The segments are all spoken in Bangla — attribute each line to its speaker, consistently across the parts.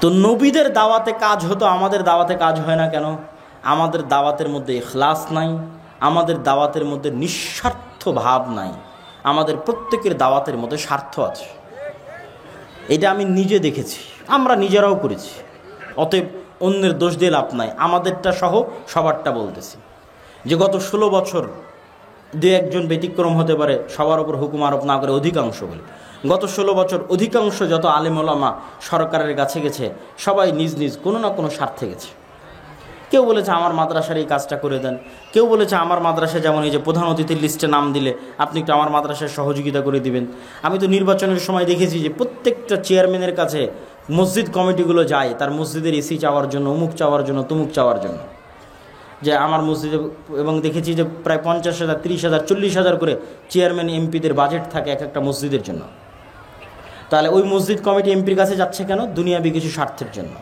Speaker 1: তো নবীদের দাওয়াতে কাজ হতো, আমাদের দাওয়াতে কাজ হয় না কেন? আমাদের দাওয়াতের মধ্যে ইখলাস নাই, আমাদের দাওয়াতের মধ্যে নিঃস্বার্থ ভাব নাই, আমাদের প্রত্যেকের দাওয়াতের মধ্যে স্বার্থ আছে। এটা আমি নিজে দেখেছি, আমরা নিজেরাও করেছি। অতএব অন্যের দোষ দিয়ে লাভ নাই, আমাদেরটা সহ সবারটা বলতেছি। যে গত 16 বছর দু একজন ব্যতিক্রম হতে পারে, সবার উপর হুকুম আরোপ না করে অধিকাংশ বলে, গত 16 বছর অধিকাংশ যত আলেম ওলামা সরকারের কাছে গেছে, সবাই নিজ নিজ কোনো না কোনো স্বার্থে গেছে। কেউ বলেছে আমার মাদ্রাসার এই কাজটা করে দেন, কেউ বলেছে আমার মাদ্রাসায় যেমন এই যে প্রধান অতিথির লিস্টে নাম দিলে আপনি একটু আমার মাদ্রাসায় সহযোগিতা করে দিবেন। আমি তো নির্বাচনের সময় দেখেছি যে প্রত্যেকটা চেয়ারম্যানের কাছে মসজিদ কমিটিগুলো যায় তার মসজিদের এসি চাওয়ার জন্য, অমুক চাওয়ার জন্য, তমুক চাওয়ার জন্য, যে আমার মসজিদে। এবং দেখেছি যে প্রায় 50,000, 30,000, 40,000 করে চেয়ারম্যান এমপিদের বাজেট থাকে এক একটা মসজিদের জন্য। তাহলে ওই মসজিদ কমিটি এমপির কাছে যাচ্ছে কেন? দুনিয়াবি কিছু স্বার্থের জন্য।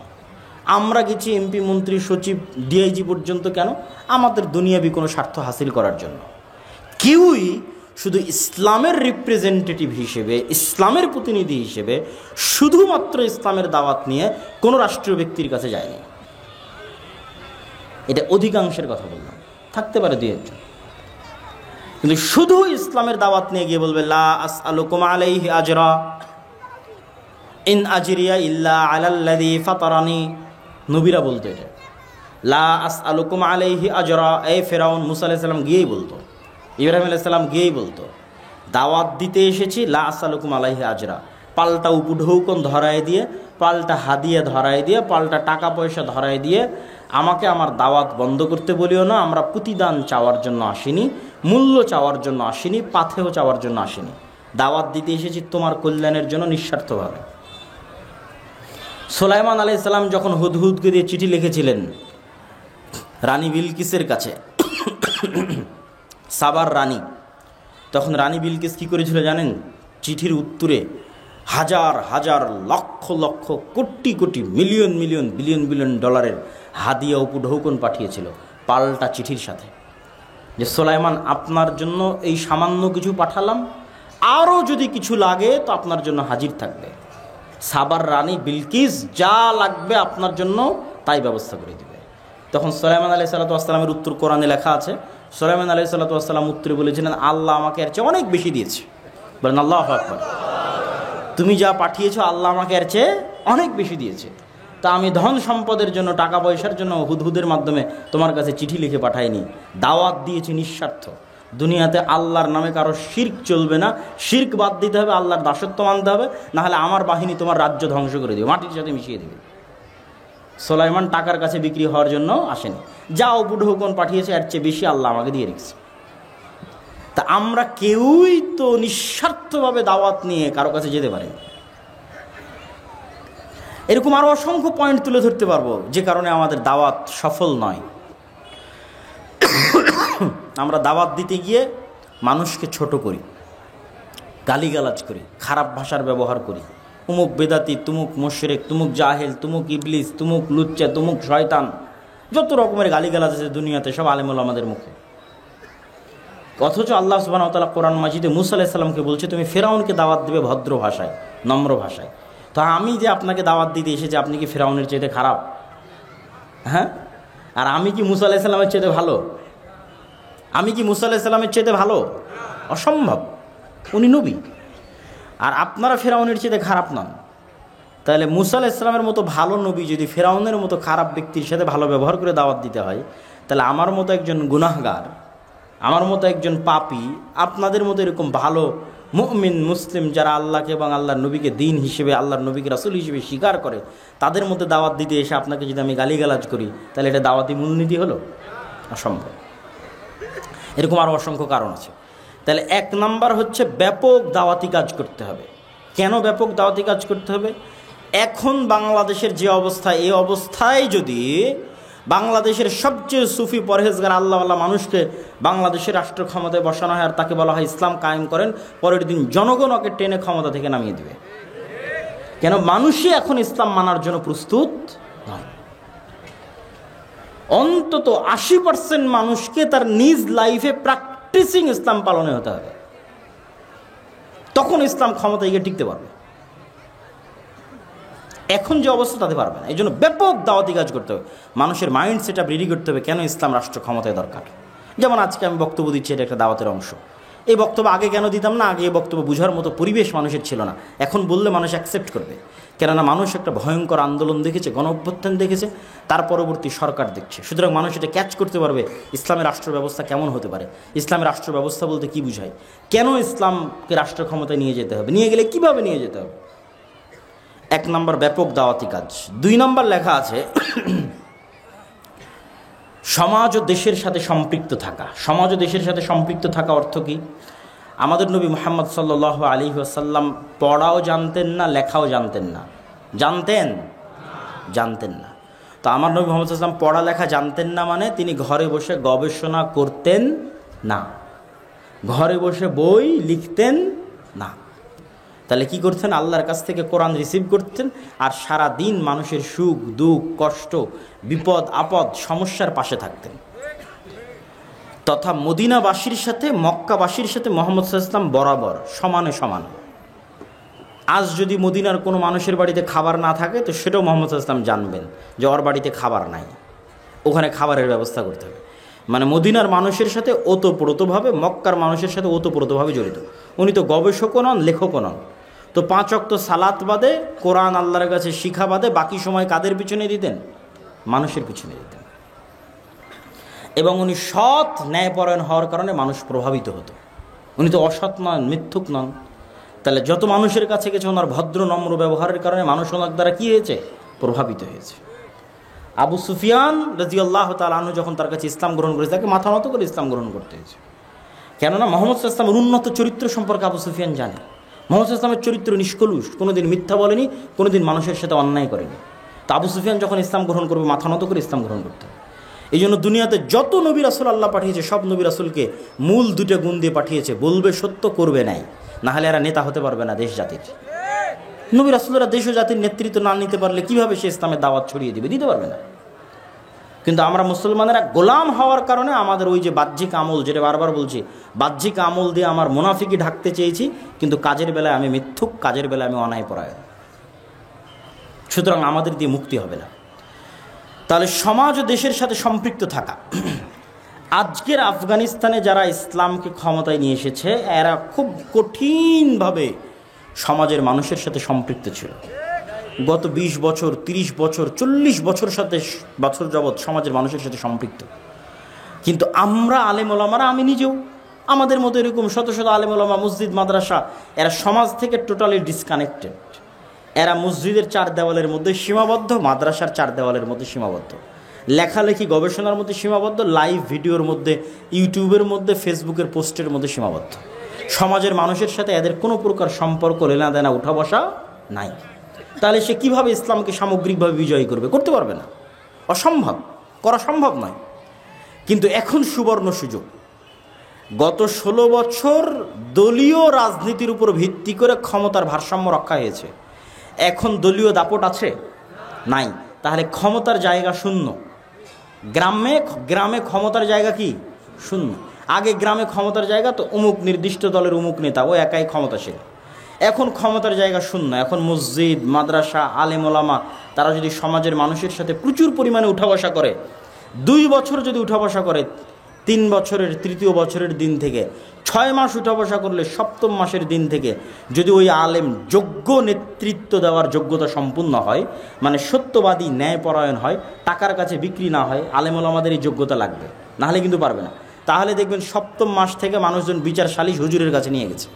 Speaker 1: আমরা গেছি এমপি, মন্ত্রী, সচিব, ডিআইজি পর্যন্ত কেন? আমাদের দুনিয়াবি কোনো স্বার্থ হাসিল করার জন্য। কেউই শুধু ইসলামের রিপ্রেজেন্টেটিভ হিসেবে, ইসলামের প্রতিনিধি হিসেবে শুধুমাত্র ইসলামের দাওয়াত নিয়ে কোনো রাষ্ট্রীয় ব্যক্তির কাছে যায়নি। এটা অধিকাংশের কথা বললাম, থাকতে পারে দুই একজন, কিন্তু শুধু ইসলামের দাওয়াত নিয়ে গিয়ে বলবে লা আসআলুকুম আলাইহি আজরা ইন আজরিয়া ইল্লা আলাল্লাযী ফাতারানি। নবীরা বলতো এটা, লা আসআলুকুম আলাইহি আজরা। এই ফেরাউন মুসা আলাইহিস সালাম গিয়েই বলতো, ইব্রাহিম আলাইহিস সালাম গিয়েই বলতো, দাওয়াত দিতে এসেছি, লা আসআলুকুম আলাইহি আজরা। পাল্টা উপঢৌকন ধরায় দিয়ে, পাল্টা হাদিয়া ধরায় দিয়ে, পাল্টা টাকা পয়সা ধরায় দিয়ে আমাকে আমার দাওয়াত বন্ধ করতে বলিও না। আমরা প্রতিদান চাওয়ার জন্য আসিনি, মূল্য চাওয়ার জন্য আসিনি, পাথেও চাওয়ার জন্য আসিনি। দাওয়াত দিতে এসেছি তোমার কল্যাণের জন্য নিঃস্বার্থভাবে। সুলাইমান আলাইহিস সালাম যখন হুদহুদকে দিয়ে চিঠি লিখেছিলেন রানী বিলকিসের কাছে, সাবার রানী, তখন রানী বিলকিস কী করেছিল জানেন? চিঠির উত্তরে হাজার হাজার, lakh lakh, crore crore, million million, billion billion ডলারের হাদিয়া উপঢৌকন পাঠিয়েছিল পাল্টা চিঠির সাথে, যে সুলাইমান আপনার জন্য এই সামান্য কিছু পাঠালাম, আরও যদি কিছু লাগে তো আপনার জন্য হাজির থাকবে। সাবার রানী বিলকিস যা লাগবে আপনার জন্য তাই ব্যবস্থা করে দিবে। তখন সুলাইমান আলাইহিস সালাতু ওয়াস সালামের উত্তর কোরআনে লেখা আছে। সুলাইমান আলাইহিস সালাতু ওয়াস সালাম উত্তরে বলেছিলেন, আল্লাহ আমাকে এর চেয়ে অনেক বেশি দিয়েছে। বলেন আল্লাহু আকবার। তুমি যা পাঠিয়েছো আল্লাহ আমাকে এর চেয়ে অনেক বেশি দিয়েছে। তা আমি ধন সম্পদের জন্য, টাকা পয়সার জন্য হুদহুদের মাধ্যমে তোমার কাছে চিঠি লিখে পাঠাইনি, দাওয়াত দিয়েছি নিঃস্বার্থ। দুনিয়াতে আল্লাহর নামে কারো শিরক চলবে না, শিরক বাদ দিতে হবে, আল্লাহর দাসত্ব মানতে হবে, না হলে আমার বাহিনী তোমার রাজ্য ধ্বংস করে দেবে, মাটির সাথে মিশিয়ে দেবে। সুলাইমান টাকার কাছে বিক্রি হওয়ার জন্য আসেনি, যা উপঢৌকন পাঠিয়েছে এর চেয়ে বেশি আল্লাহ আমাকে দিয়ে রেখেছে। তা আমরা কেউই তো নিঃস্বার্থভাবে দাওয়াত নিয়ে কারো কাছে যেতে পারি। এরকম আরও অসংখ্য পয়েন্ট তুলে ধরতে পারবো যে কারণে আমাদের দাওয়াত সফল নয়। আমরা দাওয়াত দিতে গিয়ে মানুষকে ছোট করি, গালিগালাজ করি, খারাপ ভাষার ব্যবহার করি, তুমুক বেদাতি, তুমুক মুশরিক, তুমুক জাহেল, তুমুক ইবলিস, তুমুক লুচ্চা, তুমুক শয়তান, যত রকমের গালিগালাজ আছে দুনিয়াতে সব আলেম ওলামাদের মুখে। অথচ আল্লাহ সুবহানাহু ওয়া তাআলা কোরআন মাজিদে মুসা আলাইহিস সালামকে বলছে তুমি ফেরাউনকে দাওয়াত দিবে ভদ্র ভাষায়, নম্র ভাষায়। তো আমি যে আপনাকে দাওয়াত দিতে এসেছি, আপনি কি ফেরাউনের চাইতে খারাপ? হ্যাঁ? আর আমি কি মুসা আলাইহিস সালামের চাইতে ভালো? আমি কি মুসা আলাইহিস সালামের চাইতে ভালো? অসম্ভব, উনি নবী। আর আপনারা ফেরাউনের চাইতে খারাপ নন। তাহলে মুসা আলাইহিস সালামের মতো ভালো নবী যদি ফেরাউনের মতো খারাপ ব্যক্তির সাথে ভালো ব্যবহার করে দাওয়াত দিতে হয়, তাহলে আমার মতো একজন গুনাহগার, আমার মতো একজন পাপী, আপনাদের মতো এরকম ভালো মুমিন মুসলিম যারা আল্লাহকে এবং আল্লাহর নবীকে দিন হিসেবে, আল্লাহর নবীকে রাসূল হিসেবে স্বীকার করে, তাদের মধ্যে দাওয়াত দিতে এসে আপনাকে যদি আমি গালিগালাজ করি, তাহলে এটা দাওয়াতি মূলনীতি হলো? অসম্ভব। এরকম আরও অসংখ্য কারণ আছে। তাহলে 1 নাম্বার হচ্ছে ব্যাপক দাওয়াতি কাজ করতে হবে। কেন ব্যাপক দাওয়াতি কাজ করতে হবে? এখন বাংলাদেশের যে অবস্থা, এই অবস্থায় যদি বাংলাদেশের সবচেয়ে সুফি পরহেজগার আল্লাহওয়ালা মানুষকে বাংলাদেশের রাষ্ট্র ক্ষমতায় বসানো হয় আর তাকে বলা হয় ইসলাম কায়েম করেন, পরের দিন জনগণ ওকে টেনে ক্ষমতা থেকে নামিয়ে দেবে। কেন? মানুষই এখন ইসলাম মানার জন্য প্রস্তুত নয়। অন্তত 80% মানুষকে তার নিজ লাইফে প্র্যাকটিসিং ইসলাম পালনে হতে হবে, তখন ইসলাম ক্ষমতায় গিয়ে টিকতে পারবে। এখন যে অবস্থা তাতে পারবে না। এই জন্য ব্যাপক দাওয়াতি কাজ করতে হবে, মানুষের মাইন্ড সেট আপ রেডি করতে হবে কেন ইসলাম রাষ্ট্র ক্ষমতায় দরকার। যেমন আজকে আমি বক্তব্য দিচ্ছি, এটা একটা দাওয়াতের অংশ। এই বক্তব্য আগে কেন দিতাম না? আগে এই বক্তব্য বোঝার মতো পরিবেশ মানুষের ছিল না। এখন বললে মানুষ অ্যাকসেপ্ট করবে, কেননা মানুষ একটা ভয়ঙ্কর আন্দোলন দেখেছে, গণ অভ্যুত্থান দেখেছে, তার পরবর্তী সরকার দেখছে। সুতরাং মানুষ এটা ক্যাচ করতে পারবে ইসলামের রাষ্ট্র ব্যবস্থা কেমন হতে পারে, ইসলামের রাষ্ট্র ব্যবস্থা বলতে কী বুঝায়, কেন ইসলামকে রাষ্ট্র ক্ষমতায় নিয়ে যেতে হবে, নিয়ে গেলে কীভাবে নিয়ে যেতে হবে। 1 নম্বর ব্যাপক দাওয়াতি কাজ। 2 নম্বর লেখা আছে সমাজ ও দেশের সাথে সম্পৃক্ত থাকা। সমাজ ও দেশের সাথে সম্পৃক্ত থাকা অর্থ কি? আমাদের নবী মুহাম্মদ সাল্লাল্লাহু আলাইহি ওয়াসাল্লাম পড়াও জানতেন না, লেখাও জানতেন না। জানতেন না। তো আমার নবী মুহাম্মদ সাল্লাল্লাহু আলাইহি ওয়াসাল্লাম পড়ালেখা জানতেন না মানে তিনি ঘরে বসে গবেষণা করতেন না, ঘরে বসে বই লিখতেন না। তাহলে কি করতেন? আল্লাহর কাছ থেকে কোরআন রিসিভ করতেন আর সারা দিন মানুষের সুখ দুঃখ কষ্ট বিপদ আপদ সমস্যার পাশে থাকতেন। তথা মদিনাবাসীর সাথে মক্কাবাসীর সাথে মুহাম্মদ সাল্লাল্লাহু আলাইহি ওয়াসাল্লাম বরাবর সমানে সমান। আজ যদি মদিনার কোনো মানুষের বাড়িতে খাবার না থাকে তো সেটাও মুহাম্মদ সাল্লাল্লাহু আলাইহি ওয়াসাল্লাম জানবেন যে ওর বাড়িতে খাবার নাই, ওখানে খাবারের ব্যবস্থা করতে হবে। মানে মদিনার মানুষের সাথে ওতপ্রোতভাবে, মক্কার মানুষের সাথে ওতপ্রোতভাবে জড়িত। উনি তো গবেষকও নন, লেখকও নন। তো 5 ওয়াক্ত সালাত বাদে, কোরআন আল্লাহর কাছে শিখা বাদে বাকি সময় কাদের পিছনে দিতেন? মানুষের পিছনে দিতেন। এবং উনি সৎ ন্যায়পরায়ণ হওয়ার কারণে মানুষ প্রভাবিত হতো। উনি তো অসৎ নন, মিথ্যুক নন। তাহলে যত মানুষের কাছে গেছে ওনার ভদ্র নম্র ব্যবহারের কারণে মানুষ ওনার দ্বারা কী হয়েছে? প্রভাবিত হয়েছে। আবু সুফিয়ান রাদিয়াল্লাহু তাআলা আনহু যখন তার কাছে ইসলাম গ্রহণ করেছে, তাকে মাথা নত করে ইসলাম গ্রহণ করতে হয়েছে। কেননা মুহাম্মদ সাল্লাল্লাহু আলাইহি ওয়াসাল্লামের উন্নত চরিত্র সম্পর্কে আবু সুফিয়ান জানে। মুহাম্মদ সাল্লাল্লাহু আলাইহি ওয়াসাল্লামের চরিত্র নিষ্কলুষ, কোনোদিন মিথ্যা বলেনি, কোনোদিন মানুষের সাথে অন্যায় করেনি। তো আবু সুফিয়ান যখন ইসলাম গ্রহণ করবে মাথা নত করে ইসলাম গ্রহণ করতে হবে। এই জন্য দুনিয়াতে যত নবী রাসূল আল্লাহ পাঠিয়েছে সব নবী রাসূলকে মূল 2টা গুণ দিয়ে পাঠিয়েছে: বলবে সত্য, করবে নাই, না হলে এরা নেতা হতে পারবে না দেশ জাতির। নবী রাসূলরা দেশ ও জাতির নেতৃত্ব না নিতে পারলে কিভাবে সে ইসলামের দাওয়াত ছড়িয়ে দিবে? দিতে পারবে না। কিন্তু আমরা মুসলমানেরা গোলাম হওয়ার কারণে আমাদের ওই যে বাহ্যিক আমল, যেটা বারবার বলছি, বাহ্যিক আমল দিয়ে আমার মুনাফিকি ঢাকতে চেয়েছি, কিন্তু কাজের বেলায় আমি মিথ্যুক, কাজের বেলায় আমি অন্যায়পরায়ণ। সুতরাং আমাদের দিয়ে মুক্তি হবে না। তাহলে সমাজ ও দেশের সাথে সম্পৃক্ত থাকা। আজকের আফগানিস্তানে যারা ইসলামকে ক্ষমতায় নিয়ে এসেছে এরা খুব কঠিনভাবে সমাজের মানুষের সাথে সম্পৃক্ত ছিল। গত 20 বছর 30 বছর 40 বছর যাবৎ সমাজের মানুষের সাথে সম্পৃক্ত। কিন্তু আমরা আলেম ওলামারা, আমি নিজেও, আমাদের মতো এরকম শত শত আলেম ওলামা, মসজিদ মাদ্রাসা, এরা সমাজ থেকে টোটালি ডিসকানেক্টেড। এরা মসজিদের 4 দেওয়ালের মধ্যে সীমাবদ্ধ, মাদ্রাসার 4 দেওয়ালের মধ্যে সীমাবদ্ধ, লেখালেখি গবেষণার মধ্যে সীমাবদ্ধ, লাইভ ভিডিওর মধ্যে, ইউটিউবের মধ্যে, ফেসবুকের পোস্টের মধ্যে সীমাবদ্ধ। সমাজের মানুষের সাথে এদের কোনো প্রকার সম্পর্ক, লেনা দেনা, উঠা বসা নাই। তাহলে সে কিভাবে ইসলামকে সামগ্রিকভাবে বিজয়ী করবে? করতে পারবে না, অসম্ভব, করা সম্ভব নয়। কিন্তু এখন সুবর্ণ সুযোগ। গত 16 বছর দলীয় রাজনীতির উপর ভিত্তি করে ক্ষমতার ভারসাম্য রক্ষা হয়েছে। এখন দলীয় দাপট আছে? নাই। তাহলে ক্ষমতার জায়গা শূন্য। গ্রামে ক্ষমতার জায়গা কি? শূন্য। আগে গ্রামে ক্ষমতার জায়গা তো অমুক নির্দিষ্ট দলের অমুক নেতা, ও একাই ক্ষমতাশীল। এখন ক্ষমতার জায়গা শূন্য। এখন মসজিদ মাদ্রাসা আলেম ওলামা তারা যদি সমাজের মানুষের সাথে প্রচুর পরিমাণে উঠা বসা করে, 2 বছর যদি উঠা বসা করে, 3 বছরের 3য় বছরের দিন থেকে 6 মাস উঠা বসা করলে 7ম মাসের দিন থেকে যদি ওই আলেম যোগ্য নেতৃত্ব দেওয়ার যোগ্যতা সম্পূর্ণ হয়, মানে সত্যবাদী ন্যায়পরায়ণ হয়, টাকার কাছে বিক্রি না হয়, আলেম ওলামাদের এই যোগ্যতা লাগবে, নাহলে কিন্তু পারবে না। তাহলে দেখবেন 7ম মাস থেকে মানুষজন বিচার সালিশ হুজুরের কাছে নিয়ে গেছে।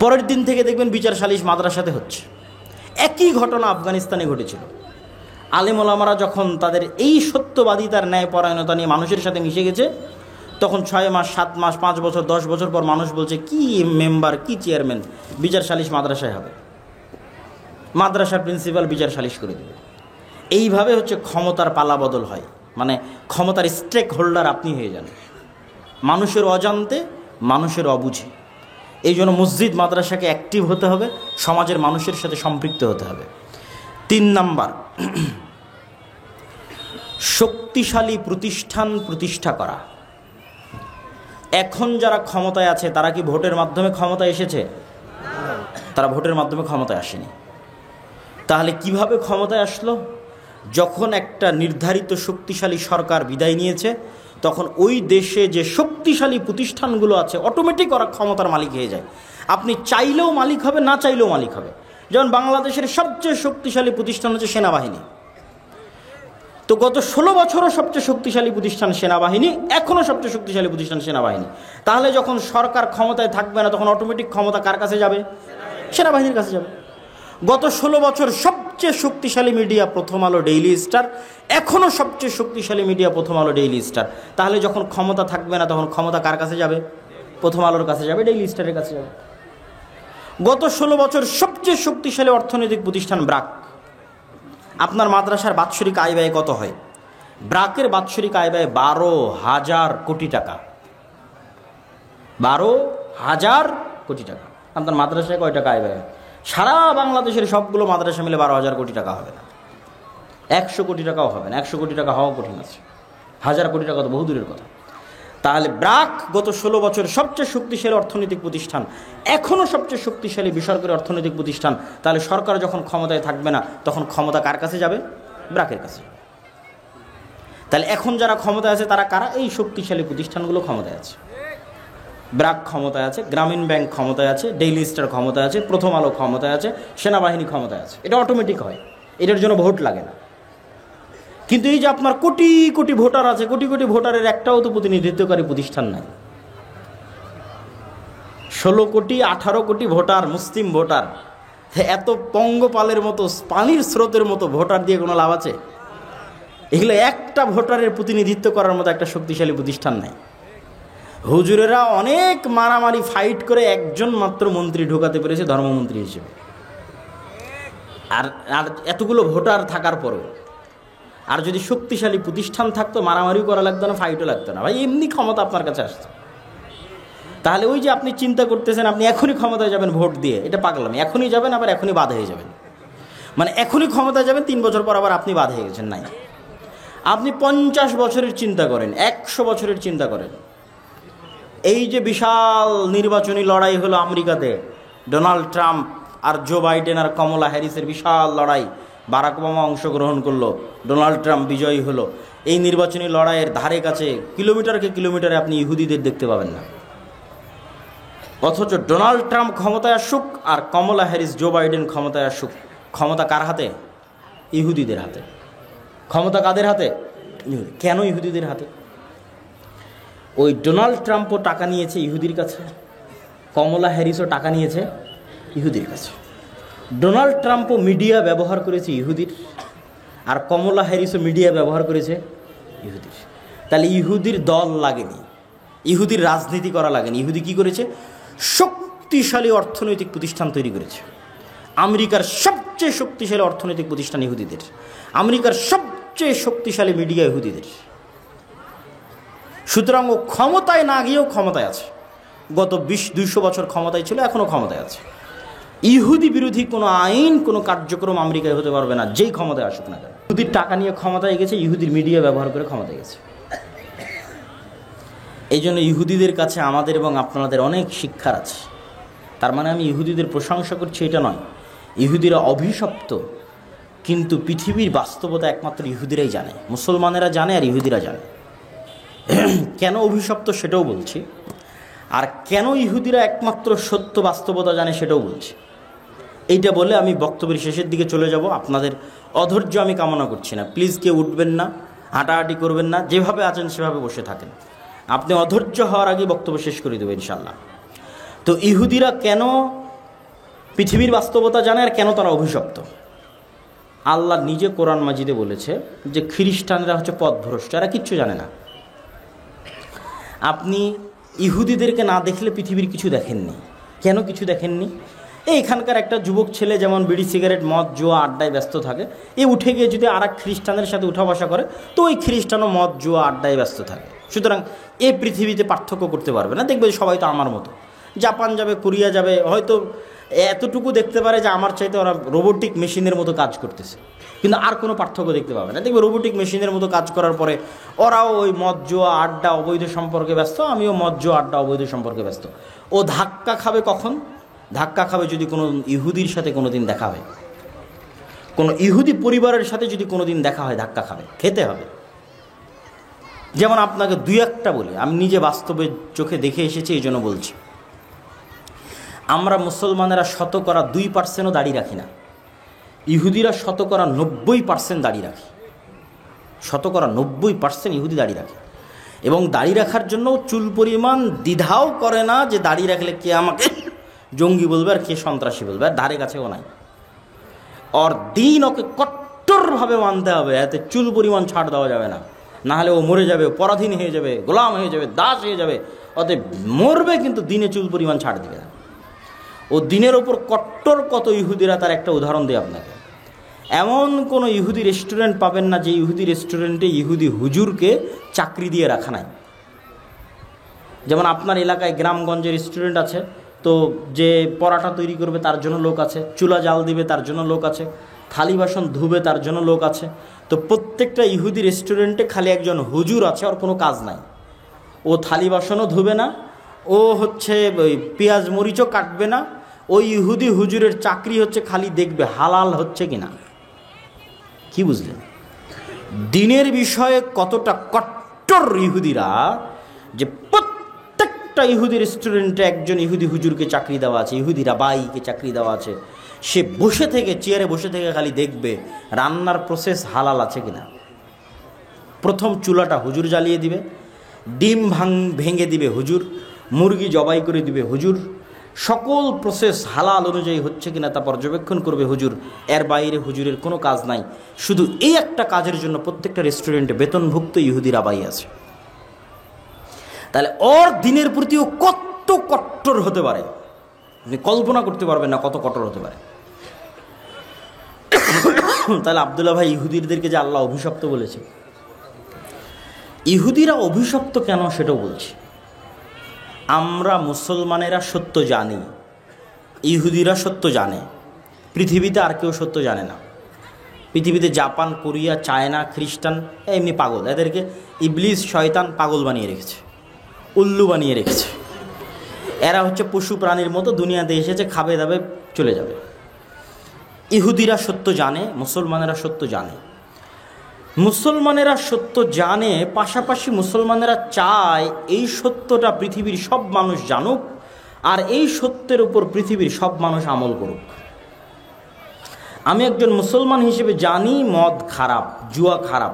Speaker 1: পরের দিন থেকে দেখবেন বিচার সালিশ মাদ্রাসাতে হচ্ছে। একই ঘটনা আফগানিস্তানে ঘটেছিল। আলেম ওলামারা যখন তাদের এই সত্যবাদিতার ন্যায়পরায়ণতা নিয়ে মানুষের সাথে মিশে গেছে, তখন 6 মাস 7 মাস 5 বছর 10 বছর পর মানুষ বলছে কি মেম্বার, কি চেয়ারম্যান, বিচার সালিশ মাদ্রাসায় হবে, মাদ্রাসার প্রিন্সিপাল বিচার সালিশ করে দেবে। এইভাবে হচ্ছে ক্ষমতার পালা বদল হয়, মানে ক্ষমতার স্টেক হোল্ডার আপনি হয়ে যান মানুষের অজান্তে, মানুষের অবুঝে। এই জন্য মসজিদ মাদ্রাসাকে অ্যাক্টিভ হতে হবে, সমাজের মানুষের সাথে সম্পৃক্ত হতে হবে। 3 নাম্বার, শক্তিশালী প্রতিষ্ঠান প্রতিষ্ঠা করা। এখন যারা ক্ষমতায় আছে তারা কি ভোটের মাধ্যমে ক্ষমতায় এসেছে? তারা ভোটের মাধ্যমে ক্ষমতায় আসেনি। তাহলে কিভাবে ক্ষমতায় আসলো? যখন একটা নির্ধারিত শক্তিশালী সরকার বিদায় নিয়েছে, তখন ওই দেশে যে শক্তিশালী প্রতিষ্ঠানগুলো আছে অটোমেটিক ওরা ক্ষমতার মালিক হয়ে যায়। আপনি চাইলেও মালিক হবে, না চাইলেও মালিক হবে। যেমন বাংলাদেশের সবচেয়ে শক্তিশালী প্রতিষ্ঠান হচ্ছে সেনাবাহিনী। তো গত 16 বছরও সবচেয়ে শক্তিশালী প্রতিষ্ঠান সেনাবাহিনী, এখনও সবচেয়ে শক্তিশালী প্রতিষ্ঠান সেনাবাহিনী। তাহলে যখন সরকার ক্ষমতায় থাকবে না, তখন অটোমেটিক ক্ষমতা কার কাছে যাবে? সেনাবাহিনীর কাছে যাবে। গত 16 বছর সবচেয়ে শক্তিশালী মিডিয়া প্রথম আলো, ডেইলি স্টার, এখনও সবচেয়ে শক্তিশালী মিডিয়া প্রথম আলো, ডেইলি স্টার। তাহলে যখন ক্ষমতা থাকবে না, তখন ক্ষমতা কার কাছে যাবে? প্রথম আলোর কাছে যাবে, ডেইলি স্টারের কাছে যাবে। গত 16 বছর সবচেয়ে শক্তিশালী অর্থনৈতিক প্রতিষ্ঠান ব্র্যাক। আপনার মাদ্রাসার বাৎসরিক আয় ব্যয় কত হয়? ব্র্যাকের বাৎসরিক আয় ব্যয় 12,000 কোটি টাকা। 12,000 কোটি টাকা। আপনার মাদ্রাসায় কয় টাকা আয় ব্যয়? সারা বাংলাদেশের সবগুলো মাদ্রাসা মিলে 12,000 কোটি টাকা হবে না, 100 কোটি টাকাও হবে না। 100 কোটি টাকা হওয়া কঠিন আছে, 1000 কোটি টাকা তো বহু দূরের কথা। তাহলে ব্র্যাক গত 16 বছর সবচেয়ে শক্তিশালী অর্থনৈতিক প্রতিষ্ঠান, এখনও সবচেয়ে শক্তিশালী বেসরকারি অর্থনৈতিক প্রতিষ্ঠান। তাহলে সরকার যখন ক্ষমতায় থাকবে না, তখন ক্ষমতা কার কাছে যাবে? ব্র্যাকের কাছে। তাহলে এখন যারা ক্ষমতায় আছে তারা কারা? এই শক্তিশালী প্রতিষ্ঠানগুলো ক্ষমতায় আছে। ব্র্যাক ক্ষমতায় আছে, গ্রামীণ ব্যাংক ক্ষমতায় আছে, ডেইলি স্টার ক্ষমতায় আছে, প্রথম আলো ক্ষমতায় আছে, সেনাবাহিনী ক্ষমতায় আছে। এটা অটোমেটিক হয়, এটার জন্য ভোট লাগে না। কিন্তু এই যে আপনার কোটি কোটি ভোটার আছে, কোটি কোটি ভোটারের একটাও তো প্রতিনিধিত্বকারী প্রতিষ্ঠান নাই। 16 কোটি 18 কোটি ভোটার, মুসলিম ভোটার, এত পঙ্গপালের মতো পানির স্রোতের মতো ভোটার দিয়ে কোনো লাভ আছে? এগুলো একটা ভোটারের প্রতিনিধিত্ব করার মতো একটা শক্তিশালী প্রতিষ্ঠান নাই। হুজুরেরা অনেক মারামারি ফাইট করে একজন মাত্র মন্ত্রী ঢোকাতে পেরেছে ধর্মমন্ত্রী হিসেবে। আর এতগুলো ভোটার থাকার পরেও, আর যদি শক্তিশালী প্রতিষ্ঠান থাকতো, মারামারিও করা লাগতো না, ফাইটও লাগতো না। ভাই এমনি ক্ষমতা আপনার কাছে আসতো। তাহলে ওই যে আপনি চিন্তা করতেছেন আপনি এখনই ক্ষমতায় যাবেন ভোট দিয়ে, এটা পাগলামি। এখনই যাবেন, আবার এখনই বাদ হয়ে যাবেন। মানে এখনই ক্ষমতায় যাবেন, 3 বছর পর আবার আপনি বাদ হয়ে গেছেন। নাই, আপনি 50 বছরের চিন্তা করেন, 100 বছরের চিন্তা করেন। এই যে বিশাল নির্বাচনী লড়াই হলো আমেরিকাতে, ডোনাল্ড ট্রাম্প আর জো বাইডেন আর কমলা হ্যারিসের বিশাল লড়াই, বারাক ওবামা অংশগ্রহণ করলো, ডোনাল্ড ট্রাম্প বিজয়ী হলো। এই নির্বাচনী লড়াইয়ের ধারে কাছে কিলোমিটারকে কিলোমিটারে আপনি ইহুদিদের দেখতে পাবেন না। অথচ ডোনাল্ড ট্রাম্প ক্ষমতায় আসুক আর কমলা হ্যারিস, জো বাইডেন ক্ষমতায় আসুক, ক্ষমতা কার হাতে? ইহুদিদের হাতে। ক্ষমতা কাদের হাতে? কেন ইহুদিদের হাতে? ওই ডোনাল্ড ট্রাম্পও টাকা নিয়েছে ইহুদির কাছে, কমলা হ্যারিসও টাকা নিয়েছে ইহুদির কাছে। ডোনাল্ড ট্রাম্পও মিডিয়া ব্যবহার করেছে ইহুদির, আর কমলা হ্যারিসও মিডিয়া ব্যবহার করেছে ইহুদির। তাহলে ইহুদির দল লাগেনি, ইহুদির রাজনীতি করা লাগেনি। ইহুদি কি করেছে? শক্তিশালী অর্থনৈতিক প্রতিষ্ঠান তৈরি করেছে। আমেরিকার সবচেয়ে শক্তিশালী অর্থনৈতিক প্রতিষ্ঠান ইহুদিদের, আমেরিকার সবচেয়ে শক্তিশালী মিডিয়া ইহুদিদের। সুতরাং ও ক্ষমতায় না গিয়েও ক্ষমতায় আছে। গত 200 বছর ক্ষমতায় ছিল, এখনও ক্ষমতায় আছে। ইহুদি বিরোধী কোনো আইন, কোনো কার্যক্রম আমেরিকায় হতে পারবে না, যেই ক্ষমতায় আসুক না কেন। ইহুদির টাকা নিয়ে ক্ষমতায় গেছে, ইহুদির মিডিয়া ব্যবহার করে ক্ষমতায় গেছে। এই জন্য ইহুদিদের কাছে আমাদের এবং আপনাদের অনেক শিক্ষার আছে। তার মানে আমি ইহুদিদের প্রশংসা করছি এটা নয়। ইহুদিরা অভিশপ্ত, কিন্তু পৃথিবীর বাস্তবতা একমাত্র ইহুদিরাই জানে, মুসলমানেরা জানে আর ইহুদিরা জানে। কেন অভিশপ্ত সেটাও বলছি, আর কেন ইহুদিরা একমাত্র সত্য বাস্তবতা জানে সেটাও বলছি। এইটা বলে আমি বক্তব্যের শেষের দিকে চলে যাব। আপনাদের অধৈর্য আমি কামনা করছি না, প্লিজ কেউ উঠবেন না, হাঁটাহাঁটি করবেন না, যেভাবে আছেন সেভাবে বসে থাকেন। আপনি অধৈর্য হওয়ার আগে বক্তব্য শেষ করে দেবেন ইনশাল্লাহ। তো ইহুদিরা কেন পৃথিবীর বাস্তবতা জানে আর কেন তারা অভিশপ্ত? আল্লাহ নিজে কোরআন মাজিদে বলেছে যে খ্রিস্টানরা হচ্ছে পথভ্রষ্ট, এরা কিচ্ছু জানে না। আপনি ইহুদিদেরকে না দেখলে পৃথিবীর কিছু দেখেননি। কেন কিছু দেখেননি? এইখানকার একটা যুবক ছেলে যেমন বিড়ি সিগারেট মদ জুয়া আড্ডায় ব্যস্ত থাকে, এ উঠে গিয়ে যদি আর এক খ্রিস্টানের সাথে উঠা বসা করে, তো ওই খ্রিস্টানও মদ জুয়া আড্ডায় ব্যস্ত থাকে। সুতরাং এই পৃথিবীতে পার্থক্য করতে পারবে না। দেখবে সবাই তো আমার মতো, জাপান যাবে, কোরিয়া যাবে, হয়তো এতটুকু দেখতে পারে যে আমার চাইতে ওরা রোবোটিক মেশিনের মতো কাজ করতেছে, কিন্তু আর কোনো পার্থক্য দেখতে পাবে না। দেখবে রোবোটিক মেশিনের মতো কাজ করার পরে ওরাও ওই মদ জুয়া আড্ডা অবৈধ সম্পর্কে ব্যস্ত, আমিও মদ জুয়া আড্ডা অবৈধ সম্পর্কে ব্যস্ত। ও ধাক্কা খাবে কখন? ধাক্কা খাবে যদি কোনো ইহুদির সাথে কোনো দিন দেখা হয়, কোনো ইহুদি পরিবারের সাথে যদি কোনো দিন দেখা হয়, ধাক্কা খাবে, খেতে হবে। যেমন আপনাকে দুই একটা বলি, আমি নিজে বাস্তবে চোখে দেখে এসেছি, এই জন্য বলছি। আমরা মুসলমানেরা 2% দাড়ি রাখি না, ইহুদিরা 90% দাড়ি রাখে। 90% ইহুদি দাড়ি রাখে, এবং দাড়ি রাখার জন্য চুল পরিমাণ দ্বিধাও করে না যে দাড়ি রাখলে কে আমাকে জঙ্গি বলবে আর কে সন্ত্রাসী বলবে, আর ধারে কাছেও নাই। ওর দিন ওকে কট্টরভাবে মানতে হবে, এতে চুল পরিমাণ ছাড় দেওয়া যাবে না, না হলে ও মরে যাবে, পরাধীন হয়ে যাবে, গোলাম হয়ে যাবে, দাস হয়ে যাবে। ওতে মরবে কিন্তু দিনে চুল পরিমাণ ছাড় দিবে না। ও দিনের ওপর কট্টর কত ইহুদিরা, তার একটা উদাহরণ দিই আপনাকে। এমন কোনো ইহুদি রেস্টুরেন্ট পাবেন না যে ইহুদি রেস্টুরেন্টে ইহুদি হুজুরকে চাকরি দিয়ে রাখা নাই। যেমন আপনার এলাকায় গ্রামগঞ্জে রেস্টুরেন্ট আছে, তো যে পরাটা তৈরি করবে তার জন্য লোক আছে, চুলা জাল দিবে তার জন্য লোক আছে, থালি বাসন ধুবে তার জন্য লোক আছে। তো প্রত্যেকটা ইহুদি রেস্টুরেন্টে খালি একজন হুজুর আছে, ওর কোনো কাজ নাই। ও থালি বাসনও ধুবে না, ও হচ্ছে ওই পেঁয়াজ মরিচও কাটবে না। ওই ইহুদি হুজুরের চাকরি হচ্ছে খালি দেখবে হালাল হচ্ছে কিনা। কি বুঝলেন? দিনের বিষয়ে কতটা কট্টর ইহুদিরা, যে প্রত্যেকটা ইহুদি রেস্টুরেন্টে একজন ইহুদি হুজুরকে চাকরি দেওয়া আছে, ইহুদি রাবাইকে চাকরি দেওয়া আছে। সে বসে থেকে, চেয়ারে বসে থেকে খালি দেখবে রান্নার প্রসেস হালাল আছে কিনা। প্রথম চুলাটা হুজুর জ্বালিয়ে দিবে, ডিম ভেঙে দিবে হুজুর, মুরগি জবাই করে দিবে হুজুর, সকল প্রসেস হালাল অনুযায়ী হচ্ছে কিনা তা পর্যবেক্ষণ করবে হুজুর। এর বাইরে হুজুরের কোনো কাজ নাই। শুধু এই একটা কাজের জন্য প্রত্যেকটা রেস্টুরেন্টে বেতনভুক্ত ইহুদি রাবাই আছে। তাহলে ওর দিনের প্রতিও কত কট্টর হতে পারে, আপনি কল্পনা করতে পারবেন না কত কঠোর হতে পারে। তাহলে আব্দুল্লাহ ভাই, ইহুদিদেরকে যে আল্লাহ অভিশপ্ত বলেছে, ইহুদিরা অভিশপ্ত কেন সেটাও বলছি। আমরা মুসলমানেরা সত্য জানি, ইহুদিরা সত্য জানে। পৃথিবীতে আর কেউ সত্য জানে না। পৃথিবীতে জাপান, কোরিয়া, চায়না, খ্রিস্টান এমনি পাগল, এদেরকে ইবলিস শয়তান পাগল বানিয়ে রেখেছে, উল্লু বানিয়ে রেখেছে। এরা হচ্ছে পশু প্রাণীর মতো, দুনিয়াতে এসেছে, খাবে দাবে চলে যাবে। ইহুদিরা সত্য জানে, মুসলমানেরা সত্য জানে। মুসলমানেরা সত্য জানে, পাশাপাশি মুসলমানেরা চায় এই সত্যটা পৃথিবীর সব মানুষ জানুক, আর এই সত্যের উপর পৃথিবীর সব মানুষ আমল করুক। আমি একজন মুসলমান হিসেবে জানি মদ খারাপ, জুয়া খারাপ।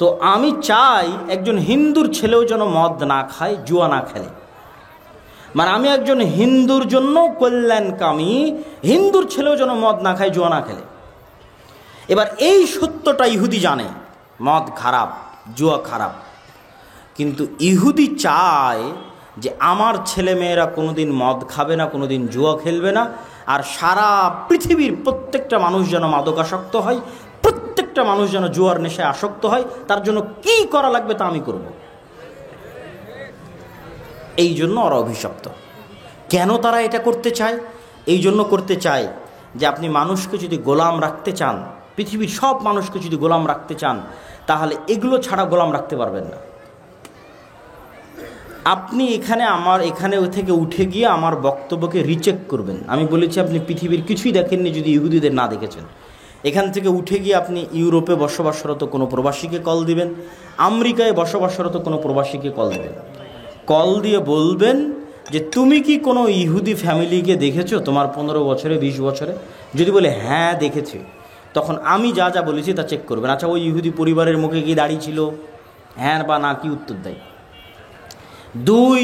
Speaker 1: তো আমি চাই একজন হিন্দুর ছেলেও যেন মদ না খায়, জুয়া না খেলে। মানে আমি একজন হিন্দুর জন্য কল্যাণকামী, হিন্দুর ছেলেও যেন মদ না খায়, জুয়া না খেলে। এবার এই সত্যটা ইহুদি জানে, মদ খারাপ, জুয়া খারাপ। কিন্তু ইহুদি চায় যে আমার ছেলে মেয়েরা কোনোদিন মদ খাবে না, কোনোদিন জুয়া খেলবে না, আর সারা পৃথিবীর প্রত্যেকটা মানুষ যেন মাদকাসক্ত হয়, প্রত্যেকটা মানুষ যেন জুয়ার নেশায় আসক্ত হয়। তার জন্য কি করা লাগবে তা আমি করব। এই জন্য ওরা অভিশপ্ত। কেন তারা এটা করতে চায়? এই জন্য করতে চায় যে আপনি মানুষকে যদি গোলাম রাখতে চান, পৃথিবীর সব মানুষকে যদি গোলাম রাখতে চান, তাহলে এগুলো ছাড়া গোলাম রাখতে পারবেন না। আপনি এখানে থেকে উঠে গিয়ে আমার বক্তব্যকে রিচেক করবেন। আমি বলেছি আপনি পৃথিবীর কিছুই দেখেননি যদি ইহুদিদের না দেখেছেন। এখান থেকে উঠে গিয়ে আপনি ইউরোপে বসবাসরত কোনো প্রবাসীকে কল দিবেন, আমেরিকায় বসবাসরত কোনো প্রবাসীকে কল দিবেন। কল দিয়ে বলবেন যে তুমি কি কোনো ইহুদি ফ্যামিলিকে দেখেছো তোমার 15 বছরে, 20 বছরে? যদি বলে হ্যাঁ দেখেছি, তখন আমি যা যা বলেছি তা চেক করবেন। আচ্ছা, ওই ইহুদি পরিবারের মুখে কি দাড়ি ছিল? হ্যাঁ বা না কি উত্তর দেয়। 2,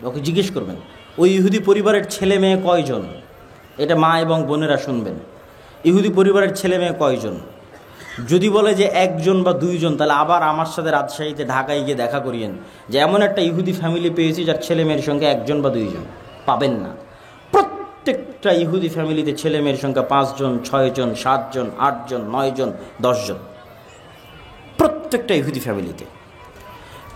Speaker 1: ওকে জিজ্ঞেস করবেন ওই ইহুদি পরিবারের ছেলে মেয়ে কয়জন? এটা মা এবং বোনেরা শুনবেন। ইহুদি পরিবারের ছেলে মেয়ে কয়জন? যদি বলে যে 1জন বা 2জন, তাহলে আবার আমার সাথে রাজশাহীতে, ঢাকায় গিয়ে দেখা করিয়েন যে এমন একটা ইহুদি ফ্যামিলি পেয়েছি যার ছেলে মেয়ের সংখ্যা 1জন বা 2জন। পাবেন না। প্রত্যেকটা ইহুদি ফ্যামিলিতে ছেলে মেয়ের সংখ্যা 5জন, 6জন, 7জন, 8জন, 9জন, 10জন, প্রত্যেকটা ইহুদি ফ্যামিলিতে।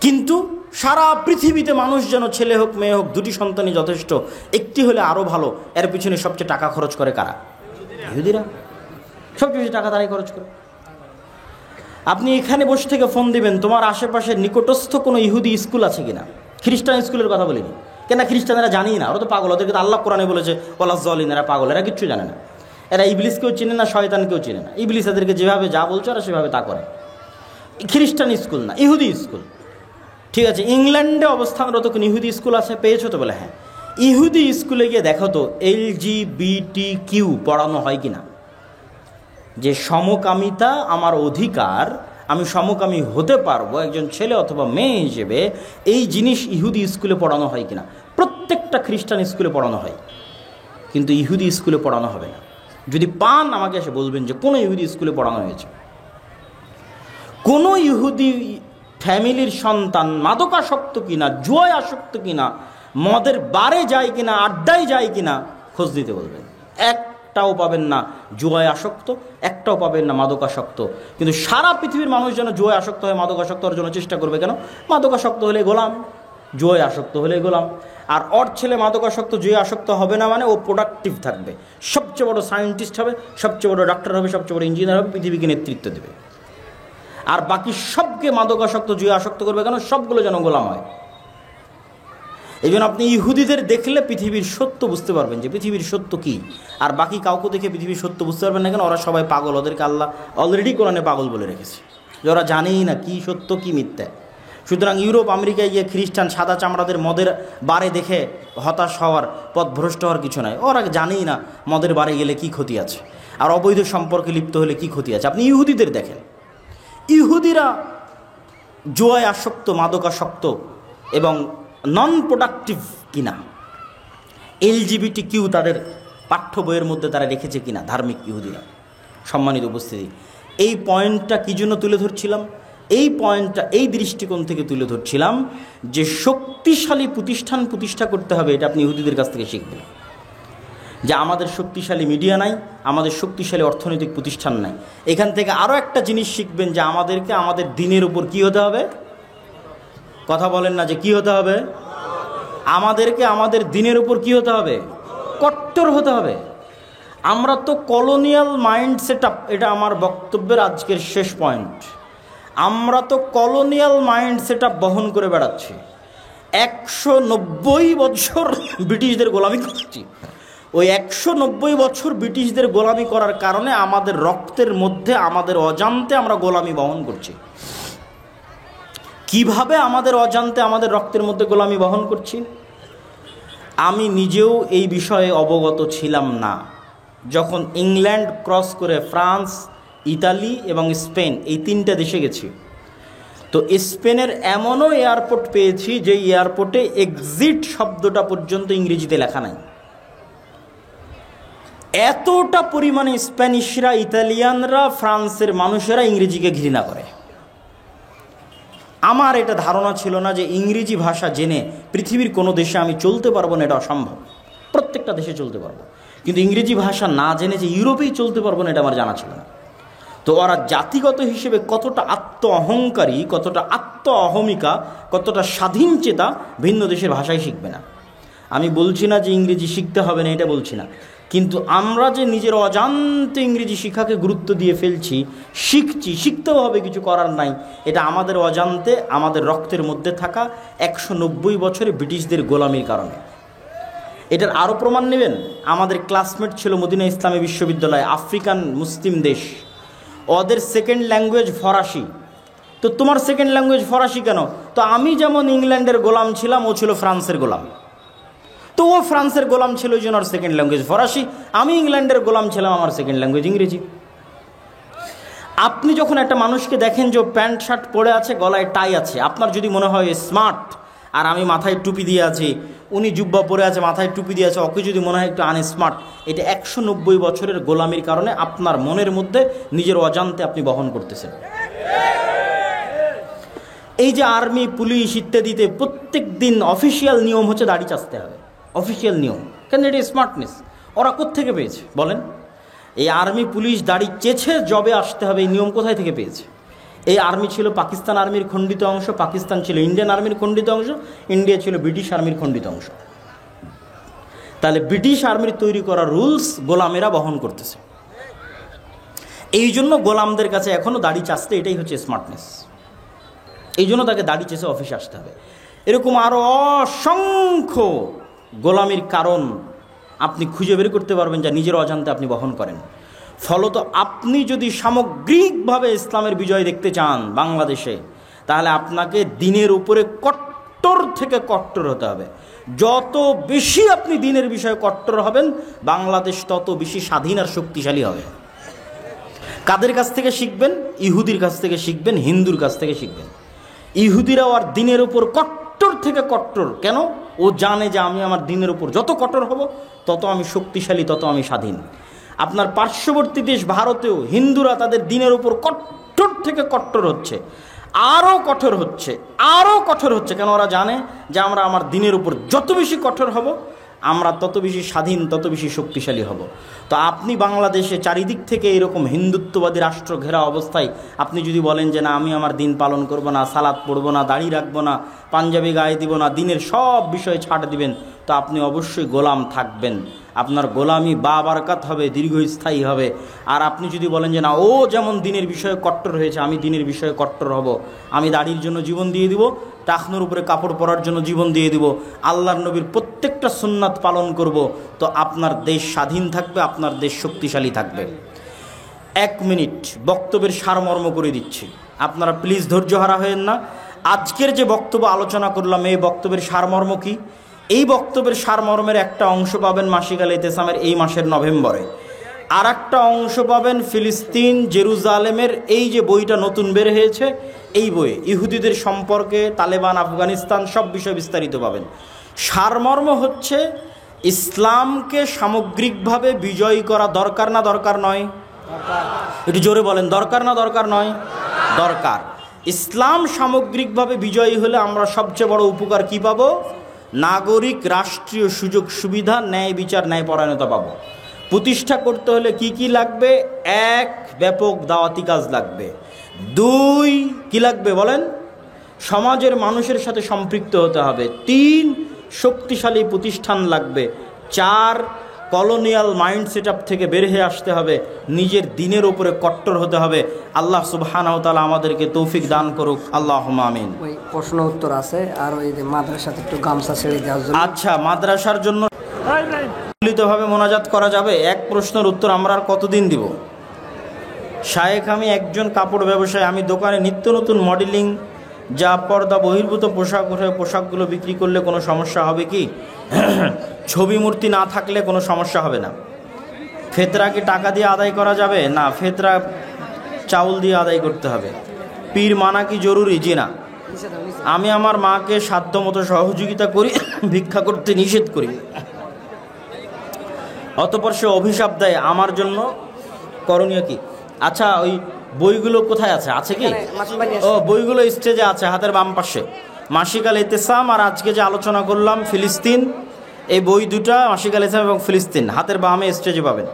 Speaker 1: কিন্তু সারা পৃথিবীতে মানুষ যেন ছেলে হোক মেয়ে হোক 2টি সন্তানই যথেষ্ট, একটি হলে আরও ভালো, এর পিছনে সবচেয়ে টাকা খরচ করে কারা? ইহুদিরা। সবচেয়ে বেশি টাকা তারাই খরচ করে। আপনি এখানে বসে থেকে ফোন দিবেন, তোমার আশেপাশে নিকটস্থ কোনো ইহুদি স্কুল আছে কিনা, খ্রিস্টান স্কুলের কথা বলিনি, কেন খ্রিস্টানেরা জানি না, ওরা তো পাগল, ওদেরকে তো আল্লাহ কোরআনে বলেছে ওয়ালাজ জলিন, এরা পাগল, এরা কিচ্ছু জানে না, এরা ইবলিসকেও চিনে না, শয়তানকেও চিনে না। ইবলিস এদেরকে যেভাবে যা বলছে ওরা সেভাবে তা করে। খ্রিস্টান স্কুল না, ইহুদি স্কুল। ঠিক আছে, ইংল্যান্ডে অবস্থানরত কোন ইহুদি স্কুল আছে? পেয়েছো তো? বলে হ্যাঁ। ইহুদি স্কুলে গিয়ে দেখো তো LGBTQ পড়ানো হয় কিনা, যে সমকামিতা আমার অধিকার, আমি সমকামী হতে পারবো একজন ছেলে অথবা মেয়ে হিসেবে, এই জিনিস ইহুদি স্কুলে পড়ানো হয় কিনা? প্রত্যেকটা খ্রিস্টান স্কুলে পড়ানো হয়, কিন্তু ইহুদি স্কুলে পড়ানো হবে না। যদি পান আমাকে এসে বলবেন যে কোনো ইহুদি স্কুলে পড়ানো হয়েছে। কোনো ইহুদি ফ্যামিলির সন্তান মাদকাসক্ত কিনা, জুয়ায় আসক্ত কিনা, মদের বারে যায় কিনা, আড্ডায় যায় কিনা, খোঁজ দিতে বলবেন। একটাও পাবেন না জুয়ায় আসক্ত, একটাও পাবেন না মাদকাসক্ত। কিন্তু সারা পৃথিবীর মানুষ যেন জুয়ায় আসক্ত হয়, মাদকাসক্ত হওয়ার জন্য চেষ্টা করবে। কেন? মাদকাসক্ত হলে গোলাম, জুয়ায় আসক্ত হলে গোলাম। আর ওর ছেলে মাদকাসক্ত, জুয়ে আসক্ত হবে না মানে ও প্রোডাক্টিভ থাকবে, সবচেয়ে বড় সায়েন্টিস্ট হবে, সবচেয়ে বড় ডাক্তার হবে, সবচেয়ে বড় ইঞ্জিনিয়ার হবে, পৃথিবীকে নেতৃত্ব দেবে। আর বাকি সবকে মাদকাসক্ত, জুয়ে আসক্ত করবে কেন? সবগুলো যেন গোলাম হয়। এই জন্য আপনি ইহুদিদের দেখলে পৃথিবীর সত্য বুঝতে পারবেন যে পৃথিবীর সত্য কী। আর বাকি কাউকে দেখে পৃথিবীর সত্য বুঝতে পারবেন না। কেন? ওরা সবাই পাগল, ওদেরকে আল্লাহ অলরেডি কোরআনে পাগল বলে রেখেছে, যে ওরা জানেই না কী সত্য কী মিথ্যা। সুতরাং ইউরোপ আমেরিকায় গিয়ে খ্রিস্টান সাদা চামড়াদের মদের বারে দেখে হতাশ হওয়ার, পথভ্রষ্ট হওয়ার কিছু নাই। ওরা জানেই না মদের বারে গেলে কি ক্ষতি আছে, আর অবৈধ সম্পর্কে লিপ্ত হলে কি ক্ষতি আছে। আপনি ইহুদিদের দেখেন, ইহুদিরা জুয়ায় আসক্ত, মাদকাসক্ত এবং নন প্রোডাক্টিভ কিনা, LGBTQ তাদের পাঠ্য বইয়ের মধ্যে তারা রেখেছে কিনা ধার্মিক ইহুদিরা। সম্মানিত উপস্থিতি, এই পয়েন্টটা কী জন্য তুলে ধরছিলাম? এই পয়েন্টটা এই দৃষ্টিকোণ থেকে তুলে ধরছিলাম যে শক্তিশালী প্রতিষ্ঠান প্রতিষ্ঠা করতে হবে, এটা আপনি ইহুদিদের কাছ থেকে শিখবেন। যে আমাদের শক্তিশালী মিডিয়া নাই, আমাদের শক্তিশালী অর্থনৈতিক প্রতিষ্ঠান নাই। এখান থেকে আরও একটা জিনিস শিখবেন, যে আমাদেরকে আমাদের দিনের উপর কী হতে হবে? কথা বলেন না যে কী হতে হবে? আমাদেরকে আমাদের দিনের উপর কী হতে হবে? কট্টর হতে হবে। আমরা তো কলোনিয়াল মাইন্ড সেট আপ, এটা আমার বক্তব্যের আজকের শেষ পয়েন্ট। আমরা তো কলোনিয়াল মাইন্ড সেট আপ বহন করে বেড়াচ্ছি। 190 বছর ব্রিটিশদের গোলামি করছি। ওই 190 বছর ব্রিটিশদের গোলামি করার কারণে আমাদের রক্তের মধ্যে, আমাদের অজান্তে আমরা গোলামি বহন করছি। কিভাবে আমাদের অজান্তে আমাদের রক্তের মধ্যে গোলামি বহন করছি? আমি নিজেও এই বিষয়ে অবগত ছিলাম না। যখন ইংল্যান্ড ক্রস করে ফ্রান্স, ইতালি এবং স্পেন, এই 3টে দেশে গেছি, তো স্পেনের এমনও এয়ারপোর্ট পেয়েছি যে এয়ারপোর্টে এক্সিট শব্দটা পর্যন্ত ইংরেজিতে লেখা নাই। এতটা পরিমাণে স্প্যানিশরা, ইতালিয়ানরা, ফ্রান্সের মানুষেরা ইংরেজিকে ঘৃণা করে। আমার এটা ধারণা ছিল না যে ইংরেজি ভাষা জেনে পৃথিবীর কোনো দেশে আমি চলতে পারবো না, এটা অসম্ভব। প্রত্যেকটা দেশে চলতে পারবো, কিন্তু ইংরেজি ভাষা না জেনে যে ইউরোপেই চলতে পারবো না, এটা আমার জানা ছিল না। তো ওরা জাতিগত হিসেবে কতটা আত্ম অহংকারী, কতটা আত্ম অহমিকা, কতটা স্বাধীনচেতা, ভিন্ন দেশের ভাষাই শিখবে না। আমি বলছি না যে ইংরেজি শিখতে হবে না, এটা বলছি না, কিন্তু আমরা যে নিজের অজান্তে ইংরেজি শিক্ষাকে গুরুত্ব দিয়ে ফেলছি, শিখছি, শিখতেও হবে, কিছু করার নাই। এটা আমাদের অজান্তে, আমাদের রক্তের মধ্যে থাকা 190 বছরে ব্রিটিশদের গোলামির কারণে। এটার আরও প্রমাণ নেবেন, আমাদের ক্লাসমেট ছিল মদিনা ইসলামী বিশ্ববিদ্যালয়, আফ্রিকান মুসলিম দেশ, ওদের সেকেন্ড ল্যাঙ্গুয়েজ ফরাসি। তো তোমার সেকেন্ড ল্যাঙ্গুয়েজ ফরাসি কেন? তো আমি যেমন ইংল্যান্ডের গোলাম ছিলাম, ও ছিল ফ্রান্সের গোলাম। তো ও ফ্রান্সের গোলাম ছিল, ওই জন্য ওর সেকেন্ড ল্যাঙ্গুয়েজ ফরাসি। আমি ইংল্যান্ডের গোলাম ছিলাম, আমার সেকেন্ড ল্যাঙ্গুয়েজ ইংরেজি। আপনি যখন একটা মানুষকে দেখেন যে প্যান্ট শার্ট পরে আছে, গলায় টাই আছে, আপনার যদি মনে হয় স্মার্ট, আর আমি মাথায় টুপি দিয়ে আছি, উনি জুব্বা পরে আছে, মাথায় টুপি দিয়ে আছে, ওকে যদি মনে হয় একটু আনস্মার্ট, এটা 190 বছরের গোলামির কারণে আপনার মনের মধ্যে নিজের অজান্তে আপনি বহন করতেছেন। এই যে আর্মি, পুলিশ ইত্যাদিতে প্রত্যেক দিন অফিসিয়াল নিয়ম হচ্ছে দাড়ি চাচতে হবে, অফিসিয়াল নিয়ম। কেন? এটা স্মার্টনেস। ওরা কোত্থেকে পেয়েছে বলেন? এই আর্মি, পুলিশ দাড়ি চেছে জবে আসতে হবে, এই নিয়ম কোথায় থেকে পেয়েছে? এই আর্মি ছিল পাকিস্তান আর্মির খণ্ডিত অংশ, পাকিস্তান ছিল ইন্ডিয়ান আর্মির খণ্ডিত অংশ, ইন্ডিয়া ছিল ব্রিটিশ আর্মির খণ্ডিত অংশ। তাহলে ব্রিটিশ আর্মির তৈরি করা রুলস গোলামেরা বহন করতেছে। এই জন্য গোলামদের কাছে এখনও দাড়ি চাচতে, এটাই হচ্ছে স্মার্টনেস। এই জন্য তাকে দাড়ি চেষে অফিসে আসতে হবে। এরকম আরও অসংখ্য গোলামির কারণ আপনি খুঁজে বের করতে পারবেন, যা নিজের অজান্তে আপনি বহন করেন। ফলত আপনি যদি সামগ্রিকভাবে ইসলামের বিজয় দেখতে চান বাংলাদেশে, তাহলে আপনাকে দিনের উপরে কট্টর থেকে কট্টর হতে হবে। যত বেশি আপনি দিনের বিষয়ে কট্টর হবেন, বাংলাদেশ তত বেশি স্বাধীন আর শক্তিশালী হবে। কাদের কাছ থেকে শিখবেন? ইহুদির কাছ থেকে শিখবেন, হিন্দুর কাছ থেকে শিখবেন। ইহুদিরাও আর দিনের উপর কট্টর থেকে কট্টর। কেন? ও জানে যে আমি আমার দিনের উপর যত কঠোর হব, তত আমি শক্তিশালী, তত আমি স্বাধীন। আপনার পার্শ্ববর্তী দেশ ভারতেও হিন্দুরা তাদের দিনের উপর কট্টর থেকে কট্টর হচ্ছে, আরও কঠোর হচ্ছে, আরও কঠোর হচ্ছে। কেন? ওরা জানে যে আমরা আমার দিনের উপর যত বেশি কঠোর হব, আমরা তত বেশি স্বাধীন, তত বেশি শক্তিশালী হব। তো আপনি বাংলাদেশে চারিদিক থেকে এরকম হিন্দুত্ববাদী রাষ্ট্র ঘেরা অবস্থায় আপনি যদি বলেন যে না, আমি আমার দিন পালন করব না, সালাত পড়ব না, দাড়ি রাখবো না, পাঞ্জাবি গায়ে দিব না, দিনের সব বিষয়ে ছাড় দিবেন, তো আপনি অবশ্যই গোলাম থাকবেন। আপনার গোলামি বাবারকাত হবে, দীর্ঘস্থায়ী হবে। আর আপনি যদি বলেন যে না, ও যেমন দিনের বিষয়ে কট্টর হয়েছে, আমি দিনের বিষয়ে কট্টর হব, আমি দাড়ির জন্য জীবন দিয়ে দিব, টাকনোর উপরে কাপড় পরার জন্য জীবন দিয়ে দিব, আল্লাহর নবীর প্রত্যেকটা সুন্নাত পালন করব, তো আপনার দেশ স্বাধীন থাকবে, আপনার দেশ শক্তিশালী থাকবে। 1 মিনিট বক্তব্যের সারমর্ম করে দিচ্ছি, আপনারা প্লিজ ধৈর্য হারা হয়েন না। আজকের যে বক্তব্য আলোচনা করলাম, এই বক্তব্যের সারমর্ম কি? এই বক্তব্যের সারমর্মের একটা অংশ পাবেন মাসিক আল ইতিসামের এই মাসের নভেম্বরে, আর একটা অংশ পাবেন ফিলিস্তিন জেরুজালেমের এই যে বইটা নতুন বের হয়েছে, এই বইয়ে ইহুদিদের সম্পর্কে, তালেবান, আফগানিস্তান সব বিষয় বিস্তারিত পাবেন। সারমর্ম হচ্ছে, ইসলামকে সামগ্রিকভাবে বিজয়ী করা দরকার না দরকার নয়? একটু জোরে বলেন, দরকার না দরকার নয়? দরকার। ইসলাম সামগ্রিকভাবে বিজয়ী হলে আমরা সবচেয়ে বড় উপকার কি পাবো? নাগরিক রাষ্ট্রীয় সুযোগ সুবিধা, ন্যায় বিচার, ন্যায়পরায়ণতা পাবো। প্রতিষ্ঠা করতে হলে কি কি লাগবে? 1, ব্যাপক দাওয়াতি কাজ লাগবে। 2, কি লাগবে বলেন? সমাজের মানুষের সাথে সম্পৃক্ত হতে হবে। 3, শক্তিশালী প্রতিষ্ঠান লাগবে। 4, কলোনিয়াল মাইন্ড সেট আপ থেকে বের হয়ে আসতে হবে, নিজের দিনের উপরে কট্টর হতে হবে। আল্লাহ সুবহানাহু ওয়া তাআলা আমাদেরকে তৌফিক দান করুক, আল্লাহুম্মা আমিন।
Speaker 2: ওই প্রশ্ন উত্তর আছে, আর ওই যে মাদ্রাসাতে একটু গামছা ছেড়ে দেওয়ার জন্য।
Speaker 1: আচ্ছা, মাদ্রাসার জন্য মিলিতভাবে মোনাজাত করা যাবে? এক প্রশ্নের উত্তর আমরা আর কতদিন দিব? শায়েখ, আমি একজন কাপড় ব্যবসায়ী, আমি দোকানে নিত্য নতুন মডেলিং যা পর্দা বহির্ভূত পোশাক ওঠে, পোশাকগুলো বিক্রি করলে কোনো সমস্যা হবে কি? ছবি মূর্তি না থাকলে কোনো সমস্যা হবে না। ফেতরা কি টাকা দিয়ে আদায় করা যাবে? না, ফেতরা চাউল দিয়ে আদায় করতে হবে। পীর মানা কি জরুরি? জি না। আমি আমার মাকে সাধ্যমতো সহযোগিতা করি, ভিক্ষা করতে নিষেধ করি, অতঃপর সে অভিশাপ দেয়, আমার জন্য করণীয় কি? আচ্ছা, ওই বইগুলো কোথায় আছে? আছে কি? ও, বইগুলো স্টেজে আছে, হাতের বাম পাশে। মাসিক আল ইতিসাম আর আজকে যে আলোচনা করলাম ফিলিস্তিন, এই বই দুটা, মাসিক আল ইতিসাম এবং ফিলিস্তিন, হাতের বামে স্টেজে পাবেন।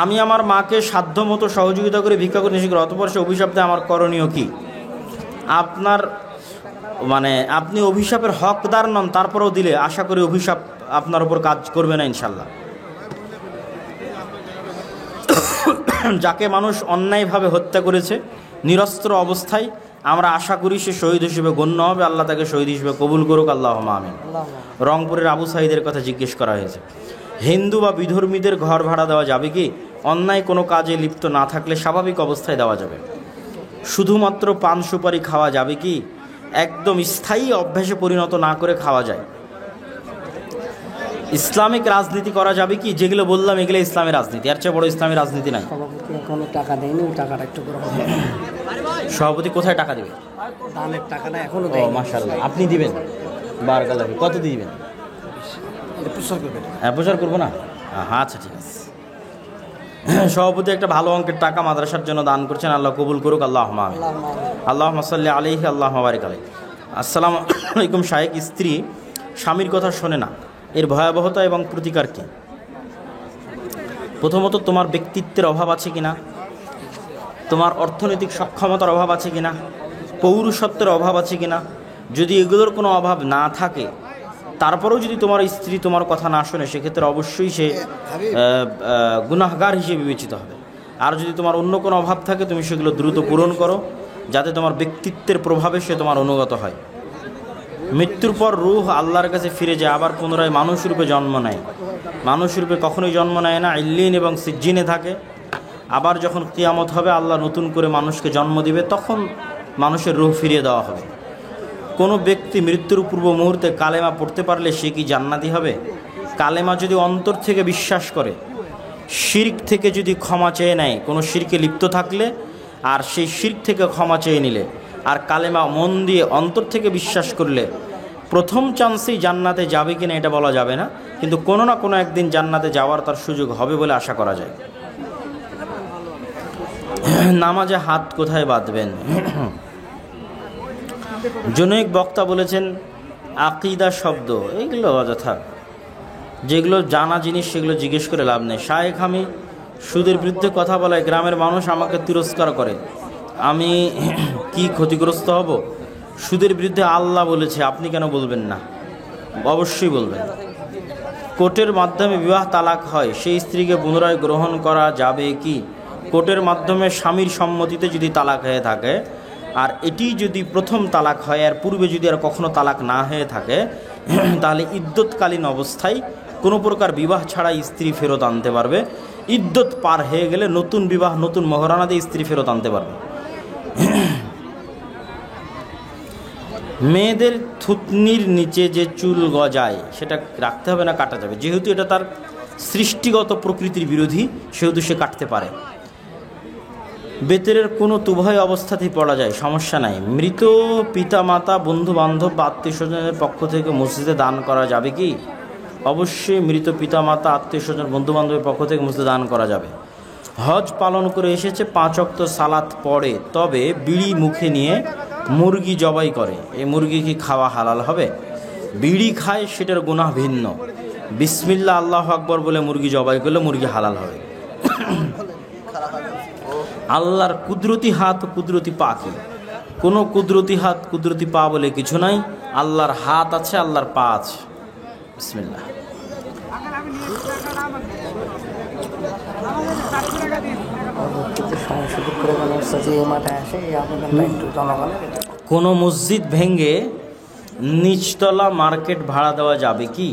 Speaker 1: আমি আমার মাকে সাধ্যমতো সহযোগিতা করে ভিক্ষা করে নিষেধ করি, অতঃপর সে অভিশাপ দেয়, আমার করণীয় কি? আপনার মানে আপনি অভিশাপের হকদার নন, তারপরেও দিলে আশা করি অভিশাপ আপনার উপর কাজ করবে না ইনশাল্লাহ। যাকে মানুষ অন্যায়ভাবে হত্যা করেছে নিরস্ত্র অবস্থায়, আমরা আশা করি সে শহীদ হিসেবে গণ্য হবে, আল্লাহ তাকে শহীদ হিসেবে কবুল করুক, আল্লাহুম্মা আমিন। রংপুরের আবু সাঈদের কথা জিজ্ঞেস করা হয়েছে, হিন্দু বা বিধর্মীদের ঘর ভাড়া দেওয়া যাবে কি? অন্যায় কোনো কাজে লিপ্ত না থাকলে স্বাভাবিক অবস্থায় দেওয়া যাবে। শুধুমাত্র পান সুপারি খাওয়া যাবে কি? একদম স্থায়ী অভ্যাসে পরিণত না করে খাওয়া যায়। ইসলামিক রাজনীতি করা যাবে কি? যেগুলো বললাম এগুলো ইসলামের রাজনীতি, আর চেয়ে বড় ইসলামী রাজনীতি নাই।
Speaker 2: সভাপতি এখনো টাকা দেয়নি, ওই টাকাটা একটু করে হবে।
Speaker 1: সভাপতি কোথায় টাকা দিবে?
Speaker 2: দানের টাকাটা এখনো
Speaker 1: ও
Speaker 2: দেয়নি।
Speaker 1: মাশাআল্লাহ, আপনি দিবেন? বারাকাল্লাহ। কত দিবেন?
Speaker 2: এটা প্রচার করবেন?
Speaker 1: হ্যাঁ, প্রচার করবো না? হ্যাঁ, আচ্ছা ঠিক আছে। সভাপতি একটা ভালো অঙ্কের টাকা মাদ্রাসার জন্য দান করছেন, আল্লাহ কবুল করুক, আল্লাহুম্মা আমিন। আল্লাহুম্মা সাল্লি আলাইহি, আল্লাহুম্মা বারিক আলাইহি। আসসালামু আলাইকুম শায়েখ, স্ত্রী স্বামীর কথা শোনে না, এর ভয়াবহতা এবং প্রতিকার কি? প্রথমত, তোমার ব্যক্তিত্বের অভাব আছে কিনা, তোমার অর্থনৈতিক সক্ষমতার অভাব আছে কিনা, পৌরুষত্বের অভাব আছে কিনা। যদি এগুলোর কোনো অভাব না থাকে, তারপরেও যদি তোমার স্ত্রী তোমার কথা না শোনে, সেক্ষেত্রে অবশ্যই সে গুনাহগার হিসেবে বিবেচিত হবে। আর যদি তোমার অন্য কোনো অভাব থাকে, তুমি সেগুলো দ্রুত পূরণ করো, যাতে তোমার ব্যক্তিত্বের প্রভাবে সে তোমার অনুগত হয়। মৃত্যুর পর রূহ আল্লাহর কাছে ফিরে যায়, আবার পুনরায় মানুষ রূপে জন্ম নেয়। মানুষ রূপে কখনোই জন্ম নেয় না, ইল্লিন এবং সিজ্জিনে থাকে। আবার যখন কিয়ামত হবে, আল্লাহ নতুন করে মানুষকে জন্ম দিবে, তখন মানুষের রূহ ফিরিয়ে দেওয়া হবে। কোনো ব্যক্তি মৃত্যুর পূর্ব মুহূর্তে কালেমা পড়তে পারলে সে কি জান্নাতি হবে? কালেমা যদি অন্তর থেকে বিশ্বাস করে, শিরক থেকে যদি ক্ষমা চেয়ে নেয়, কোনো শিরকে লিপ্ত থাকলে আর সেই শিরক থেকে ক্ষমা চেয়ে নিলে, আর কালেমা মন দিয়ে অন্তর থেকে বিশ্বাস করলে, প্রথম চান্সেই জান্নাতে যাবে কিনা এটা বলা যাবে না, কিন্তু কোনো না কোনো একদিন জান্নাতে যাওয়ার তার সুযোগ হবে বলে আশা করা যায়। নামাজে হাত কোথায় বাঁধবেন? জনৈক বক্তা বলেছেন আকিদা শব্দ এইগুলো অযথা, যেগুলো জানা জিনিস সেগুলো জিজ্ঞেস করে লাভ নেই। শায়েখ আমি সুদের বিরুদ্ধে কথা বলায় গ্রামের মানুষ আমাকে তিরস্কার করে, আমি কি ক্ষতিগ্রস্ত হব? সুদের বিরুদ্ধে আল্লাহ বলেছে, আপনি কেন বলবেন না? অবশ্যই বলবেন। কোর্টের মাধ্যমে বিবাহ তালাক হয়, সেই স্ত্রীকে পুনরায় গ্রহণ করা যাবে কি? কোর্টের মাধ্যমে স্বামীর সম্মতিতে যদি তালাক হয়ে থাকে, আর এটি যদি প্রথম তালাক হয়, আর পূর্বে যদি আর কখনো তালাক না হয়ে থাকে, তাহলে ইদ্যৎকালীন অবস্থায় কোনো প্রকার বিবাহ ছাড়া স্ত্রী ফেরত আনতে পারবে। ইদ্যৎ পার হয়ে গেলে নতুন বিবাহ, নতুন মহরানা দিয়ে স্ত্রী ফেরত আনতে পারবে। মেয়েদের থুতনির নিচে যে চুল গজায় সেটা রাখতে হবে না কাটা যাবে? যেহেতু এটা তার সৃষ্টিগত প্রকৃতির বিরোধী, সেহেতু সে কাটতে পারে। বেতের কোনো উভয় অবস্থাতেই পড়া যায়, সমস্যা নাই। মৃত পিতা মাতা, বন্ধু বান্ধব বা আত্মীয় স্বজনের পক্ষ থেকে মসজিদে দান করা যাবে কি? অবশ্যই মৃত পিতা মাতা, আত্মীয় স্বজন, বন্ধু বান্ধবের পক্ষ থেকে মসজিদে দান করা যাবে। হজ পালন করে এসেছে, 5 ওয়াক্ত সালাত পড়ে, তবে বিড়ি মুখে নিয়ে মুরগি জবাই করে, এই মুরগি কি খাওয়া হালাল হবে? বিড়ি খায় সেটার গুনাহ ভিন্ন। বিসমিল্লাহ আল্লাহু আকবার বলে মুরগি জবাই করলে মুরগি হালাল হবে। আল্লাহর কুদরতি হাত, কুদরতি পা কি? কোনো কুদরতি হাত, কুদরতি পা বলে কিছু নাই। আল্লাহর হাত আছে, আল্লাহর পা আছে। বিসমিল্লাহ। কোনো মসজিদ ভেঙে নিচতলা মার্কেট ভাড়া দেওয়া যাবে কি?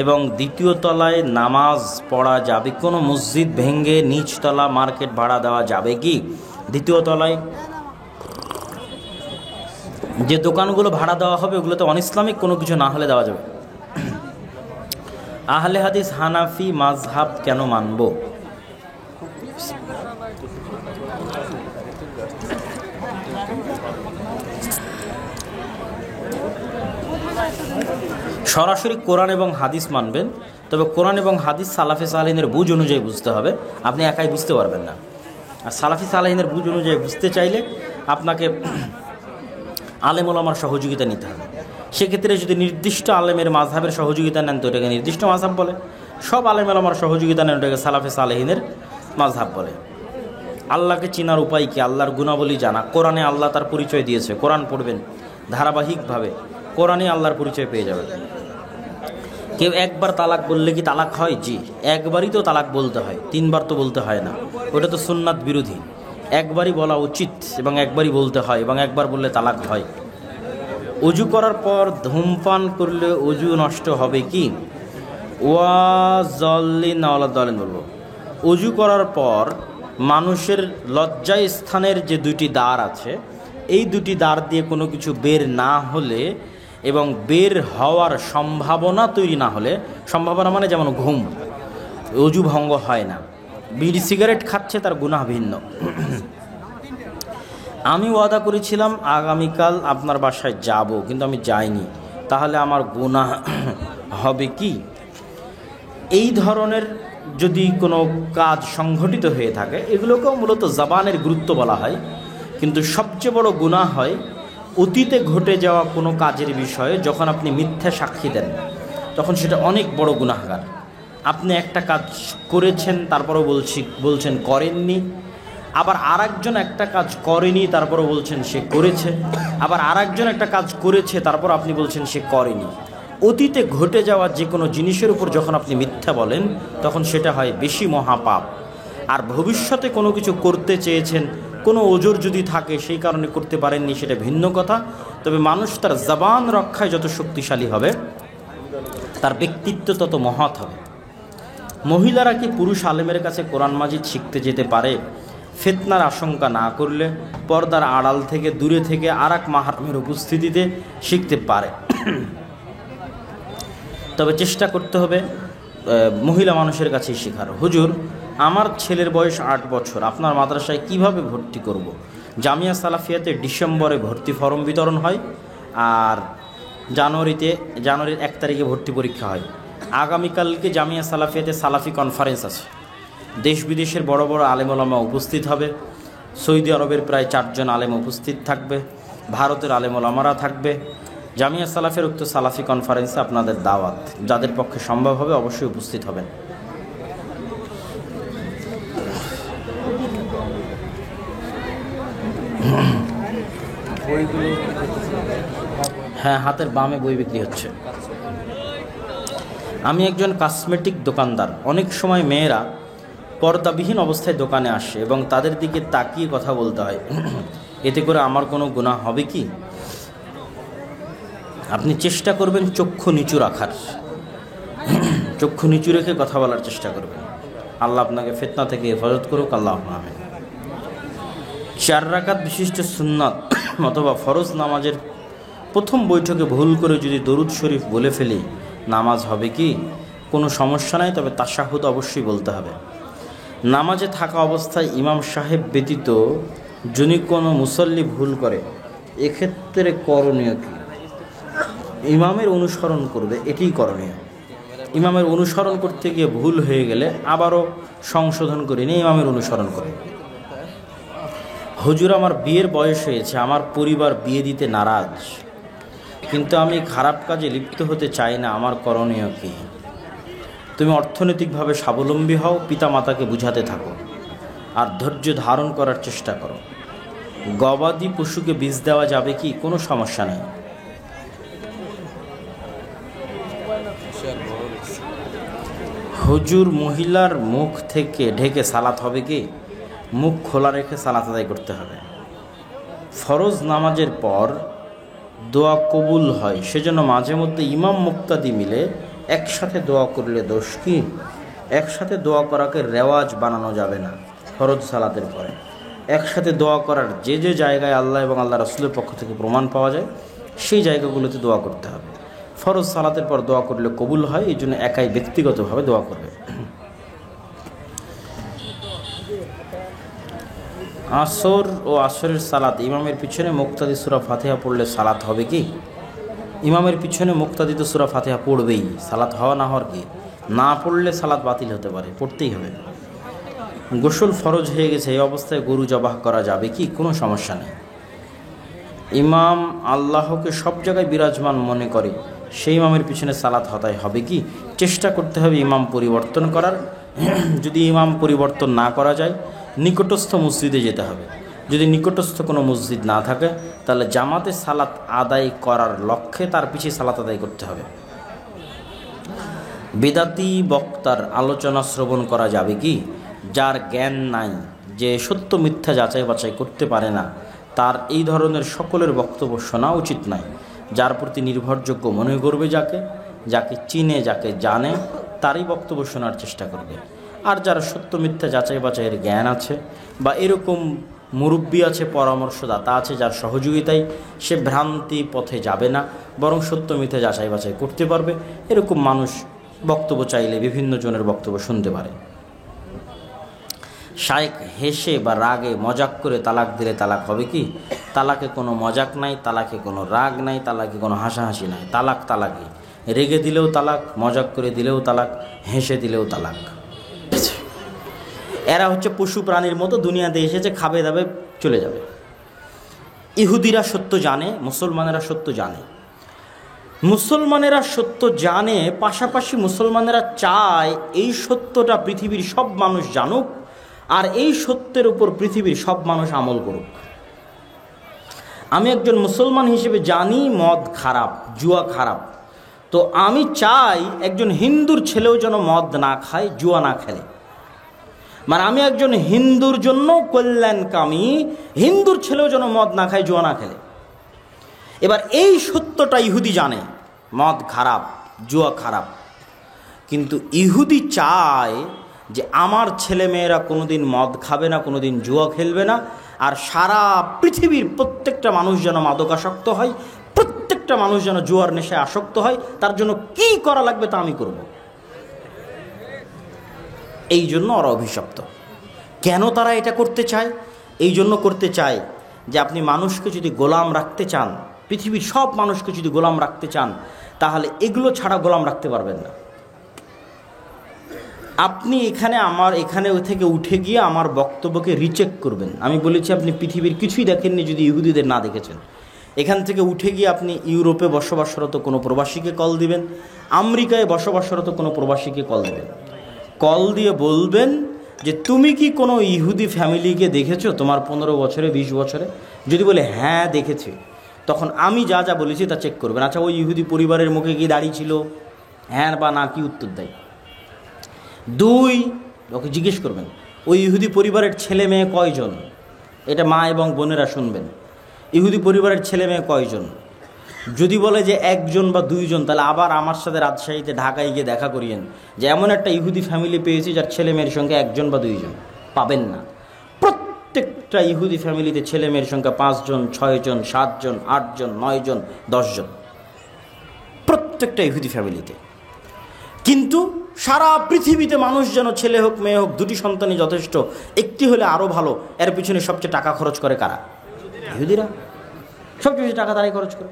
Speaker 1: এবং দ্বিতীয় তলায় নামাজ পড়া যাবে? কোনো মসজিদ ভেঙে নিচতলা মার্কেট ভাড়া দেওয়া যাবে কি? দ্বিতীয় তলায় যে দোকানগুলো ভাড়া দেওয়া হবে ওগুলোতে অনইসলামিক কোনো কিছু না হলে দেওয়া যাবে। আহলে হাদিস হানাফি মাযহাব কেন মানব? সরাসরি কোরআন এবং হাদিস মানবেন, তবে কোরআন এবং হাদিস সালাফে সালেহিনের বুঝ অনুযায়ী বুঝতে হবে, আপনি একাই বুঝতে পারবেন না। আর সালাফি সালেহিনের বুঝ অনুযায়ী বুঝতে চাইলে আপনাকে আলেম ওলামার সহযোগিতা নিতে হবে। সেক্ষেত্রে যদি নির্দিষ্ট আলেমের মাযহাবের সহযোগিতা নেন তো এটাকে নির্দিষ্ট মাযহাব বলে, সব আলেম ওলামার সহযোগিতা নেন ওটাকে সালাফে সালেহিনের মাযহাব বলে। আল্লাহকে চেনার উপায় কি? আল্লাহর গুণাবলী জানা। কোরআনে আল্লাহ তার পরিচয় দিয়েছে, কোরআন পড়বেন ধারাবাহিকভাবে, কোরআনে আল্লাহর পরিচয় পেয়ে যাবেন। কেউ একবার তালাক বললে কি তালাক হয়? জি, একবারই তো তালাক বলতে হয়, 3 বার তো বলতে হয় না, ওটা তো সুন্নাত বিরোধী। একবারই বলা উচিত এবং একবারই বলতে হয়, এবং একবার বললে তালাক হয়। অজু করার পর ধূমপান করলে অজু নষ্ট হবে কি? ওয়াজল্লিন আলাদা বলবো, অজু করার পর মানুষের লজ্জা স্থানের যে 2টি দ্বার আছে, এই 2টি দ্বার দিয়ে কোনো কিছু বের না হলে এবং বের হওয়ার সম্ভাবনা তৈরি না হলে, সম্ভাবনা মানে যেমন ঘুম, অজু ভঙ্গ হয় না। বিড়ি সিগারেট খাচ্ছে তার গুনাহ ভিন্ন। আমি ওয়াদা করেছিলাম আগামীকাল আপনার বাসায় যাব, কিন্তু আমি যাইনি, তাহলে আমার গুনাহ হবে কি? এই ধরনের যদি কোনো কাজ সংঘটিত হয়ে থাকে, এগুলোকেও মূলত জবানের গুরুত্ব বলা হয়, কিন্তু সবচেয়ে বড় গুনাহ হয় অতীতে ঘটে যাওয়া কোনো কাজের বিষয়ে যখন আপনি মিথ্যা সাক্ষী দেন, তখন সেটা অনেক বড় গুনাহগার। আপনি একটা কাজ করেছেন তারপরও বলছেন করেননি, আবার আরেকজন একটা কাজ করেনি তারপরও বলছেন সে করেছে, আবার আরেকজন একটা কাজ করেছে তারপর আপনি বলছেন সে করেনি। অতীতে ঘটে যাওয়া যে কোনো জিনিসের উপর যখন আপনি মিথ্যা বলেন, তখন সেটা হয় বেশি মহাপাপ। আর ভবিষ্যতে কোনো কিছু করতে চেয়েছেন, কোনো ওজোর যদি থাকে সেই কারণে করতে পারেননি, সেটা ভিন্ন কথা। তবে মানুষ তার জবান রক্ষায় যত শক্তিশালী হবে, তার ব্যক্তিত্ব তত মহৎ হবে। মহিলারা কি পুরুষ আলেমের কাছে কোরআন মাজিদ শিখতে যেতে পারে ফিতনার আশঙ্কা না করলে? পর্দার আড়াল থেকে, দূরে থেকে আর এক মাহরামের উপস্থিতিতে শিখতে পারে, তবে চেষ্টা করতে হবে মহিলা মানুষের কাছেই শেখার। হুজুর, আমার ছেলের বয়স 8 বছর, আপনার মাদ্রাসায় কিভাবে ভর্তি করব? জামিয়া সালাফিয়াতে ডিসেম্বরে ভর্তি ফরম বিতরণ হয়, আর জানুয়ারির 1 তারিখে ভর্তি পরীক্ষা হয়। আগামীকালকে জামিয়া সালাফিয়াতে সালাফি কনফারেন্স আছে, দেশ বিদেশের বড় বড় আলেম ওলামা উপস্থিত হবে। সৌদি আরবের প্রায় 4 জন আলেম উপস্থিত থাকবে, ভারতের আলেম ওলামারা থাকবে। জামিয়া সালাফের উক্ত সালাফি কনফারেন্সে আপনাদের দাওয়াত, যাদের পক্ষে সম্ভব হবে অবশ্যই উপস্থিত হবেন। হ্যাঁ, হাতের বামে বই বিক্রি হচ্ছে। আমি একজন কসমেটিক দোকানদার। অনেক সময় মেয়েরা পর্দাবিহীন অবস্থায় দোকানে আসে এবং তাদের দিকে তাকিয়ে কথা বলতে হয়, এতে করে আমার কোনো গুনাহ হবে কি? আপনি চেষ্টা করবেন চক্ষু নিচু রাখার, চক্ষু নিচু রেখে কথা বলার চেষ্টা করবেন। আল্লাহ আপনাকে ফিতনা থেকে হেফাজত করুক, আল্লাহ আমিন। 4 রাকাত বিশিষ্ট সুন্নাত অথবা ফরজ নামাজের প্রথম বৈঠকে ভুল করে যদি দরুদ শরীফ বলে ফেলি, নামাজ হবে কি? কোনো সমস্যা নাই, তবে তাশাহুদ অবশ্যই বলতে হবে। নামাজে থাকা অবস্থায় ইমাম সাহেব ব্যতীত যদি কোনো মুসল্লি ভুল করে, এক্ষেত্রে করণীয় কি? ইমামের অনুসরণ করবে, এটিই করণীয়। ইমামের অনুসরণ করতে গিয়ে ভুল হয়ে গেলে আবারও সংশোধন করে নিয়ে ইমামের অনুসরণ করে। হুজুর, আমার বিয়ের বয়স হয়েছে, আমার পরিবার বিয়ে দিতে নারাজ, কিন্তু আমি খারাপ কাজে লিপ্ত হতে চাই না, আমার করণীয় কি? তুমি অর্থনৈতিকভাবে স্বাবলম্বী হও, পিতামাতাকে বুঝাতে থাকো, আর ধৈর্য ধারণ করার চেষ্টা করো। গবাদি পশুকে বীজ দেওয়া যাবে কি? কোনো সমস্যা নেই। হুজুর, মহিলার মুখ থেকে ঢেকে সালাত হবে কি? মুখ খোলা রেখে সালাত আদায় করতে হবে। ফরজ নামাজের পর দোয়া কবুল হয়, সেজন্য মাঝে মধ্যে ইমাম মুক্তাদি মিলে একসাথে দোয়া করলে দোষ কি? একসাথে দোয়া করাকে রেওয়াজ বানানো যাবে না। ফরজ সালাতের পরে একসাথে দোয়া করার যে যে জায়গায় আল্লাহ এবং আল্লাহ রাসূলের পক্ষ থেকে প্রমাণ পাওয়া যায়, সেই জায়গাগুলোতে দোয়া করতে হবে। ফরজ সালাতের পর দোয়া করলে কবুল হয়, এই জন্য একাই ব্যক্তিগতভাবে দোয়া করবে। আসর ও আসরের সালাত ইমামের পিছনে মুক্তাদি সূরা ফাতিহা পড়লে সালাত হবে কি? ইমামের পিছনে মুক্তাদি তো সূরা ফাতিহা পড়বেই, সালাত হওয়া না হওয়ার কি? না পড়লে সালাত বাতিল হতে পারে, পড়তেই হবে। গোসল ফরজ হয়ে গেছে, এই অবস্থায় গরু জবাহ করা যাবে কি? কোনো সমস্যা নেই। ইমাম আল্লাহকে সব জায়গায় বিরাজমান মনে করে, সেই ইমামের পিছনে সালাত হতাই হবে কি? চেষ্টা করতে হবে ইমাম পরিবর্তন করার। যদি ইমাম পরিবর্তন না করা যায়, নিকটস্থ মসজিদে যেতে হবে। যদি নিকটস্থ কোনো মসজিদ না থাকে, তাহলে জামাতে সালাত আদায় করার লক্ষ্যে তার পিছিয়ে সালাত আদায় করতে হবে। বিদাতি বক্তার আলোচনা শ্রবণ করা যাবে কি? যার জ্ঞান নাই, যে সত্য মিথ্যা যাচাই বাছাই করতে পারে না, তার এই ধরনের সকলের বক্তব্য শোনা উচিত নয়। যার প্রতি নির্ভরযোগ্য মনে করবে, যাকে চিনে, যাকে জানে, তারই বক্তব্য শোনার চেষ্টা করবে। আর যারা সত্য মিথ্যা যাচাই বাছাইয়ের জ্ঞান আছে, বা এরকম মুরব্বী আছে, পরামর্শদাতা আছে, যার সহযোগিতায় সে ভ্রান্তি পথে যাবে না, বরং সত্য মিথ্যা যাচাই বাছাই করতে পারবে, এরকম মানুষ বক্তব্য চাইলে বিভিন্ন জনের বক্তব্য শুনতে পারে। শায়েখ হেসে বা রাগে মজাক করে তালাক দিলে তালাক হবে কি? তালাকে কোনো মজাক নাই, তালাকে কোনো রাগ নাই, তালাকে কোনো হাসাহাসি নাই। তালাক তালাকই। রেগে দিলেও তালাক, মজাক করে দিলেও তালাক, হেসে দিলেও তালাক। এরা হচ্ছে পশু প্রাণীর মতো, দুনিয়াতে এসেছে, খাবে দাবে চলে যাবে। ইহুদিরা সত্য জানে, মুসলমানেরা সত্য জানে। মুসলমানেরা সত্য জানে, পাশাপাশি মুসলমানেরা চায় এই সত্যটা পৃথিবীর সব মানুষ জানুক, আর এই সত্যের উপর পৃথিবীর সব মানুষ আমল করুক। আমি একজন মুসলমান হিসেবে জানি মদ খারাপ, জুয়া খারাপ, তো আমি চাই একজন হিন্দুর ছেলেও যেন মদ না খায়, জুয়া না খেলে। মানে আমি একজন হিন্দুর জন্য কল্যাণকামী, হিন্দুর ছেলেও যেন মদ না খায়, জুয়া না খেলে। এবার এই সত্যটা ইহুদি জানে, মদ খারাপ, জুয়া খারাপ, কিন্তু ইহুদি চায় যে আমার ছেলেমেয়েরা কোনোদিন মদ খাবে না, কোনোদিন জুয়া খেলবে না, আর সারা পৃথিবীর প্রত্যেকটা মানুষ যেন মাদকাসক্ত হয়, প্রত্যেকটা মানুষ যেন জুয়ার নেশায় আসক্ত হয়। তার জন্য কি করা লাগবে তা আমি করব। এই জন্য ওরা অভিশপ্ত। কেন তারা এটা করতে চায়? এই জন্য করতে চায় যে আপনি মানুষকে যদি গোলাম রাখতে চান, পৃথিবীর সব মানুষকে যদি গোলাম রাখতে চান, তাহলে এগুলো ছাড়া গোলাম রাখতে পারবেন না। আপনি এখানে থেকে উঠে গিয়ে আমার বক্তব্যকে রিচেক করবেন। আমি বলেছি আপনি পৃথিবীর কিছুই দেখেননি যদি ইহুদিদের না দেখেছেন। এখান থেকে উঠে গিয়ে আপনি ইউরোপে বসবাসরত কোনো প্রবাসীকে কল দিবেন, আমেরিকায় বসবাসরত কোনো প্রবাসীকে কল দিবেন, কল দিয়ে বলবেন যে তুমি কি কোনো ইহুদি ফ্যামিলিকে দেখেছো তোমার 15 বছরে 20 বছরে? যদি বলে হ্যাঁ দেখেছি, তখন আমি যা যা বলেছি তা চেক করবেন। আচ্ছা, ওই ইহুদি পরিবারের মুখে কি দাড়ি ছিল? হ্যাঁ বা না, কি উত্তর দেয়? 2, ওকে জিজ্ঞেস করবেন ওই ইহুদি পরিবারের ছেলে মেয়ে কয়জন? এটা মা এবং বোনেরা শুনবেন। ইহুদি পরিবারের ছেলে মেয়ে কয়জন? যদি বলে যে 1 জন বা 2 জন, তাহলে আবার আমার সাথে রাজশাহীতে ঢাকায় গিয়ে দেখা করিয়েন যে এমন একটা ইহুদি ফ্যামিলি পেয়েছি যার ছেলে মেয়ের সংখ্যা 1 জন বা 2 জন। পাবেন না। প্রত্যেকটা ইহুদি ফ্যামিলিতে ছেলে মেয়ের সংখ্যা 5 জন, 6 জন, 7 জন, 8 জন, 9 জন, 10 জন, প্রত্যেকটা ইহুদি ফ্যামিলিতে। কিন্তু সারা পৃথিবীতে মানুষ যেন ছেলে হোক মেয়ে হোক 2টি সন্তানই যথেষ্ট, একটি হলে আরও ভালো, এর পিছনে সবচেয়ে টাকা খরচ করে কারা? ইহুদিরা। সবচেয়ে বেশি টাকা তারাই খরচ করে।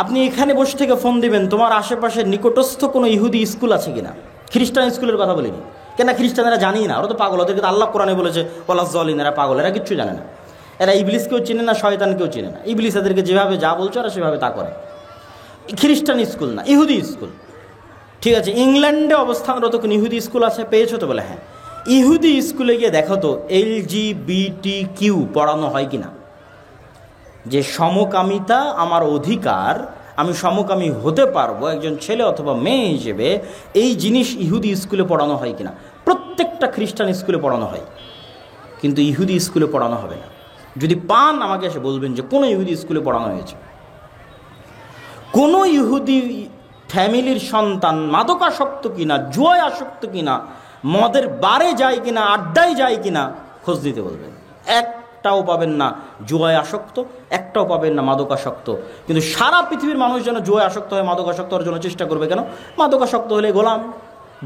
Speaker 1: আপনি এখানে বসে থেকে ফোন দিবেন, তোমার আশেপাশে নিকটস্থ কোনো ইহুদি স্কুল আছে কিনা? খ্রিস্টান স্কুলের কথা বলিনি, কেন খ্রিস্টানেরা জানি না, ওরা তো পাগল, ওদেরকে তো আল্লাহ কোরআনে বলেছে ওয়ালাজ জালিন, এরা পাগল, এরা কিচ্ছু জানে না। এরা ইবলিসকেও চিনে না, শয়তানকেও চিনে না। ইবলিস এদেরকে যেভাবে যা বলছে ওরা সেভাবে তা করে। খ্রিস্টান স্কুল না, ইহুদি স্কুল। ঠিক আছে, ইংল্যান্ডে অবস্থানরত কোন ইহুদি স্কুল আছে? পেয়েছো তো? বলে হ্যাঁ। ইহুদি স্কুলে গিয়ে দেখো তো LGBTQ পড়ানো হয় কিনা। যে সমকামিতা আমার অধিকার, আমি সমকামী হতে পারবো একজন ছেলে অথবা মেয়ে হিসেবে, এই জিনিস ইহুদি স্কুলে পড়ানো হয় কিনা? প্রত্যেকটা খ্রিস্টান স্কুলে পড়ানো হয়, কিন্তু ইহুদি স্কুলে পড়ানো হবে না। যদি পান আমাকে এসে বলবেন যে কোনো ইহুদি স্কুলে পড়ানো হয়েছে। কোনো ইহুদি ফ্যামিলির সন্তান মাদকাসক্ত কিনা, জুয়ায় আসক্ত কিনা, মদের বারে যায় কিনা, আড্ডায় যায় কিনা খোঁজ দিতে বলবেন। একটাও পাবেন না জুয়ায় আসক্ত, একটাও পাবেন না মাদকাসক্ত। কিন্তু সারা পৃথিবীর মানুষ যেন জুয়ায় আসক্ত হয়, মাদকাসক্ত হওয়ার জন্য চেষ্টা করবে। কেন? মাদকাসক্ত হলে গোলাম,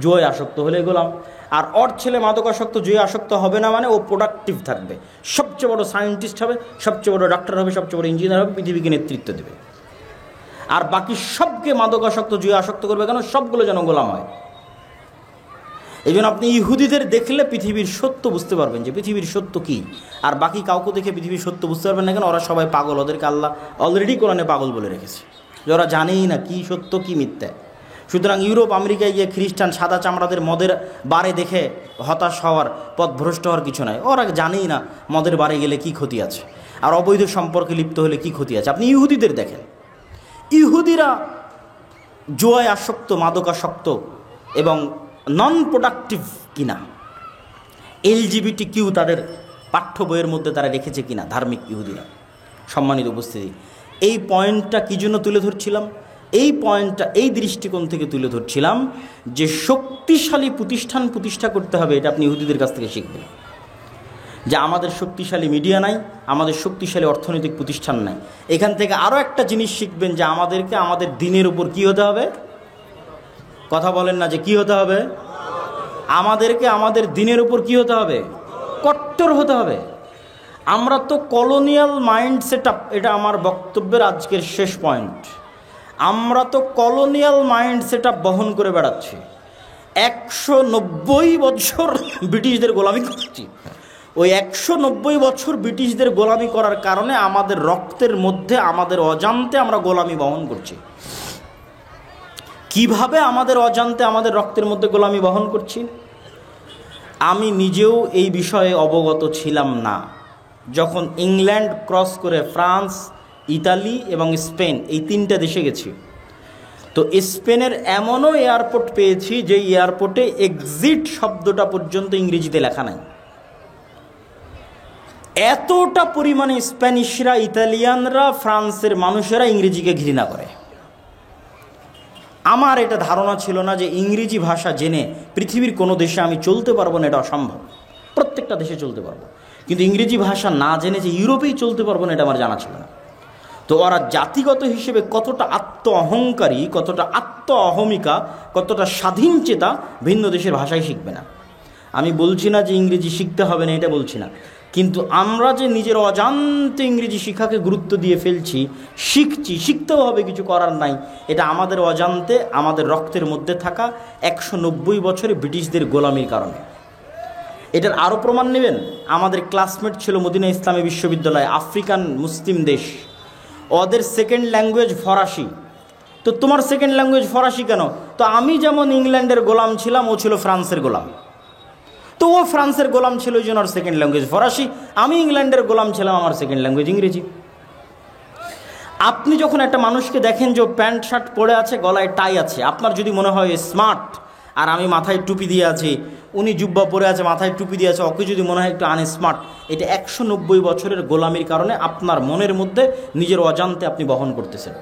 Speaker 1: জুয়ায় আসক্ত হলে গোলাম। আর ওর ছেলে মাদকাসক্ত, জুয়ে আসক্ত হবে না মানে ও প্রোডাক্টিভ থাকবে, সবচেয়ে বড় সায়েন্টিস্ট হবে, সবচেয়ে বড় ডাক্তার হবে, সবচেয়ে বড় ইঞ্জিনিয়ার হবে, পৃথিবীকে নেতৃত্ব দেবে। আর বাকি সবকে মাদকাসক্ত, জুয়ে আসক্ত করবে। কেন? সবগুলো যেন গোলাম হয়। এই জন্য আপনি ইহুদিদের দেখলে পৃথিবীর সত্য বুঝতে পারবেন যে পৃথিবীর সত্য কী। আর বাকি কাউকে দেখে পৃথিবীর সত্য বুঝতে পারবেন না। কেন? ওরা সবাই পাগল, ওদেরকে আল্লাহ অলরেডি কোরআনে পাগল বলে রেখেছে, যে ওরা জানেই না কী সত্য কী মিথ্যা। সুতরাং ইউরোপ আমেরিকায় গিয়ে খ্রিস্টান সাদা চামড়াদের মদের বারে দেখে হতাশ হওয়ার, পথভ্রষ্ট হওয়ার কিছু নাই। ওরা জানেই না মদের বারে গেলে কি ক্ষতি আছে, আর অবৈধ সম্পর্কে লিপ্ত হলে কি ক্ষতি আছে। আপনি ইহুদিদের দেখেন, ইহুদিরা জুয়ায় আসক্ত, মাদকাসক্ত এবং নন প্রোডাক্টিভ কিনা, LGBTQ তাদের পাঠ্য বইয়ের মধ্যে তারা রেখেছে কিনা ধার্মিক ইহুদিরা। সম্মানিত উপস্থিতি, এই পয়েন্টটা কী জন্য তুলে ধরছিলাম? এই পয়েন্টটা এই দৃষ্টিকোণ থেকে তুলে ধরছিলাম যে শক্তিশালী প্রতিষ্ঠান প্রতিষ্ঠা করতে হবে, এটা আপনি ইহুদিদের কাছ থেকে শিখবেন। যে আমাদের শক্তিশালী মিডিয়া নাই, আমাদের শক্তিশালী অর্থনৈতিক প্রতিষ্ঠান নাই। এখান থেকে আরও একটা জিনিস শিখবেন যে আমাদেরকে আমাদের দিনের উপর কী হতে হবে? কথা বলেন না যে কী হতে হবে? আমাদেরকে আমাদের দিনের উপর কী হতে হবে? কট্টর হতে হবে। আমরা তো কলোনিয়াল মাইন্ড সেট আপ, এটা আমার বক্তব্যের আজকের শেষ পয়েন্ট। আমরা তো কলোনিয়াল মাইন্ড সেট আপ বহন করে বেড়াচ্ছি। 190 বছর ব্রিটিশদের গোলামি করছি। ওই 190 বছর ব্রিটিশদের গোলামি করার কারণে আমাদের রক্তের মধ্যে, আমাদের অজান্তে আমরা গোলামি বহন করছি। কিভাবে আমাদের অজান্তে আমাদের রক্তের মধ্যে গোলামি বহন করছি? আমি নিজেও এই বিষয়ে অবগত ছিলাম না। যখন ইংল্যান্ড ক্রস করে ফ্রান্স, ইতালি এবং স্পেন, এই 3টে দেশে গেছি, তো স্পেনের এমনও এয়ারপোর্ট পেয়েছি যে এয়ারপোর্টে এক্সিট শব্দটা পর্যন্ত ইংরেজিতে লেখা নাই। এতটা পরিমাণে স্প্যানিশরা, ইতালিয়ানরা, ফ্রান্সের মানুষেরা ইংরেজিকে ঘৃণা করে। আমার এটা ধারণা ছিল না যে ইংরেজি ভাষা জেনে পৃথিবীর কোনো দেশে আমি চলতে পারবো না, এটা অসম্ভব। প্রত্যেকটা দেশে চলতে পারবো, কিন্তু ইংরেজি ভাষা না জেনে যে ইউরোপেই চলতে পারবো না, এটা আমার জানা ছিল না। তো ওরা জাতিগত হিসেবে কতটা আত্ম অহংকারী, কতটা আত্ম অহমিকা, কতটা স্বাধীনচেতা, ভিন্ন দেশের ভাষাই শিখবে না। আমি বলছি না যে ইংরেজি শিখতে হবে না, এটা বলছি না, কিন্তু আমরা যে নিজের অজান্তে ইংরেজি শিক্ষাকে গুরুত্ব দিয়ে ফেলছি, শিখছি, শিখতেও হবে, কিছু করার নাই, এটা আমাদের অজান্তে, আমাদের রক্তের মধ্যে থাকা 190 বছরে ব্রিটিশদের গোলামির কারণে। এটার আরও প্রমাণ নেবেন, আমাদের ক্লাসমেট ছিল মদিনা ইসলামী বিশ্ববিদ্যালয়, আফ্রিকান মুসলিম দেশ, ওদের সেকেন্ড ল্যাঙ্গুয়েজ ফরাসি। তো তোমার সেকেন্ড ল্যাঙ্গুয়েজ ফরাসি কেন? তো আমি যেমন ইংল্যান্ডের গোলাম ছিলাম, ও ছিল ফ্রান্সের গোলাম। তো ও ফ্রান্সের গোলাম ছিল, ওই জন্য ওর সেকেন্ড ল্যাঙ্গুয়েজ ফরাসি। আমি ইংল্যান্ডের গোলাম ছিলাম, আমার সেকেন্ড ল্যাঙ্গুয়েজ ইংরেজি। আপনি যখন একটা মানুষকে দেখেন যে প্যান্ট শার্ট পরে আছে, গলায় টাই আছে, আপনার যদি মনে হয় স্মার্ট, আর আমি মাথায় টুপি দিয়ে আছি, উনি জুব্বা পরে আছে, মাথায় টুপি দিয়ে আছে, ওকে যদি মনে হয় একটু আনস্মার্ট, এটা 190 বছরের গোলামির কারণে আপনার মনের মধ্যে নিজের অজান্তে আপনি বহন করতেছেন।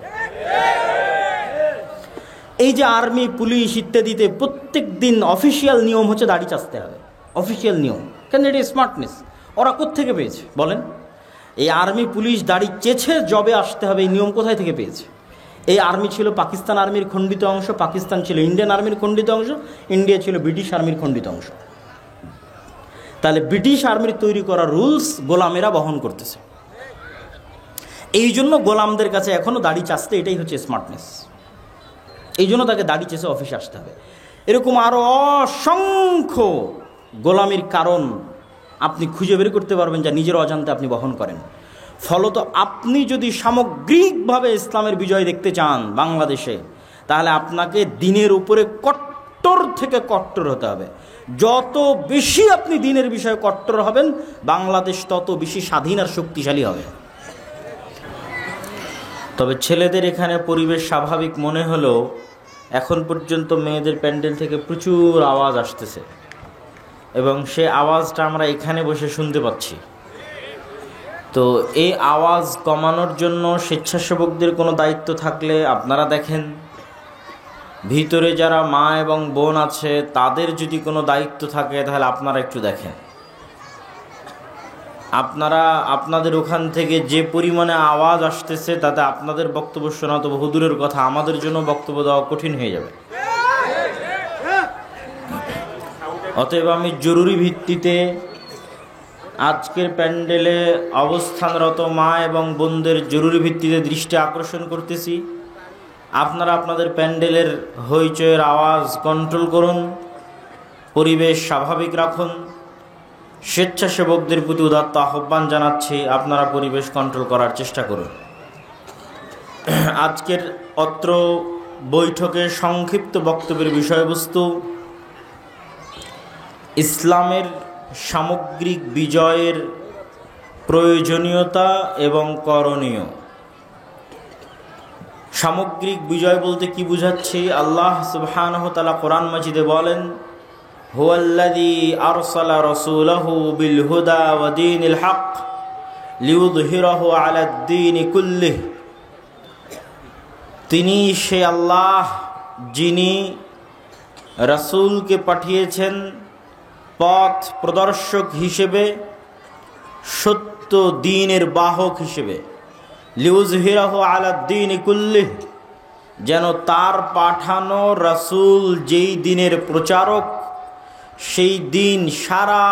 Speaker 1: এই যে আর্মি, পুলিশ ইত্যাদিতে প্রত্যেক দিন অফিসিয়াল নিয়ম হচ্ছে দাড়ি চাচতে হবে, অফিসিয়াল নিয়ম। কেন? এটা স্মার্টনেস। ওরা কোত্থেকে পেয়েছে বলেন? এই আর্মি পুলিশ দাড়ি চেছে জবে আসতে হবে, এই নিয়ম কোথায় থেকে পেয়েছে? এই আর্মি ছিল পাকিস্তান আর্মির খণ্ডিত অংশ, পাকিস্তান ছিল ইন্ডিয়ান আর্মির খণ্ডিত অংশ, ইন্ডিয়া ছিল ব্রিটিশ আর্মির খণ্ডিত অংশ। তাহলে ব্রিটিশ আর্মির তৈরি করা রুলস গোলামেরা বহন করতেছে। এই জন্য গোলামদের কাছে এখনও দাড়ি চাচতে এটাই হচ্ছে স্মার্টনেস। এই জন্য তাকে দাড়ি চেষে অফিসে আসতে হবে। এরকম আরও অসংখ্য গোলামির কারণ আপনি খুঁজে বের করতে পারবেন, যা নিজের অজান্তে আপনি বহন করেন। ফলত আপনি যদি সামগ্রিকভাবে ইসলামের বিজয় দেখতে চান বাংলাদেশে, তাহলে আপনাকে দিনের উপরে কট্টর থেকে কট্টর হতে হবে। যত বেশি আপনি দিনের বিষয়ে কট্টর হবেন, বাংলাদেশ তত বেশি স্বাধীন আর শক্তিশালী হবে। তবে ছেলেদের এখানে পরিবেশ স্বাভাবিক মনে হলেও এখন পর্যন্ত মেয়েদের প্যান্ডেল থেকে প্রচুর আওয়াজ আসতেছে, এবং সে আওয়াজটা আমরা এখানে বসে শুনতে পাচ্ছি। তো এই আওয়াজ কমানোর জন্য স্বেচ্ছাসেবকদের কোনো দায়িত্ব থাকলে আপনারা দেখেন, ভিতরে যারা মা এবং বোন আছে তাদের যদি কোনো দায়িত্ব থাকে তাহলে আপনারা একটু দেখেন। আপনারা আপনাদের ওখান থেকে যে পরিমাণে আওয়াজ আসতেছে, তাতে আপনাদের বক্তব্য শোনা তো বহুদূরের কথা, আমাদের জন্য বক্তব্য দেওয়া কঠিন হয়ে যাবে। অতএব আমি জরুরি ভিত্তিতে আজকের প্যান্ডেলে অবস্থানরত মা এবং বোনদের জরুরি ভিত্তিতে দৃষ্টি আকর্ষণ করতেছি, আপনারা আপনাদের প্যান্ডেলের হইচয়ের আওয়াজ কন্ট্রোল করুন, পরিবেশ স্বাভাবিক রাখুন। স্বেচ্ছাসেবকদের প্রতি উদাত্ত আহ্বান জানাচ্ছি, আপনারা পরিবেশ কন্ট্রোল করার চেষ্টা করুন। আজকের অত্র বৈঠকের সংক্ষিপ্ত বক্তব্যের বিষয়বস্তু ইসলামের সামগ্রিক বিজয়ের প্রয়োজনীয়তা এবং করণীয়। সামগ্রিক বিজয় বলতে কি বুঝাচ্ছি? আল্লাহ সুবহানাহু ওয়া তাআলা কোরআন মাজিদে বলেন, হুয়াল্লাযী আরসালা রাসূলাহু বিল হুদা ওয়া দীনিল হক লিইয়ুযহিরাহু আলাদ-দীনি কুল্লিহি। তিনি সে আল্লাহ যিনি রাসূলকে পাঠিয়েছেন পথ প্রদর্শক হিসেবে, সত্য দ্বীনের বাহক হিসেবে। লিউযহিরাহু আলাদ-দীনি কুল্লিহি, যেন তার পাঠানো রাসূল যেই দ্বীনের প্রচারক, সেই দ্বীন সারা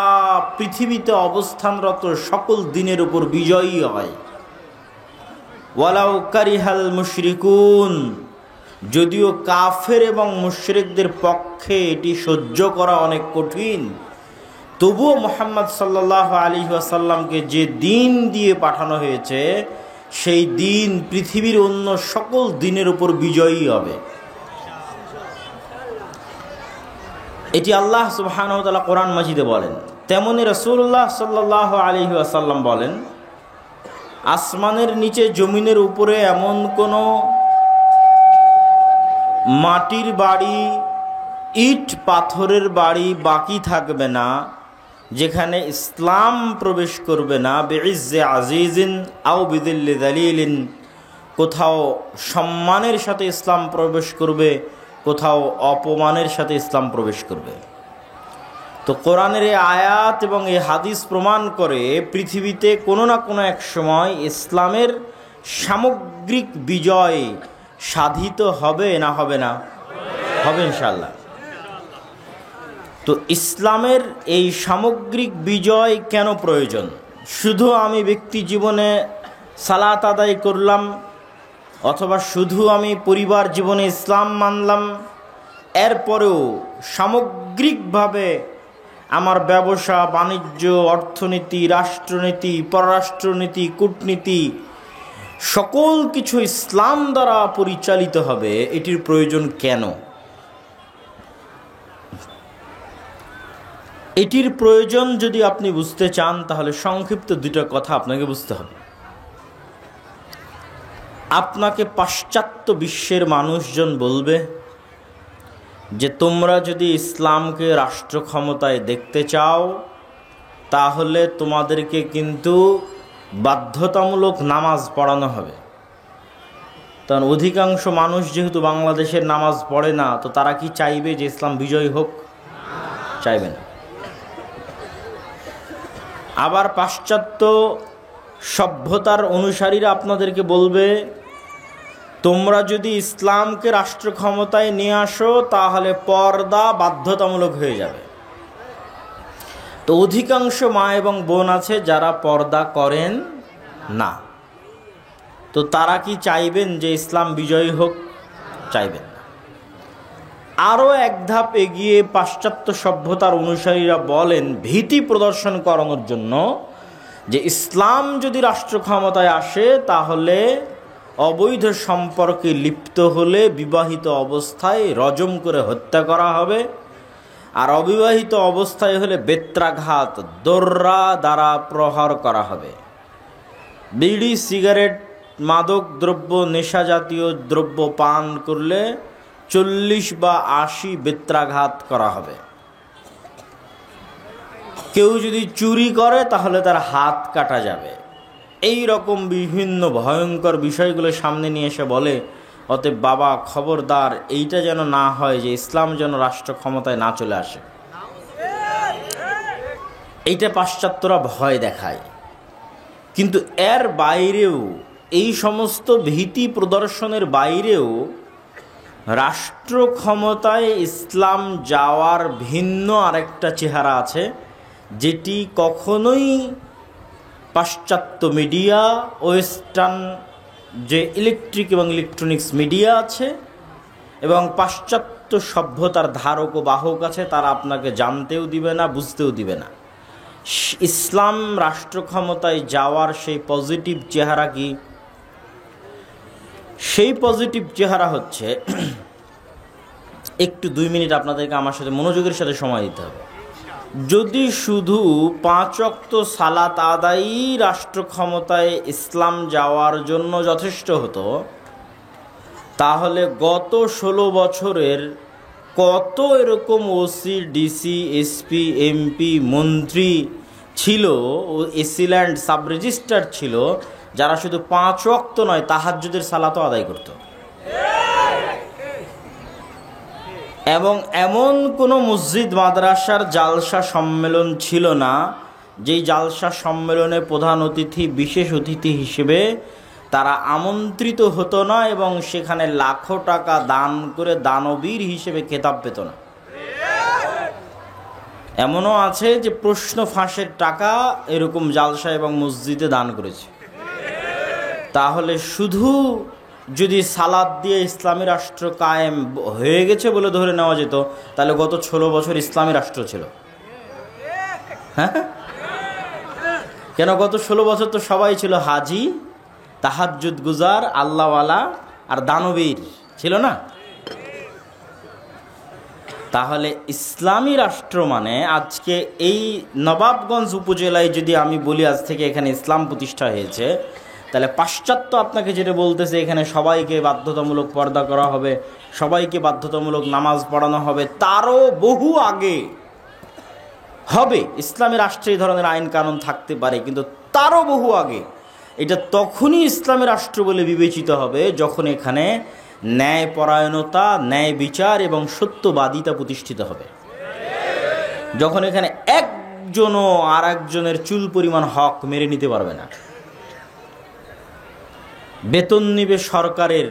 Speaker 1: পৃথিবীতে অবস্থানরত সকল দ্বীনের উপর বিজয়ী হয়। ওয়ালাউ কারিহাল মুশরিকুন, যদিও কাফের এবং মুশরিকদের পক্ষে এটি সহ্য করা অনেক কঠিন, তবুও মুহাম্মদ সাল্লাল্লাহু আলাইহি ওয়াসাল্লামকে যে দ্বীন দিয়ে পাঠানো হয়েছে, সেই দ্বীন পৃথিবীর অন্য সকল দ্বীনের উপর বিজয়ী হবে। এটি আল্লাহ সুবহানাহু ওয়া তাআলা কোরআন মাজিদে বলেন। তেমনি রাসূলুল্লাহ সাল্লাল্লাহু আলাইহি ওয়াসাল্লাম বলেন, আসমানের নিচে জমিনের উপরে এমন কোনো মাটির বাড়ি, ইট পাথরের বাড়ি বাকি থাকবে না যেখানে ইসলাম প্রবেশ করবে না। বিইজ্জে আজিজিন আও বিদিল্লি যালিলিন, কোথাও সম্মানের সাথে ইসলাম প্রবেশ করবে, কোথাও অপমানের সাথে ইসলাম প্রবেশ করবে। তো কোরআনের এই আয়াত এবং এই হাদিস প্রমাণ করে পৃথিবীতে কোনো না কোনো এক সময় ইসলামের সামগ্রিক বিজয় সাধিত হবে না হবে না? হবে ইনশাআল্লাহ। তো ইসলামের এই সামগ্রিক বিজয় কেন প্রয়োজন? শুধু আমি ব্যক্তি জীবনে সালাত আদায় করলাম, অথবা শুধু আমি পরিবার জীবনে ইসলাম মানলাম, এরপরেও সামগ্রিকভাবে আমার ব্যবসা বাণিজ্য, অর্থনীতি, রাষ্ট্রনীতি, পররাষ্ট্রনীতি, কূটনীতি সকল কিছু ইসলাম দ্বারা পরিচালিত হবে, এটির প্রয়োজন কেন? এটির প্রয়োজন যদি আপনি বুঝতে চান তাহলে সংক্ষিপ্ত দুটো কথা আপনাকে বুঝতে হবে। আপনাকে পাশ্চাত্য বিশ্বের মানুষজন বলবে যে তোমরা যদি ইসলামকে রাষ্ট্র ক্ষমতায় দেখতে চাও তাহলে তোমাদেরকে কিন্তু বাধ্যতামূলক নামাজ পড়ানো হবে। কারণ অধিকাংশ মানুষ যেহেতু বাংলাদেশের নামাজ পড়ে না, তো তারা কি চাইবে যে ইসলাম বিজয়ী হোক? চাইবে না। আবার পাশ্চাত্য সভ্যতার অনুসারীরা আপনাদেরকে বলবে তোমরা যদি ইসলামকে রাষ্ট্র ক্ষমতায় নিয়ে আসো তাহলে পর্দা বাধ্যতামূলক হয়ে যাবে। তো অধিকাংশ মা এবং বোন আছে যারা পর্দা করেন না, তো তারা কি চাইবেন যে ইসলাম বিজয়ী হোক? চাইবেন না। আরও এক ধাপ এগিয়ে পাশ্চাত্য সভ্যতার অনুসারীরা বলেন ভীতি প্রদর্শন করানোর জন্য যে ইসলাম যদি রাষ্ট্র ক্ষমতায় আসে তাহলে অবৈধ সম্পর্কে লিপ্ত হলে বিবাহিত অবস্থায় রজম করে হত্যা করা হবে, আর অবিবাহিত অবস্থায় হলে বেত্রাঘাত দোররা দ্বারা প্রহার করা হবে। বিড়ি, সিগারেট, মাদক দ্রব্য, নেশা জাতীয় দ্রব্য পান করলে 40 বা 80 বেত্রাঘাত করা হবে। কেউ যদি চুরি করে তাহলে তার হাত কাটা যাবে। এই রকম বিভিন্ন ভয়ঙ্কর বিষয়গুলো সামনে নিয়ে এসে বলে অতএব বাবা খবরদার এইটা যেন না হয় যে ইসলাম যেন রাষ্ট্র ক্ষমতায় না চলে আসে। এইটা পাশ্চাত্যরা ভয় দেখায়। কিন্তু এর বাইরেও, এই সমস্ত ভীতি প্রদর্শনের বাইরেও রাষ্ট্র ক্ষমতায় ইসলাম যাওয়ার ভিন্ন আরেকটা চেহারা আছে, যেটি কখনোই পাশ্চাত্য মিডিয়া, ওয়েস্টার্ন যে ইলেকট্রিক এবং ইলেকট্রনিক্স মিডিয়া আছে এবং পাশ্চাত্য সভ্যতার ধারক ও বাহক আছে, তারা আপনাকে জানতেও দিবে না, বুঝতেও দিবে না। ইসলাম রাষ্ট্র ক্ষমতায় যাওয়ার সেই পজিটিভ চেহারা কি? সেই পজিটিভ চেহারা হচ্ছে, একটু 2 মিনিট আপনাদেরকে আমার সাথে মনোযোগের সাথে সময় দিতে হবে। যদি শুধু 5 ওয়াক্ত সালাত আদায়ই রাষ্ট্র ক্ষমতায় ইসলাম যাওয়ার জন্য যথেষ্ট হতো, তাহলে গত 16 বছরের কত এরকম ওসি, ডিসি, এসপি, এমপি, মন্ত্রী ছিল ও এসিল্যান্ড সাব রেজিস্ট্রার ছিল যারা শুধু 5 ওয়াক্ত নয় তাহাজ্জুদের সালাতও আদায় করত। এবং এমন কোনো মসজিদ মাদ্রাসার জালসা সম্মেলন ছিল না যেই জালসা সম্মেলনে প্রধান অতিথি, বিশেষ অতিথি হিসেবে তারা আমন্ত্রিত হতো না এবং সেখানে লাখো টাকা দান করে দানবীর হিসেবে খেতাব পেত না। এমনও আছে যে প্রশ্ন ফাঁসের টাকা এরকম জালসা এবং মসজিদে দান করেছে। তাহলে শুধু যদি সালাত দিয়ে ইসলামী রাষ্ট্র কায়েম হয়ে গেছে বলে ধরে নেওয়া যেত, তাহলে গত 16 বছর ইসলামী রাষ্ট্র ছিল। হ্যাঁ, কেন গত 16 বছর তো সবাই ছিল হাজি, তাহাজ্জুদ গুজার, আল্লাহওয়ালা আর দানবীর, ছিল না? তাহলে ইসলামী রাষ্ট্র মানে আজকে এই নবাবগঞ্জ উপজেলায় যদি আমি বলি আজ থেকে এখানে ইসলাম প্রতিষ্ঠা হয়েছে, তাহলে পাশ্চাত্য আপনাকে যেটা বলতেছে এখানে সবাইকে বাধ্যতামূলক পর্দা করা হবে, সবাইকে বাধ্যতামূলক নামাজ পড়ানো হবে, তারও বহু আগে হবে। ইসলামী রাষ্ট্রে এই ধরনের আইন কানুন থাকতে পারে, কিন্তু তারও বহু আগে। এটা তখনই ইসলামী রাষ্ট্র বলে বিবেচিত হবে যখন এখানে ন্যায়পরায়ণতা, ন্যায় বিচার এবং সত্যবাদিতা প্রতিষ্ঠিত হবে। যখন এখানে একজনও আর একজনের চুল পরিমাণ হক মেরে নিতে পারবে না। বেতন নিবে সরকারের,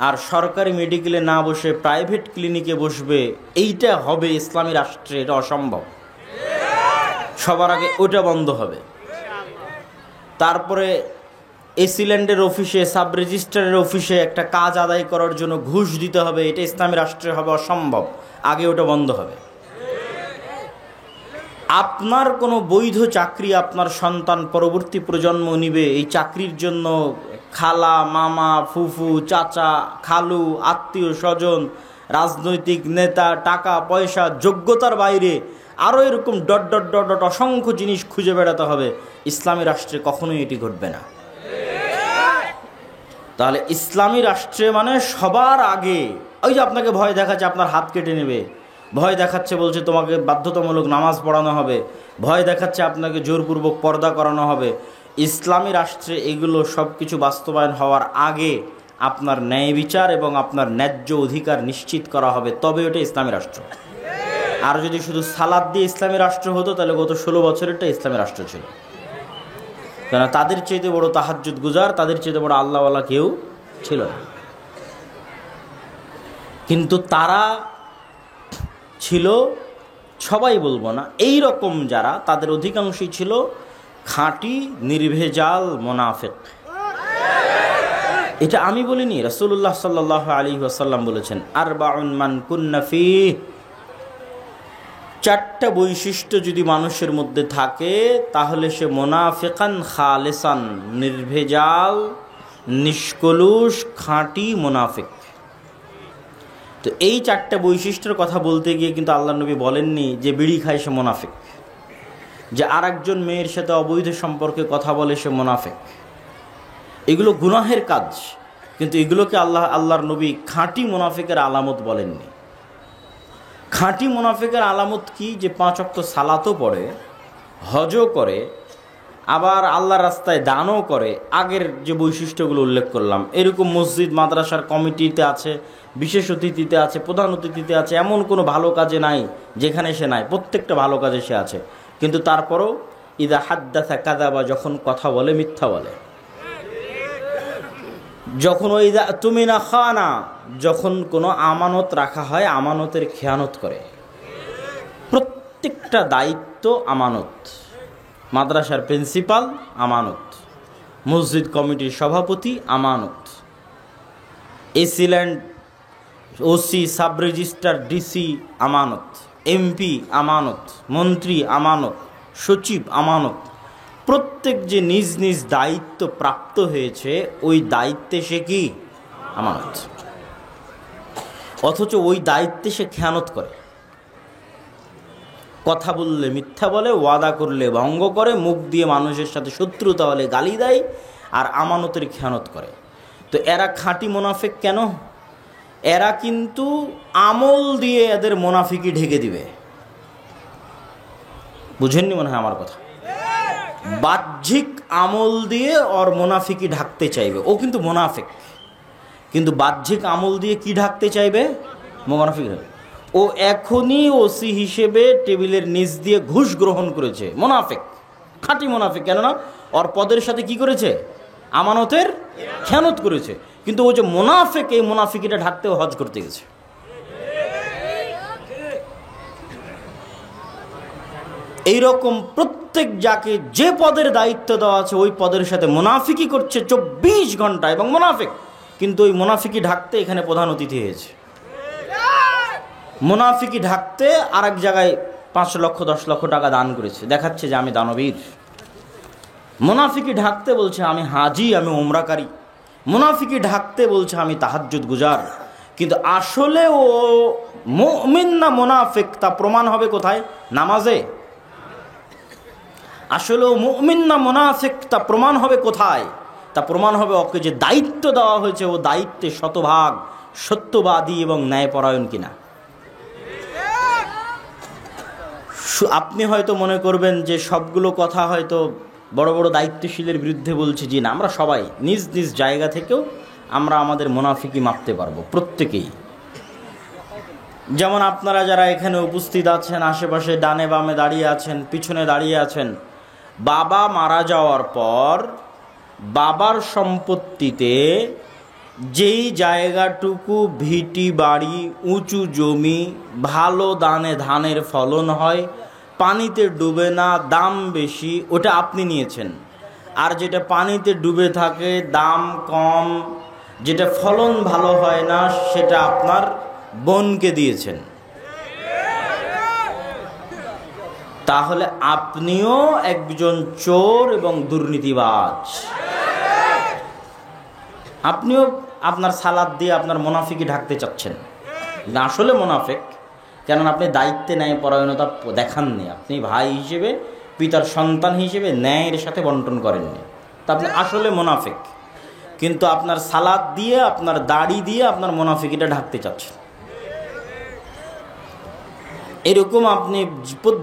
Speaker 1: আর সরকারি মেডিকেলে না বসে প্রাইভেট ক্লিনিকে বসবে, এইটা হবে ইসলামী রাষ্ট্রে, এটা অসম্ভব। সবার আগে ওটা বন্ধ হবে। তারপরে এসিল্যান্ডের অফিসে, সাব রেজিস্ট্রারের অফিসে একটা কাজ আদায় করার জন্য ঘুষ দিতে হবে, এটা ইসলামী রাষ্ট্রে হবে অসম্ভব। আগে ওটা বন্ধ হবে। আপনার কোনো বৈধ চাকরি আপনার সন্তান পরবর্তী প্রজন্ম নিবে, এই চাকরির জন্য খালা, মামা, ফুফু, চাচা, খালু, আত্মীয় স্বজন, রাজনৈতিক নেতা, টাকা পয়সা, যোগ্যতার বাইরে আরও এরকম ডট ডট ডট ডট অসংখ্য জিনিস খুঁজে বেড়াতে হবে। ইসলামী রাষ্ট্রে কখনোই এটি ঘটবে না। তাহলে ইসলামী রাষ্ট্রে মানে সবার আগে ওই যে আপনাকে ভয় দেখাচ্ছে আপনার হাত কেটে নেবে, ভয় দেখাচ্ছে বলছে তোমাকে বাধ্যতামূলক নামাজ পড়ানো হবে, ভয় দেখাচ্ছে আপনাকে জোরপূর্বক পর্দা করানো হবে, ইসলামী রাষ্ট্রে এগুলো সব কিছু বাস্তবায়ন হওয়ার আগে আপনার ন্যায় বিচার এবং আপনার ন্যায্য অধিকার নিশ্চিত করা হবে, তবে ওটা ইসলামী রাষ্ট্র। আর যদি শুধু সালাদ দিয়ে ইসলামী রাষ্ট্র হতো তাহলে গত 16 বছরেরটা ইসলামী রাষ্ট্র ছিল। কেন তাদের চাইতে বড় তাহাজ্জুদ গুজার, তাদের চাইতে বড় আল্লাহওয়ালা কেউ ছিল না। কিন্তু তারা ছিল, সবাই বলবো না, এই রকম যারা, তাদের অধিকাংশই ছিল খাঁটি নির্ভেজাল মোনাফেক। এটা আমি বলিনি, রাসূলুল্লাহ সাল্লাল্লাহু আলাইহি ওয়াসাল্লাম বলেছেন, আরবাউন মান কুন্না ফীহ, 4টা বৈশিষ্ট্য যদি মানুষের মধ্যে থাকে তাহলে সে মোনাফিকান খালেসান, নির্ভেজাল, নিষ্কলুষ, খাঁটি মোনাফিক। তো এই 4টা বৈশিষ্ট্যের কথা বলতে গিয়ে কিন্তু আল্লাহ নবী বলেননি যে বিড়ি খায় সে মোনাফিক, যে আরেকজন মেয়ের সাথে অবৈধ সম্পর্কে কথা বলে সে মোনাফিক। এগুলো গুনাহের কাজ, কিন্তু এগুলোকে আল্লাহর নবী খাঁটি মোনাফিকের আলামত বলেননি। খাঁটি মুনাফিকের আলামত কি? যে 5 ওয়াক্ত সালাতও পড়ে, হজও করে, আবার আল্লাহর রাস্তায় দানও করে। আগের যে বৈশিষ্ট্যগুলো উল্লেখ করলাম, এরকম মসজিদ মাদ্রাসার কমিটিতে আছে, বিশেষ অতিথিতে আছে, প্রধান অতিথিতে আছে, এমন কোনো ভালো কাজে নাই যেখানে সে নাই, প্রত্যেকটা ভালো কাজে সে আছে। কিন্তু তারপরও ইদা হাদ্দাসা কাযাবা, যখন কথা বলে মিথ্যা বলে। যখন ওই তুমি না খানা, যখন কোনো আমানত রাখা হয় আমানতের খেয়ানত করে। প্রত্যেকটা দায়িত্ব আমানত। মাদ্রাসার প্রিন্সিপাল আমানত, মসজিদ কমিটির সভাপতি আমানত, AC land OC, sub registrar, DC আমানত, এমপি আমানত, মন্ত্রী আমানত, সচিব আমানত। প্রত্যেক যে নিজ নিজ দায়িত্ব প্রাপ্ত হয়েছে ওই দায়িত্বে সে কি আমানত, অথচ ওই দায়িত্বে সে খেয়ানত করে। কথা বললে মিথ্যা বলে, ওয়াদা করলে ভঙ্গ করে, মুখ দিয়ে মানুষের সাথে শত্রুতা হলে গালি দেয়, আর আমানতের খেয়ানত করে। তো এরা খাঁটি মুনাফিক কেন? এরা কিন্তু আমল দিয়ে এদের মুনাফিকি ঢেকে দিবে। বুঝেননি মনে হয় আমার কথা? বাহ্যিক আমল দিয়ে ওর মুনাফিকি ঢাকতে চাইবে, ও কিন্তু মুনাফিক, কিন্তু বাহ্যিক আমল দিয়ে কি ঢাকতে চাইবে? মুনাফিক। ও এখনই ওসি হিসেবে টেবিলের নিচ দিয়ে ঘুষ গ্রহণ করেছে, মুনাফিক, খাঁটি মুনাফিক। কেননা ওর পদের সাথে কি করেছে? আমানতের খেয়ানত করেছে। কিন্তু ও যে মুনাফিক, এই মুনাফিকিটা ঢাকতেও হজ করতে গেছে। এইরকম প্রত্যেক যাকে যে পদের দায়িত্ব দেওয়া আছে ওই পদের সাথে মুনাফিকি করছে 24 ঘন্টা, এবং মুনাফিক, কিন্তু ওই মুনাফিকি ঢাকতে এখানে প্রধান অতিথি হয়েছে। মুনাফিকি ঢাকতে আরেক জায়গায় 5 লক্ষ 10 লক্ষ টাকা দান করেছে, দেখাচ্ছে যে আমি দানবীর। মুনাফিকি ঢাকতে বলছে আমি হাজি, আমি উমরাকারী। মুনাফিকি ঢাকতে বলছে আমি তাহাজ্জুদ গুজার। কিন্তু আসলে ও মুমিন না মুনাফিক তা প্রমাণ হবে কোথায়? নামাজে। আসলে ও মুমিন না মুনাফিক তা প্রমাণ হবে কোথায়? তা প্রমাণ হবে ওকে যে দায়িত্ব দেওয়া হয়েছে ও দায়িত্বে শতভাগ সত্যবাদী এবং ন্যায়পরায়ণ কিনা। আপনি হয়তো মনে করবেন যে সবগুলো কথা হয়তো বড় বড় দায়িত্বশীলের বিরুদ্ধে বলছি। জি না, আমরা সবাই নিজ নিজ জায়গা থেকেও আমরা আমাদের মুনাফিকি মাপতে পারবো, প্রত্যেকেই। যেমন আপনারা যারা এখানে উপস্থিত আছেন, আশেপাশে ডানে বামে দাঁড়িয়ে আছেন, পিছনে দাঁড়িয়ে আছেন, বাবা মারা যাওয়ার পর বাবার সম্পত্তিতে যেই জায়গাটুকু ভিটি বাড়ি, উঁচু জমি, ভালো দানে ধানের ফলন হয়, পানিতে ডুবে না, দাম বেশি, ওটা আপনি নিয়েছেন। আর যেটা পানিতে ডুবে থাকে, দাম কম, যেটা ফলন ভালো হয় না, সেটা আপনার বোনকে দিয়েছেন। তাহলে আপনিও একজন চোর এবং দুর্নীতিবাজ। আপনিও আপনার সালাদ দিয়ে আপনার মুনাফিকি ঢাকতে চাচ্ছেন। আসলে মুনাফিক, কেননা আপনি দায়িত্বে ন্যায় পরায়ণতা দেখাননি। আপনি ভাই হিসেবে, পিতার সন্তান হিসেবে ন্যায়ের সাথে বন্টন করেননি। তা আপনি আসলে মুনাফিক, কিন্তু আপনার সালাদ দিয়ে, আপনার দাড়ি দিয়ে আপনার মুনাফিকিটা ঢাকতে চাচ্ছেন। এরকম আপনি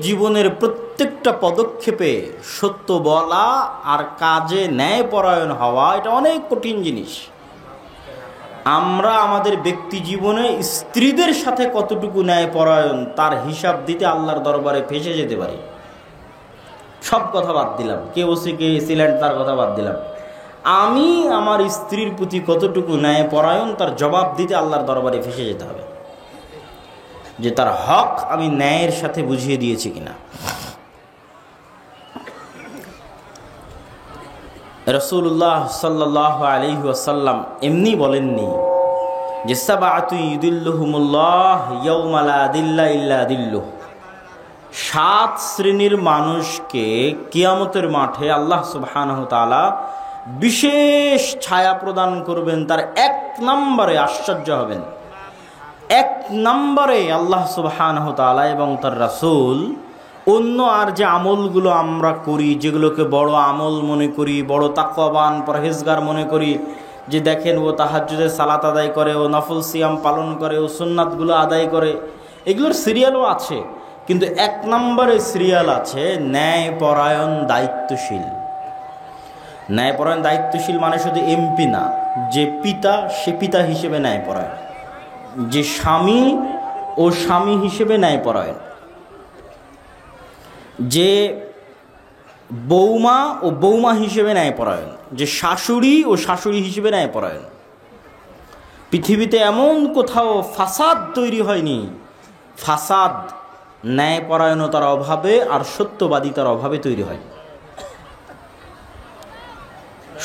Speaker 1: জীবনের প্রত্যেকটা পদক্ষেপে সত্য বলা আর কাজে ন্যায়পরায়ণ হওয়া, এটা অনেক কঠিন জিনিস। আমরা আমাদের ব্যক্তি জীবনে স্ত্রীদের সাথে কতটুকু ন্যায়পরায়ণ তার হিসাব দিতে আল্লাহর দরবারে ফেসে যেতে পারি। সব কথা বাদ দিলাম, কে ওসি কে সিলেন্ট তার কথা বাদ দিলাম, আমি আমার স্ত্রীর প্রতি কতটুকু ন্যায়পরায়ণ তার জবাব দিতে আল্লাহর দরবারে ফেসে যেতে হবে, যে তার হক আমি ন্যায়ের সাথে বুঝিয়ে দিয়েছি কিনা। রাসূলুল্লাহ সাল্লাল্লাহু আলাইহি ওয়াসাল্লাম এমনি বলেননি যে সাবআতু ইউদিল্লুহুমুল্লাহ ইয়াওমা লা দিল্লা ইল্লা দিল্লুহ, 7 শ্রেণীর মানুষকে কিয়ামতের মাঠে আল্লাহ সুবহানাহু তাআলা বিশেষ ছায়া প্রদান করবেন। তার 1 নম্বরে, আশ্চর্য হবেন, 1 নম্বরে আল্লাহ সুবহানাহু তাআলা এবং তার রাসূল অন্য আর যে আমলগুলো আমরা করি, যেগুলোকে বড় আমল মনে করি, বড় তাকওয়াবান পরহেজগার মনে করি, যে দেখেন ও তাহাজ্জুদে সালাত আদায় করে, ও নফল সিয়াম পালন করে, ও সুন্নাতগুলো আদায় করে, এগুলোর সিরিয়ালও আছে, কিন্তু 1 নম্বরে সিরিয়াল আছে ন্যায়পরায়ণ দায়িত্বশীল। ন্যায়পরায়ণ দায়িত্বশীল মানে শুধু এমপি না, যে পিতা সে পিতা হিসেবে ন্যায়পরায়ণ, যে স্বামী ও স্বামী হিসেবে ন্যায়পরায়ণ, যে বৌমা ও বৌমা হিসেবে ন্যায়পরায়ণ, যে শাশুড়ি ও শাশুড়ি হিসেবে ন্যায়পরায়ণ। পৃথিবীতে এমন কোথাও ফাসাদ তৈরি হয়নি, ফাসাদ ন্যায়পরায়ণতার অভাবে আর সত্যবাদিতার অভাবে তৈরি হয়।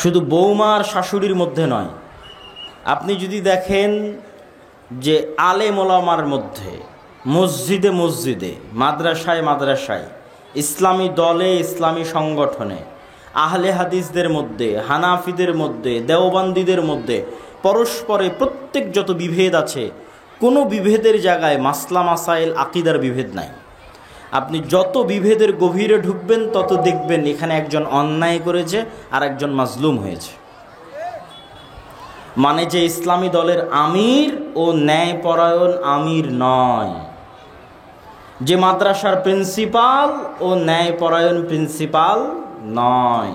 Speaker 1: শুধু বৌমা আর শাশুড়ির মধ্যে নয়, আপনি যদি দেখেন যে আলেম ওলামার মধ্যে, মসজিদে মসজিদে, মাদ্রাসায় মাদ্রাসায়, ইসলামী দলে, ইসলামী সংগঠনে, আহলে হাদিসদের মধ্যে, হানাফিদের মধ্যে, দেওবন্দীদের মধ্যে পরস্পরে প্রত্যেক যত বিভেদ আছে, কোনো বিভেদের জায়গায় মাসলা মাসাইল আকীদার বিভেদ নাই। আপনি যত বিভেদের গভীরে ঢুকবেন তত দেখবেন এখানে একজন অন্যায় করেছে আর একজন মাজলুম হয়েছে। মানে যে ইসলামী দলের আমির ও ন্যায়পরায়ণ আমির নয়, যে মাদ্রাসার প্রিন্সিপাল ও ন্যায়পরায়ণ প্রিন্সিপাল নয়,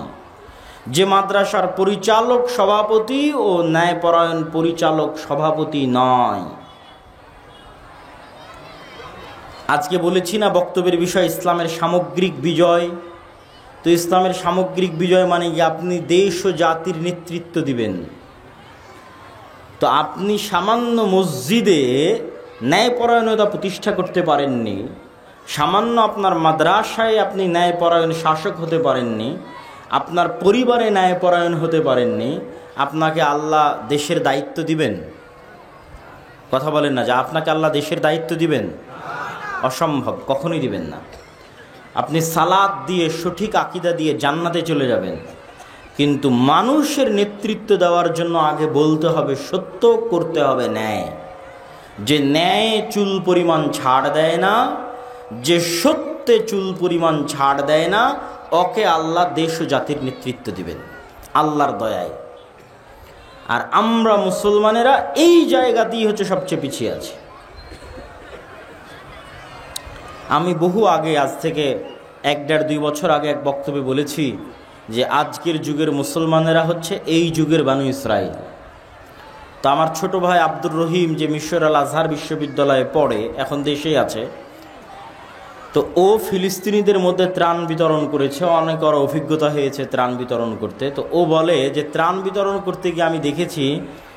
Speaker 1: যে মাদ্রাসার পরিচালক সভাপতি ও ন্যায়পরায়ণ পরিচালক সভাপতি নয়। আজকে বলেছি না বক্তব্যের বিষয় ইসলামের সামগ্রিক বিজয়। তো ইসলামের সামগ্রিক বিজয় মানে কি আপনি দেশ ও জাতির নেতৃত্ব দিবেন। তো আপনি সামান্য মসজিদে ন্যায়পরায়ণতা প্রতিষ্ঠা করতে পারেননি, সামান্য আপনার মাদ্রাসায় আপনি ন্যায়পরায়ণ শাসক হতে পারেননি, আপনার পরিবারে ন্যায়পরায়ণ হতে পারেননি, আপনাকে আল্লাহ দেশের দায়িত্ব দিবেন? কথা বলেন না যে আপনাকে আল্লাহ দেশের দায়িত্ব দিবেন? অসম্ভব, কখনোই দিবেন না। আপনি সালাত দিয়ে, সঠিক আকীদা দিয়ে জান্নাতে চলে যাবেন, কিন্তু মানুষের নেতৃত্ব দেওয়ার জন্য আগে বলতে হবে সত্য, করতে হবে ন্যায়। যে ন্যায় চুল পরিমাণ ছাড় দেয় না, যে সত্যে চুল পরিমাণ ছাড় দেয় না, ওকে আল্লাহ দেশ ও জাতির নেতৃত্ব দিবেন। আল্লাহর দয়ায়। আর আমরা মুসলমানেরা এই জায়গাতেই হচ্ছে সবচেয়ে পিছিয়ে আছি। আমি বহু আগে, আজ থেকে 1-1.5-2 বছর আগে এক বক্তব্যে বলেছি যে আজকের যুগের মুসলমানেরা হচ্ছে এই যুগের বানু ইসরাইল। তো আমার ছোট ভাই আব্দুর রহিম, যে মিশর আল আজহার বিশ্ববিদ্যালয়ে পড়ে, এখন দেশেই আছে, তো ও ফিলিস্তিনিদের মধ্যে ত্রাণ বিতরণ করেছে, অনেক ওর অভিজ্ঞতা হয়েছে ত্রাণ বিতরণ করতে। তো ও বলে যে ত্রাণ বিতরণ করতে গিয়ে আমি দেখেছি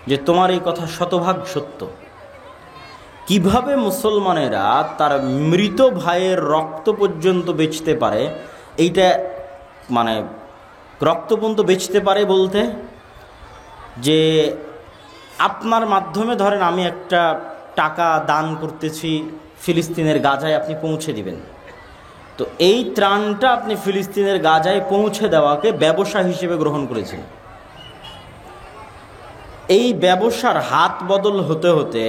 Speaker 1: যে তোমার এই কথা শতভাগ সত্য। কিভাবে মুসলমানেরা তার মৃত ভাইয়ের রক্ত পর্যন্ত বেচতে পারে, এইটা মানে রক্ত পর্যন্ত বেচতে পারে বলতে, যে আপনার মাধ্যমে ধরেন আমি একটা টাকা দান করতেছি ফিলিস্তিনের গাজায়, আপনি পৌঁছে দিবেন। তো এই ত্রাণটা আপনি ফিলিস্তিনের গাজায় পৌঁছে দেওয়াকে ব্যবসা হিসেবে গ্রহণ করেছেন। এই ব্যবসার হাত বদল হতে হতে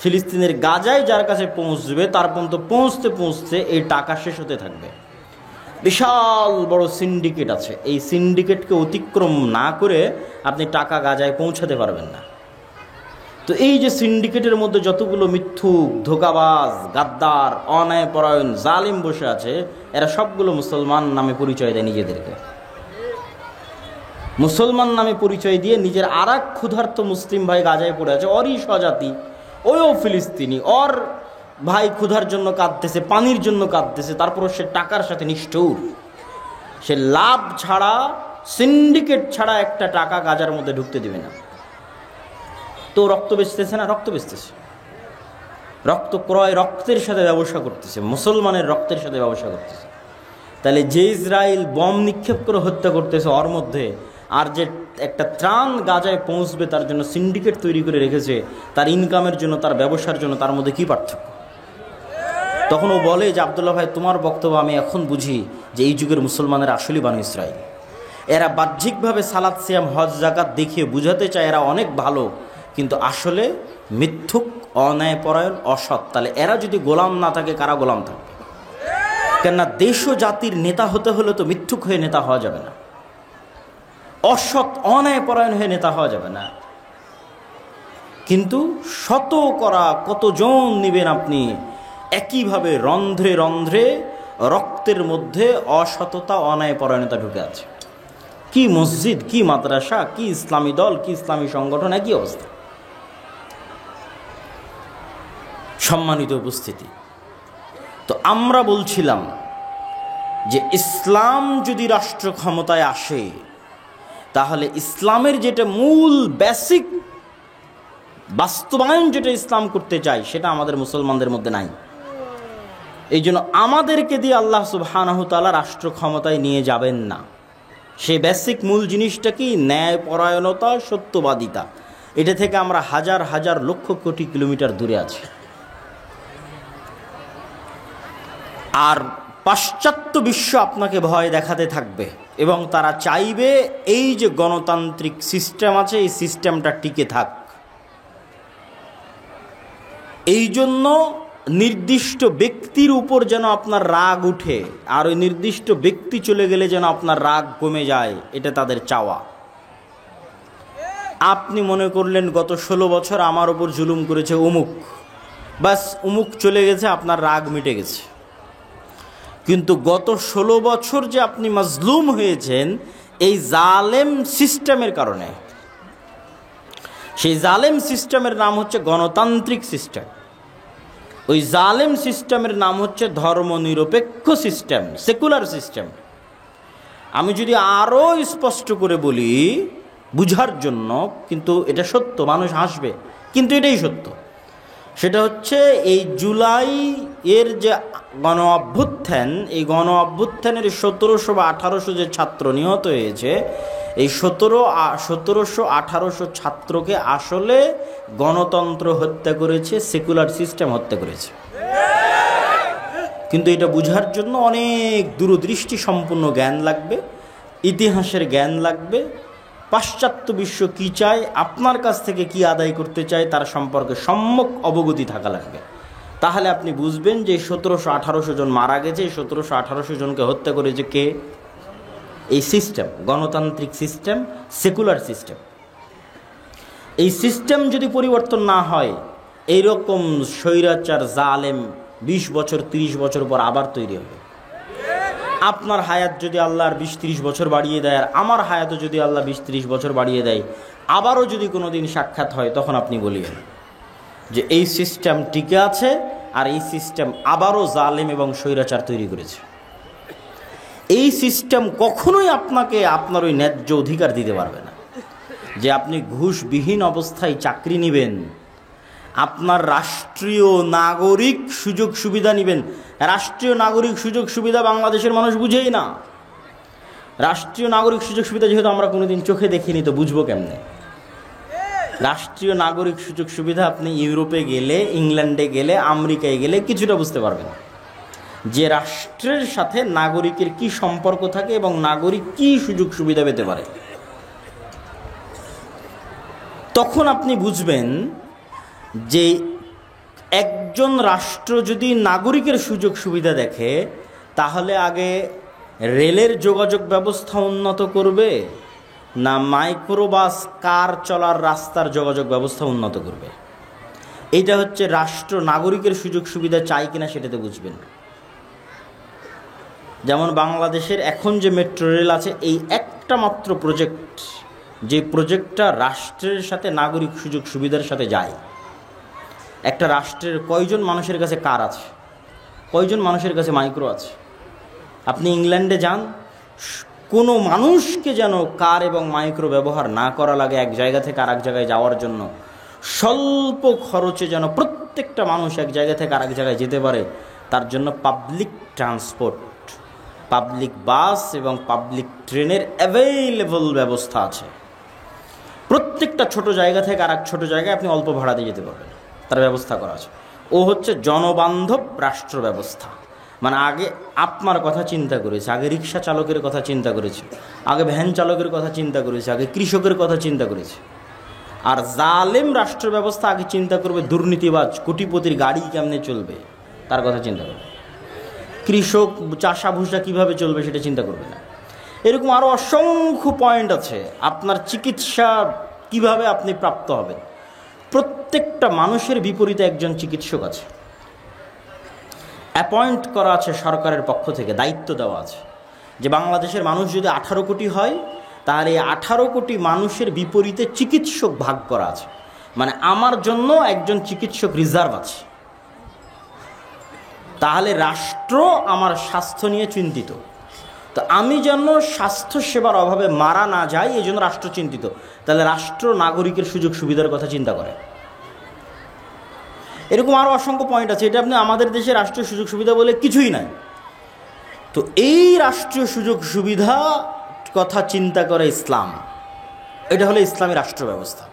Speaker 1: ফিলিস্তিনের গাজায় যার কাছে পৌঁছবে তার পর্যন্ত পৌঁছতে পৌঁছতে এই টাকা শেষ হতে থাকবে। বিশাল বড় সিন্ডিকেট আছে, এই সিন্ডিকেটকে অতিক্রম না করে আপনি টাকা গাজায় পৌঁছাতে পারবেন না। তো এই যে সিন্ডিকেটের মধ্যে যতগুলো মিথ্যুক, ধোঁকাবাজ, গাদ্দার, অন্যায়পরায়ণ, জালিম বসে আছে, এরা সবগুলো মুসলমান নামে পরিচয় দেয় নিজেদেরকে। মুসলমান নামে পরিচয় দিয়ে নিজের আর এক ক্ষুধার্ত মুসলিম ভাই গাজায় পড়ে আছে, ওরই স্বজাতি, ওইও ফিলিস্তিনি, ওর ভাই ক্ষুধার জন্য কাঁদতেছে, পানির জন্য কাঁদতেছে, তারপরও সে টাকার সাথে নিষ্ঠুর। সে লাভ ছাড়া, সিন্ডিকেট ছাড়া একটা টাকা গাজার মধ্যে ঢুকতে দিবে না। তো রক্ত বেচতেছে না, রক্ত বেচতেছে, রক্ত ক্রয়, রক্তের সাথে ব্যবসা করতেছে, মুসলমানের রক্তের সাথে ব্যবসা করতেছে। তাহলে যে ইসরায়েল বম নিক্ষেপ করে হত্যা করতেছে ওর মধ্যে, আর যে একটা ত্রাণ গাজায় পৌঁছবে তার জন্য সিন্ডিকেট তৈরি করে রেখেছে, তার ইনকামের জন্য, তার ব্যবসার জন্য, তার মধ্যে কি পার্থক্য? তখন ও বলে যে আব্দুল্লাহ ভাই, তোমার বক্তব্য আমি এখন বুঝি যে এই যুগের মুসলমানের আসলেই বানু ইসরাইল। এরা বাহ্যিকভাবে সালাত, সিয়াম, হজ, জাকাত দেখিয়ে বুঝাতে চায় এরা অনেক ভালো, কিন্তু আসলে মিথ্যুক, অন্যায়পরায়ণ, অসৎ। তাহলে এরা যদি গোলাম না থাকে, কারা গোলাম থাকবে? কেননা দেশ ও জাতির নেতা হতে হলে তো মিথ্যুক হয়ে নেতা হওয়া যাবে না, অসৎ অন্যায়পরায়ণ হয়ে নেতা হওয়া যাবে না। কিন্তু শত করা কতজন নিবেন আপনি? একইভাবে রন্ধ্রে রন্ধ্রে রক্তের মধ্যে অসততা, অন্যায়পরায়ণতা ঢুকে আছে। কি মসজিদ, কি মাদ্রাসা, কি ইসলামী দল, কি ইসলামী সংগঠন, একই অবস্থা। সম্মানিত উপস্থিতি, তো আমরা বলছিলাম যে ইসলাম যদি রাষ্ট্র ক্ষমতায় আসে, তাহলে ইসলামের যেটা মূল বেসিক বাস্তবায়ন, যেটা ইসলাম করতে চায়, সেটা আমাদের মুসলমানদের মধ্যে নাই। এই জন্য আমাদেরকে দিয়ে আল্লাহ সুবহানাহু ওয়া তাআলা রাষ্ট্র ক্ষমতায় নিয়ে যাবেন না। সেই বেসিক মূল জিনিসটা কি? ন্যায়পরায়ণতা, সত্যবাদিতা। এটা থেকে আমরা হাজার হাজার লক্ষ কোটি কিলোমিটার দূরে আছি। আর পাশ্চাত্য বিশ্ব আপনাকে ভয় দেখাতে থাকবে এবং তারা চাইবে এই যে গণতান্ত্রিক সিস্টেম আছে, এই সিস্টেমটা টিকে থাক। এই জন্য নির্দিষ্ট ব্যক্তির উপর যেন আপনার রাগ উঠে, আর ওই নির্দিষ্ট ব্যক্তি চলে গেলে যেন আপনার রাগ কমে যায়, এটা তাদের চাওয়া। আপনি মনে করলেন গত 16 বছর আমার ওপর জুলুম করেছে অমুক, বাস অমুক চলে গেছে, আপনার রাগ মিটে গেছে। কিন্তু গত 16 বছর যে আপনি মাজলুম হয়েছেন এই জালেম সিস্টেমের কারণে। সেই জালেম সিস্টেমের নাম হচ্ছে গণতান্ত্রিক সিস্টেম, ওই জালেম সিস্টেমের নাম হচ্ছে ধর্মনিরপেক্ষ সিস্টেম, সেকুলার সিস্টেম। আমি যদি আরও স্পষ্ট করে বলি বুঝার জন্য, কিন্তু এটা সত্য, মানুষ হাসবে কিন্তু এটাই সত্য, সেটা হচ্ছে এই জুলাই এর যে গণ অভ্যুত্থান, এই গণ অভ্যুত্থানের 1700 বা 1800 যে ছাত্র নিহত হয়েছে, এই 1700-1800 ছাত্রকে আসলে গণতন্ত্র হত্যা করেছে, সেকুলার সিস্টেম হত্যা করেছে। কিন্তু এটা বুঝার জন্য অনেক দূরদৃষ্টি সম্পন্ন জ্ঞান লাগবে, ইতিহাসের জ্ঞান লাগবে, পাশ্চাত্য বিশ্ব কী চায়, আপনার কাছ থেকে কি আদায় করতে চায় তার সম্পর্কে সম্যক অবগতি থাকা লাগবে। তাহলে আপনি বুঝবেন যে 1700-1800 জন মারা গেছে, এই 1700-1800 জনকে হত্যা করেছে কে? এই সিস্টেম, গণতান্ত্রিক সিস্টেম, সেকুলার সিস্টেম, এই সিস্টেম যদি পরিবর্তন না হয়, এইরকম স্বৈরাচার জালেম 20 বছর 30 বছর পর আবার তৈরি হবে। আপনার হায়াত যদি আল্লাহর 20-30 বছর বাড়িয়ে দেয়, আর আমার হায়াতও যদি আল্লাহ 20-30 বছর বাড়িয়ে দেয়, আবারও যদি কোনো দিন সাক্ষাৎ হয়, তখন আপনি বলিবেন যে এই সিস্টেম টিকে আছে, আর এই সিস্টেম আবারও জালেম এবং স্বৈরাচার তৈরি করেছে। এই সিস্টেম কখনোই আপনাকে আপনার ওই ন্যায্য অধিকার দিতে পারবে না যে আপনি ঘুষবিহীন অবস্থায় চাকরি নেবেন, আপনার রাষ্ট্রীয় নাগরিক সুযোগ সুবিধা নেবেন। রাষ্ট্রীয় নাগরিক সুযোগ সুবিধা বাংলাদেশের মানুষ বুঝেই না। রাষ্ট্রীয় নাগরিক সুযোগ সুবিধা যেহেতু আমরা কোনোদিন চোখে দেখিনি, তো বুঝবো কেমনে? রাষ্ট্রীয় নাগরিক সুযোগ সুবিধা আপনি ইউরোপে গেলে, ইংল্যান্ডে গেলে, আমেরিকায় গেলে কিছুটা বুঝতে পারবেন যে রাষ্ট্রের সাথে নাগরিকের কি সম্পর্ক থাকে এবং নাগরিক কি সুযোগ সুবিধা পেতে পারে। তখন আপনি বুঝবেন যে একজন রাষ্ট্র যদি নাগরিকের সুযোগ সুবিধা দেখে, তাহলে আগে রেলের যোগাযোগ ব্যবস্থা উন্নত করবে, না মাইক্রোবাস কার চলার রাস্তার যোগাযোগ ব্যবস্থা উন্নত করবে। এইটা হচ্ছে রাষ্ট্র নাগরিকের সুযোগ সুবিধা চাই কিনা সেটাতে বুঝবেন। যেমন বাংলাদেশের এখন যে মেট্রো রেল আছে, এই একটা মাত্র প্রজেক্ট, যে প্রজেক্টটা রাষ্ট্রের সাথে নাগরিক সুযোগ সুবিধার সাথে যায়। একটা রাষ্ট্রের কয়জন মানুষের কাছে কার আছে, কয়জন মানুষের কাছে মাইক্রো আছে? আপনি ইংল্যান্ডে যান, কোনো মানুষকে যেন কার এবং মাইক্রো ব্যবহার না করা লাগে এক জায়গা থেকে আর এক জায়গায় যাওয়ার জন্য। স্বল্প খরচে যেন প্রত্যেকটা মানুষ এক জায়গা থেকে আর এক জায়গায় যেতে পারে, তার জন্য পাবলিক ট্রান্সপোর্ট, পাবলিক বাস এবং পাবলিক ট্রেনের অ্যাভেইলেবল ব্যবস্থা আছে। প্রত্যেকটা ছোট জায়গা থেকে আর এক ছোটো জায়গায় আপনি অল্প ভাড়া দিয়ে যেতে পারবেন, তার ব্যবস্থা করা আছে। ও হচ্ছে জনবান্ধব রাষ্ট্র ব্যবস্থা। মানে আগে আপনার কথা চিন্তা করেছে, আগে রিক্সা চালকের কথা চিন্তা করেছে, আগে ভ্যান চালকের কথা চিন্তা করেছে, আগে কৃষকের কথা চিন্তা করেছে। আর জালেম রাষ্ট্র ব্যবস্থা আগে চিন্তা করবে দুর্নীতিবাজ কোটিপতির গাড়ি কেমনে চলবে, তার কথা চিন্তা করবে। কৃষক চাষা ভুষা কীভাবে চলবে সেটা চিন্তা করবে না। এরকম আরও অসংখ্য পয়েন্ট আছে। আপনার চিকিৎসা কিভাবে আপনি প্রাপ্ত হবেন, প্রত্যেকটা মানুষের বিপরীতে একজন চিকিৎসক আছে, অ্যাপয়েন্ট করা আছে সরকারের পক্ষ থেকে, দায়িত্ব দেওয়া আছে যে বাংলাদেশের মানুষ যদি 18 কোটি হয়, তাহলে এই 18 কোটি মানুষের বিপরীতে চিকিৎসক ভাগ করা আছে। মানে আমার জন্য একজন চিকিৎসক রিজার্ভ আছে। তাহলে রাষ্ট্র আমার স্বাস্থ্য নিয়ে চিন্তিত। তো আমি যেন স্বাস্থ্য সেবার অভাবে মারা না যাই, এই জন্য রাষ্ট্র চিন্তিত। তাহলে রাষ্ট্র নাগরিকের সুযোগ সুবিধার কথা চিন্তা করে। এরকম আরও অসংখ্য পয়েন্ট আছে। এটা আপনি আমাদের দেশে রাষ্ট্রীয় সুযোগ সুবিধা বলে কিছুই নাই। তো এই রাষ্ট্রীয় সুযোগ সুবিধা কথা চিন্তা করে ইসলাম। এটা হলো ইসলামী রাষ্ট্র ব্যবস্থা।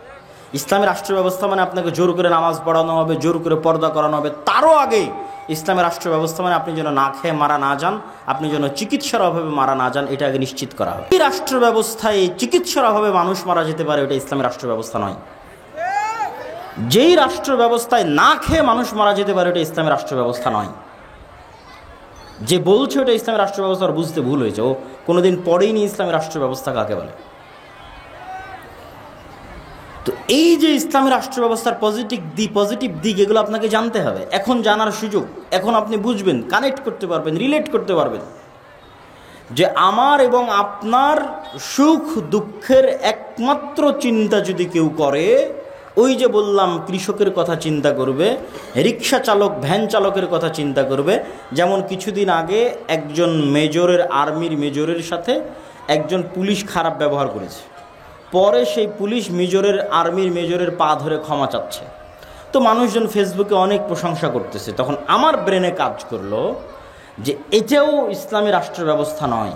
Speaker 1: ইসলামী রাষ্ট্র ব্যবস্থা মানে আপনাকে জোর করে নামাজ পড়ানো হবে, জোর করে পর্দা করানো হবে। তারও আগে ইসলামী রাষ্ট্র ব্যবস্থা মানে আপনি যেন না খেয়ে মারা না যান, আপনি যেন চিকিৎসার অভাবে মারা না যান, এটা আগে নিশ্চিত করা হবে। এই রাষ্ট্র ব্যবস্থায় চিকিৎসার অভাবে মানুষ মারা যেতে পারে, এটা ইসলামী রাষ্ট্র ব্যবস্থা নয়। যেই রাষ্ট্র ব্যবস্থায় না খেয়ে মানুষ মারা যেতে পারে, এটা ইসলামী রাষ্ট্র ব্যবস্থা নয়। যে বলছে ওটা ইসলামী রাষ্ট্র ব্যবস্থা, বুঝতে ভুল হয়েছে। ও কোনোদিন পড়েইনি ইসলামী রাষ্ট্র ব্যবস্থা কাকে বলে। তো এই যে ইসলামী রাষ্ট্র ব্যবস্থার পজিটিভ দিক এগুলো আপনাকে জানতে হবে। এখন জানার সুযোগ, এখন আপনি বুঝবেন, কানেক্ট করতে পারবেন, রিলেট করতে পারবেন যে আমার এবং আপনার সুখ দুঃখের একমাত্র চিন্তা যদি কেউ করে, ওই যে বললাম কৃষকের কথা চিন্তা করবে, রিক্সা চালক ভ্যান চালকের কথা চিন্তা করবে। যেমন কিছুদিন আগে একজন মেজরের, আর্মির মেজরের সাথে একজন পুলিশ খারাপ ব্যবহার করেছে। পরে সেই পুলিশ মেজরের, আর্মির মেজরের পা ধরে ক্ষমা চাচ্ছে। তো মানুষজন ফেসবুকে অনেক প্রশংসা করতেছে। তখন আমার ব্রেনে কাজ করলো যে এটাও ইসলামী রাষ্ট্র ব্যবস্থা নয়।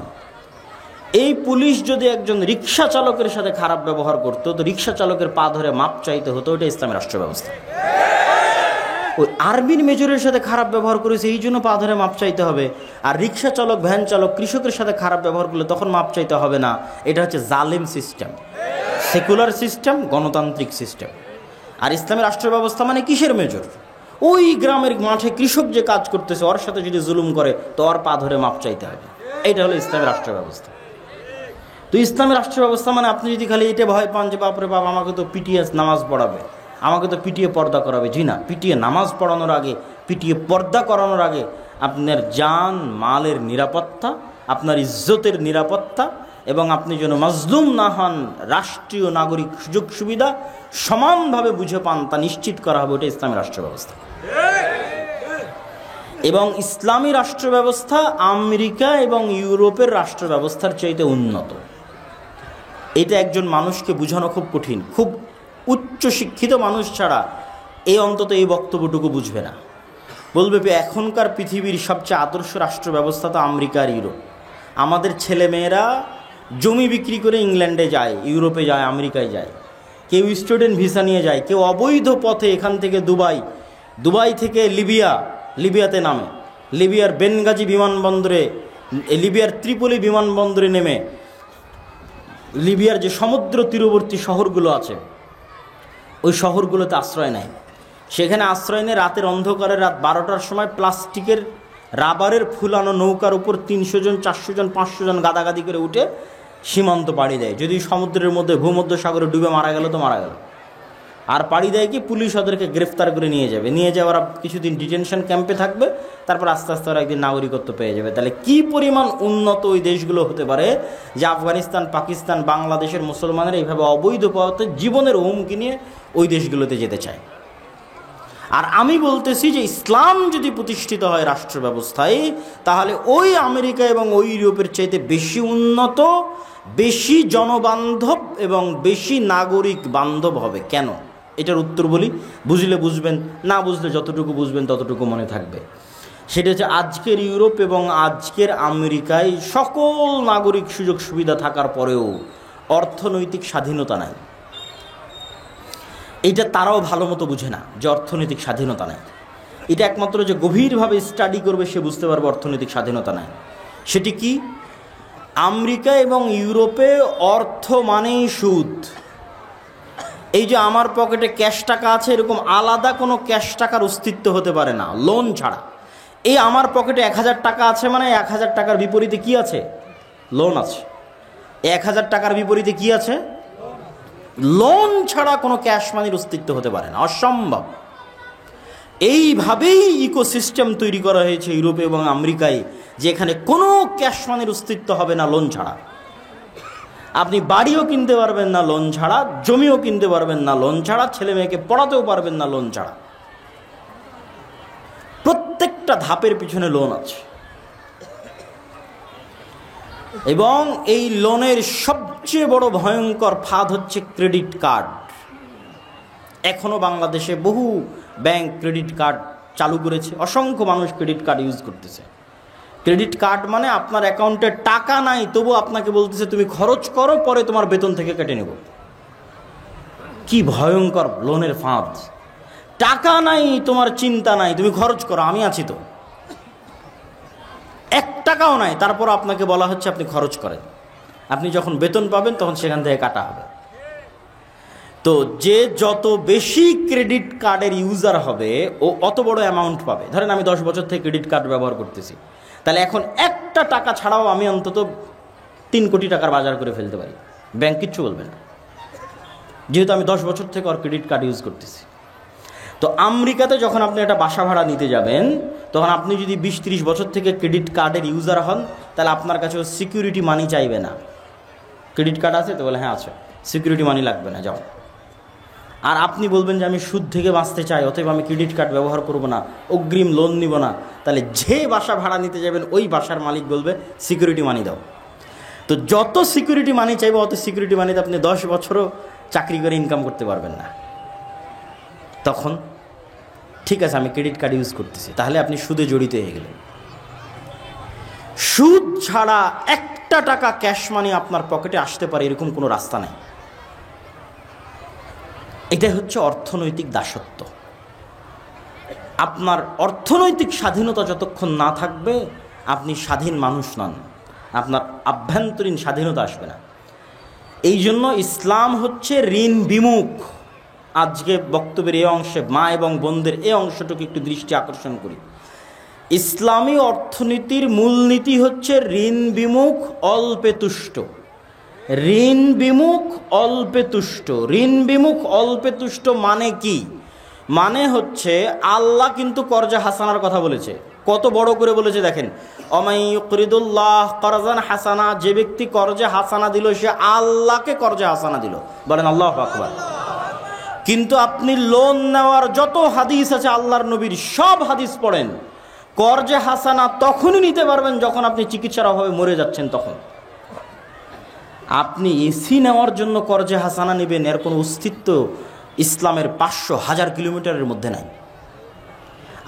Speaker 1: এই পুলিশ যদি একজন রিক্সা চালকের সাথে খারাপ ব্যবহার করতো, তো রিক্সা চালকের পা ধরে মাপ চাইতে হতো, ওটা ইসলামী রাষ্ট্র ব্যবস্থা। ওই আর্মির মেজরের সাথে খারাপ ব্যবহার করেছে, এই জন্য পা ধরে মাপ চাইতে হবে। আর রিক্সা চালক, ভ্যান চালক, কৃষকের সাথে খারাপ ব্যবহার করলে তখন মাপ চাইতে হবে না। এটা হচ্ছে জালিম সিস্টেম, সেকুলার সিস্টেম, গণতান্ত্রিক সিস্টেম। আর ইসলামী রাষ্ট্র ব্যবস্থা মানে কিসের মেজর? ওই গ্রামের মাঠে কৃষক যে কাজ করতেছে, ওর সাথে যদি জুলুম করে তো ওর পা ধরে মাপ চাইতে হবে। এইটা হলো ইসলামী রাষ্ট্র ব্যবস্থা। তো ইসলামী রাষ্ট্র ব্যবস্থা মানে আপনি যদি খালি এটা ভয় পান যে বাপরে বাপ আমাকে তো পিটিয়ে নামাজ পড়াবে, আমাকে তো পিটিয়ে পর্দা করাবে, জি না, পিটিয়ে নামাজ পড়ানোর আগে, পিটিয়ে পর্দা করানোর আগে আপনার জান মালের নিরাপত্তা, আপনার ইজ্জতের নিরাপত্তা এবং আপনি যেন মাজলুম না হন, রাষ্ট্রীয় নাগরিক সুযোগ সুবিধা সমানভাবে বুঝে পান, তা নিশ্চিত করা হবে। ওটা ইসলামী রাষ্ট্র ব্যবস্থা। এবং ইসলামী রাষ্ট্র ব্যবস্থা আমেরিকা এবং ইউরোপের রাষ্ট্র ব্যবস্থার চাইতে উন্নত। এটা একজন মানুষকে বোঝানো খুব কঠিন। খুব উচ্চ শিক্ষিত মানুষ ছাড়া অন্তত এই বক্তব্যটুকু বুঝবে না। বলবে এখনকার পৃথিবীর সবচেয়ে আদর্শ রাষ্ট্র ব্যবস্থা তো আমেরিকা আর ইউরোপ। আমাদের ছেলেমেয়েরা জমি বিক্রি করে ইংল্যান্ডে যায়, ইউরোপে যায়, আমেরিকায় যায়, কেউ স্টুডেন্ট ভিসা নিয়ে যায়, কেউ অবৈধ পথে এখান থেকে দুবাই থেকে লিবিয়াতে নামে, লিবিয়ার বেনগাজি বিমানবন্দরে, লিবিয়ার ত্রিপলি বিমানবন্দরে নেমে লিবিয়ার যে সমুদ্র তীরবর্তী শহরগুলো আছে ওই শহরগুলোতে আশ্রয় নেয়। সেখানে আশ্রয় নিয়ে রাতের অন্ধকারে রাত 12টার সময় প্লাস্টিকের রাবারের ফুলানো নৌকার উপর 300 জন 400 জন 500 জন গাদাগাদি করে উঠে সীমান্ত পাড়ি দেয়। যদি সমুদ্রের মধ্যে ভূমধ্য সাগরে ডুবে মারা গেল তো মারা গেল। আর পাড়ি দেয় কি, পুলিশ ওদেরকে গ্রেফতার করে নিয়ে যাবে, নিয়ে যাওয়া ওরা কিছুদিন ডিটেনশন ক্যাম্পে থাকবে, তারপর আস্তে আস্তে ওরা একদিন নাগরিকত্ব পেয়ে যাবে। তাহলে কি পরিমাণ উন্নত ওই দেশগুলো হতে পারে যে আফগানিস্তান, পাকিস্তান, বাংলাদেশের মুসলমানেরা এইভাবে অবৈধ পথে জীবনের হুমকি নিয়ে ওই দেশগুলোতে যেতে চায়। আর আমি বলতেছি যে ইসলাম যদি প্রতিষ্ঠিত হয় রাষ্ট্র ব্যবস্থায়, তাহলে ওই আমেরিকা এবং ওই ইউরোপের চাইতে বেশি উন্নত, বেশি জনবান্ধব এবং বেশি নাগরিক বান্ধব হবে। কেন? এটার উত্তর বলি, বুঝলে বুঝবেন, না বুঝলে যতটুকু বুঝবেন ততটুকু মনে থাকবে। সেটা হচ্ছে আজকের ইউরোপ এবং আজকের আমেরিকায় সকল নাগরিক সুযোগ সুবিধা থাকার পরেও অর্থনৈতিক স্বাধীনতা নাই। এইটা তারাও ভালো মতো বুঝে না যে অর্থনৈতিক স্বাধীনতা নাই। এটা একমাত্র যে গভীরভাবে স্টাডি করবে সে বুঝতে পারবে অর্থনৈতিক স্বাধীনতা নাই। সেটি কি? আমেরিকা এবং ইউরোপে অর্থ মানেই সুদ। এই যে আমার পকেটে ক্যাশ টাকা আছে, এরকম আলাদা কোনো ক্যাশ টাকার অস্তিত্ব হতে পারে না লোন ছাড়া। এই আমার পকেটে 1000 টাকা আছে মানে 1000 টাকার বিপরীতে কি আছে? লোন আছে। 1000 টাকার বিপরীতে কি আছে? লোন ছাড়া কোনো ক্যাশ মানির অস্তিত্ব হতে পারে না, অসম্ভব। এইভাবেই ইকোসিস্টেম তৈরি করা হয়েছে ইউরোপে এবং আমেরিকায়, যেখানে কোনো ক্যাশ মানির অস্তিত্ব হবে না লোন ছাড়া। আপনি বাড়িও কিনতে পারবেন না লোন ছাড়া, জমিও কিনতে পারবেন না লোন ছাড়া, ছেলে মেয়েকে পড়াতেও পারবেন না লোন ছাড়া। প্রত্যেকটা ধাপের পিছনে লোন আছে। এবং এই লোনের সবচেয়ে বড় ভয়ঙ্কর ফাঁদ হচ্ছে ক্রেডিট কার্ড। এখনো বাংলাদেশে বহু ব্যাংক ক্রেডিট কার্ড চালু করেছে, অসংখ্য মানুষ ক্রেডিট কার্ড ইউজ করতেছে। ক্রেডিট কার্ড মানে আপনার অ্যাকাউন্টে টাকা নাই, তবু আপনাকে বলতেছে তুমি খরচ করো, পরে তোমার বেতন থেকে কেটে নেব। কি ভয়ঙ্কর লোনের ফাঁদ! টাকা নাই, তোমার চিন্তা নাই, তুমি খরচ করো, আমি আছি তো। 1 টাকাও নাই, তারপর আপনাকে বলা হচ্ছে আপনি খরচ করেন। আপনি যখন বেতন পাবেন তখন সেখান থেকে কাটা হবে। তো যে যত বেশি ক্রেডিট কার্ডের ইউজার হবে ও অত বড় অ্যামাউন্ট পাবে। ধরেন আমি 10 বছর থেকে ক্রেডিট কার্ড ব্যবহার করতেছি, তাহলে এখন 1টা টাকা ছাড়াও আমি অন্তত 3 কোটি টাকার বাজার করে ফেলতে পারি, ব্যাংক কিচ্ছু বলবে না, যেহেতু আমি 10 বছর থেকে ওর ক্রেডিট কার্ড ইউজ করতেছি। তো আমেরিকাতে যখন আপনি একটা বাসা ভাড়া নিতে যাবেন, তখন আপনি যদি 20-30 বছর থেকে ক্রেডিট কার্ডের ইউজার হন, তাহলে আপনার কাছে সিকিউরিটি মানি চাইবে না। ক্রেডিট কার্ড আছে তো? বলে হ্যাঁ আছে, সিকিউরিটি মানি লাগবে না, যাও। আর আপনি বলবেন যে আমি সুদ থেকে বাঁচতে চাই, অতএব আমি ক্রেডিট কার্ড ব্যবহার করব না, অগ্রিম লোন নিব না, তাহলে যে বাসা ভাড়া নিতে যাবেন ওই বাসার মালিক বলবে সিকিউরিটি মানি দাও। তো যত সিকিউরিটি মানি চাইবে অত সিকিউরিটি মানিতে আপনি 10 বছরও চাকরি করে ইনকাম করতে পারবেন না। তখন ঠিক আছে আমি ক্রেডিট কার্ড ইউজ করতেছি, তাহলে আপনি সুদে জড়িত হয়ে গেলেন। সুদ ছাড়া 1টা টাকা ক্যাশ মানি আপনার পকেটে আসতে পারে এরকম কোনো রাস্তা নেই। এটাই হচ্ছে অর্থনৈতিক দাসত্ব। আপনার অর্থনৈতিক স্বাধীনতা যতক্ষণ না থাকবে আপনি স্বাধীন মানুষ নন, আপনার আভ্যন্তরীণ স্বাধীনতা আসবে না। এই জন্য ইসলাম হচ্ছে ঋণ বিমুখ। আজকে বক্তব্যের এই অংশে মা এবং বোনদের এই অংশটুকু একটু দৃষ্টি আকর্ষণ করি। ইসলামী অর্থনীতির মূলনীতি হচ্ছে ঋণ বিমুখ, অল্পে তুষ্ট। ঋণ বিমুখ অল্পে তুষ্ট। ঋণ বিমুখ অল্পে তুষ্ট মানে কি? মানে হচ্ছে আল্লাহ কিন্তু কর্জে হাসানার কথা বলেছে, কত বড় করে বলেছে দেখেন, অমাই ইউকরিদুল্লাহ করজান হাসানা, যে ব্যক্তি কর্জে হাসানা দিল সে আল্লাহকে কর্জে হাসানা দিল। বলেন আল্লাহু আকবার। কিন্তু আপনি লোন নেওয়ার যত হাদিস আছে আল্লাহর নবীর সব হাদিস পড়েন, কর্জে হাসানা তখনই নিতে পারবেন যখন আপনি চিকিৎসার অভাবে মরে যাচ্ছেন। তখন আপনি এসি নেওয়ার জন্য কর্জে হাসানা নেবেন, এর কোনো অস্তিত্ব ইসলামের 500,000 কিলোমিটারের মধ্যে নাই।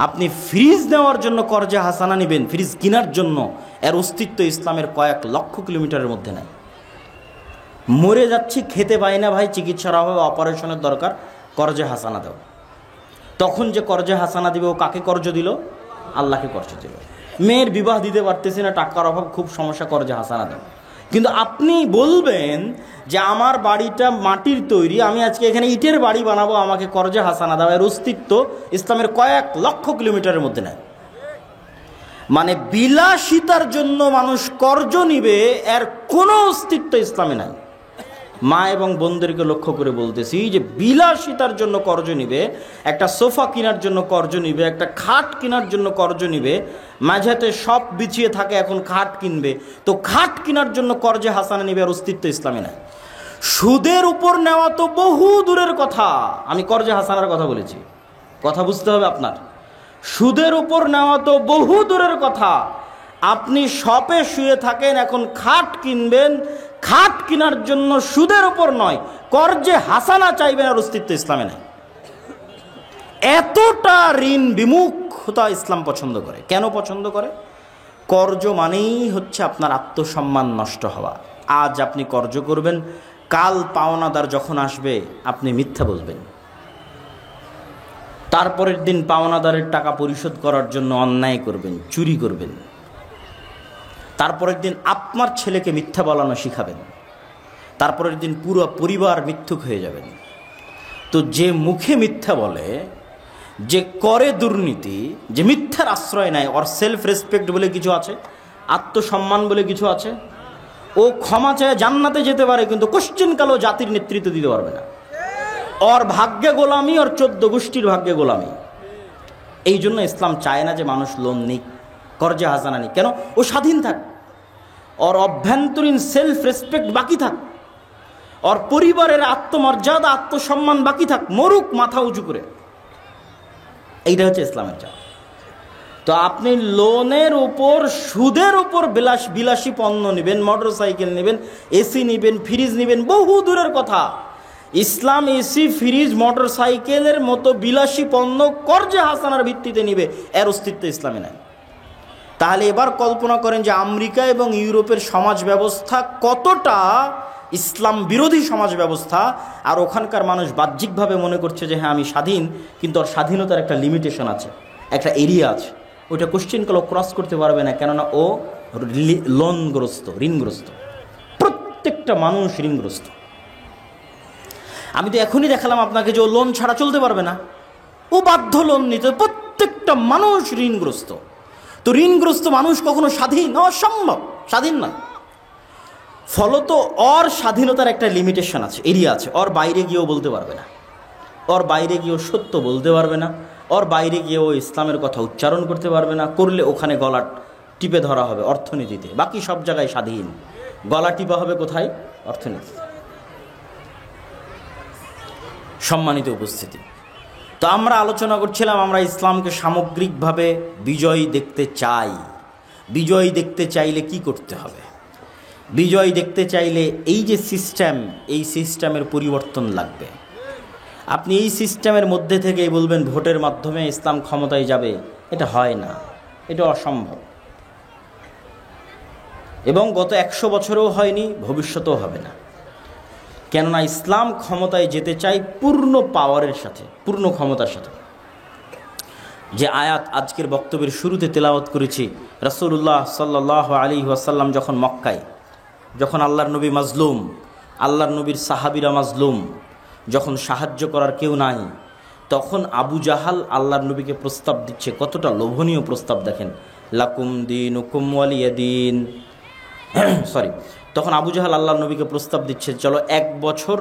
Speaker 1: আপনি ফ্রিজ নেওয়ার জন্য কর্জে হাসানা নেবেন, ফ্রিজ কেনার জন্য, এর অস্তিত্ব ইসলামের কয়েক লক্ষ কিলোমিটারের মধ্যে নাই। মরে যাচ্ছি, খেতে পাই না ভাই, চিকিৎসার অভাবে অপারেশনের দরকার, কর্জে হাসানা দাও। তখন যে কর্জে হাসানা দিবে ও কাকে কর্জ দিল? আল্লাহকে কর্জ দিল। মেয়ের বিবাহ দিতে পারতেছি না, টাকার অভাব, খুব সমস্যা, কর্জে হাসানা দাও। কিন্তু আপনি বলবেন যে আমার বাড়িটা মাটির তৈরি, আমি আজকে এখানে ইটের বাড়ি বানাবো, আমাকে কর্জে হাসানা দাও, এর অস্তিত্ব ইসলামের কয়েক লক্ষ কিলোমিটারের মধ্যে নেয়। মানে বিলাসিতার জন্য মানুষ কর্জ নিবে, এর কোনো অস্তিত্ব ইসলামে নাই। মা এবং বোনদেরকে লক্ষ্য করে বলতেছি যে বিলাসিতার জন্য কর্জ নিবে, একটা সোফা কেনার জন্য কর্জ নিবে, একটা খাট কেনার জন্য কর্জ নিবে, মাঝেতে সব বিছিয়ে থাকে এখন খাট কিনবে, তো খাট কেনার জন্য কর্জে হাসানা নিবে, আর অস্তিত্ব ইসলামে নাই। সুদের উপর নেওয়া তো বহু দূরের কথা, আমি কর্জে হাসানার কথা বলেছি, কথা বুঝতে হবে আপনার। সুদের উপর নেওয়া তো বহু দূরের কথা, আপনি শপে শুয়ে থাকেন, এখন খাট কিনবেন, খাট কেনার জন্য সুদের উপর নয় কর্জে হাসানা চাইবেন, আর অস্তিত্ব ইসলামে নাই। এতটা ঋণ বিমুখতা ইসলাম পছন্দ করে। কেন পছন্দ করে? কর্জ মানেই হচ্ছে আপনার আত্মসম্মান নষ্ট হওয়া। আজ আপনি কর্জ করবেন, কাল পাওনাদার যখন আসবে আপনি মিথ্যা বলবেন, তারপরের দিন পাওনাদারের টাকা পরিশোধ করার জন্য অন্যায় করবেন, চুরি করবেন, তারপরের দিন আপনার ছেলেকে মিথ্যা বলানো শিখাবেন, তারপরের দিন পুরো পরিবার মিথ্যুক হয়ে যাবেন। তো যে মুখে মিথ্যা বলে, যে করে দুর্নীতি, যে মিথ্যার আশ্রয় নেয়, ওর সেলফ রেসপেক্ট বলে কিছু আছে, আত্মসম্মান বলে কিছু আছে, ও ক্ষমা চায় জান্নাতে যেতে পারে, কিন্তু কোশ্চেনকালেও জাতির নেতৃত্ব দিতে পারবে না। ওর ভাগ্যে গোলামি, ওর 14 গোষ্ঠীর ভাগ্যে গোলামি। এই জন্য ইসলাম চায় না যে মানুষ লোন নিক, কর্জে হাসানা নিক। কেন? ও স্বাধীন থাক, ওর অভ্যন্তরীণ সেলফ রেসপেক্ট বাকি থাক, ওর পরিবারের আত্মমর্যাদা, আত্মসম্মান বাকি থাক, মরুক মাথা উঁচু করে। এইটা হচ্ছে ইসলামের চাওয়া। তো আপনি লোনের উপর, সুদের উপর বিলাসী পণ্য নেবেন, মোটর সাইকেল নেবেন, এসি নেবেন, ফ্রিজ নেবেন, বহু দূরের কথা। ইসলাম এসি, ফ্রিজ, মোটর সাইকেলের মতো বিলাসী পণ্য কর্জে হাসানার ভিত্তিতে নিবে, এর অস্তিত্ব ইসলামে নাই। তাহলে এবার কল্পনা করেন যে আমেরিকা এবং ইউরোপের সমাজ ব্যবস্থা কতটা ইসলাম বিরোধী সমাজ ব্যবস্থা, আর ওখানকার মানুষ বাহ্যিকভাবে মনে করছে যে হ্যাঁ আমি স্বাধীন, কিন্তু ওর স্বাধীনতার একটা লিমিটেশন আছে, একটা এরিয়া আছে, ওইটা কোশ্চেন কালো ক্রস করতে পারবে না, কেননা ও লোনগ্রস্ত, ঋণগ্রস্ত। প্রত্যেকটা মানুষ ঋণগ্রস্ত। আমি তো এখনই দেখালাম আপনাকে যে ও লোন ছাড়া চলতে পারবে না, ও বাধ্য লোন নিতে। প্রত্যেকটা মানুষ ঋণগ্রস্ত। তো ঋণগ্রস্ত মানুষ কখনো স্বাধীন? অসম্ভব, স্বাধীন নয়। ফলত ওর স্বাধীনতার একটা লিমিটেশন আছে, এরিয়া আছে। ওর বাইরে গিয়েও বলতে পারবে না, ওর বাইরে গিয়েও সত্য বলতে পারবে না, ওর বাইরে গিয়েও ইসলামের কথা উচ্চারণ করতে পারবে না। করলে ওখানে গলা টিপে ধরা হবে অর্থনীতিতে। বাকি সব জায়গায় স্বাধীন, গলা টিপা হবে কোথায়? অর্থনীতিতে। সম্মানিত উপস্থিতি, তো আমরা আলোচনা করছিলাম, আমরা ইসলামকে সামগ্রিকভাবে বিজয়ী দেখতে চাই। বিজয়ী দেখতে চাইলে কি করতে হবে? বিজয় দেখতে চাইলে এই যে সিস্টেম, এই সিস্টেমের পরিবর্তন লাগবে। আপনি এই সিস্টেমের মধ্যে থেকেই বলবেন ভোটের মাধ্যমে ইসলাম ক্ষমতায় যাবে, এটা হয় না, এটা অসম্ভব। এবং গত 100 বছরেও হয়নি, ভবিষ্যতেও হবে না। কেননা ইসলাম ক্ষমতায় যেতে চাই পূর্ণ পাওয়ারের সাথে, পূর্ণ ক্ষমতার সাথে। যে আয়াত আজকের বক্তব্যের শুরুতে তেলাওয়াত করেছি, রাসূলুল্লাহ সাল্লাল্লাহু আলাইহি ওয়াসাল্লাম যখন মক্কায়, যখন আল্লাহর নবী মাজলুম, আল্লাহর নবীর সাহাবীরা মাজলুম, যখন সাহায্য করার কেউ নাই, তখন আবু জাহাল আল্লাহর নবীকে প্রস্তাব দিচ্ছে। কতটা লোভনীয় প্রস্তাব দেখেন, লাকুম দীনুকুম ওয়ালিয়া দীন, তখন আবু জাহাল আল্লাহর নবীকে প্রস্তাব দিচ্ছে, চলো 1 বছর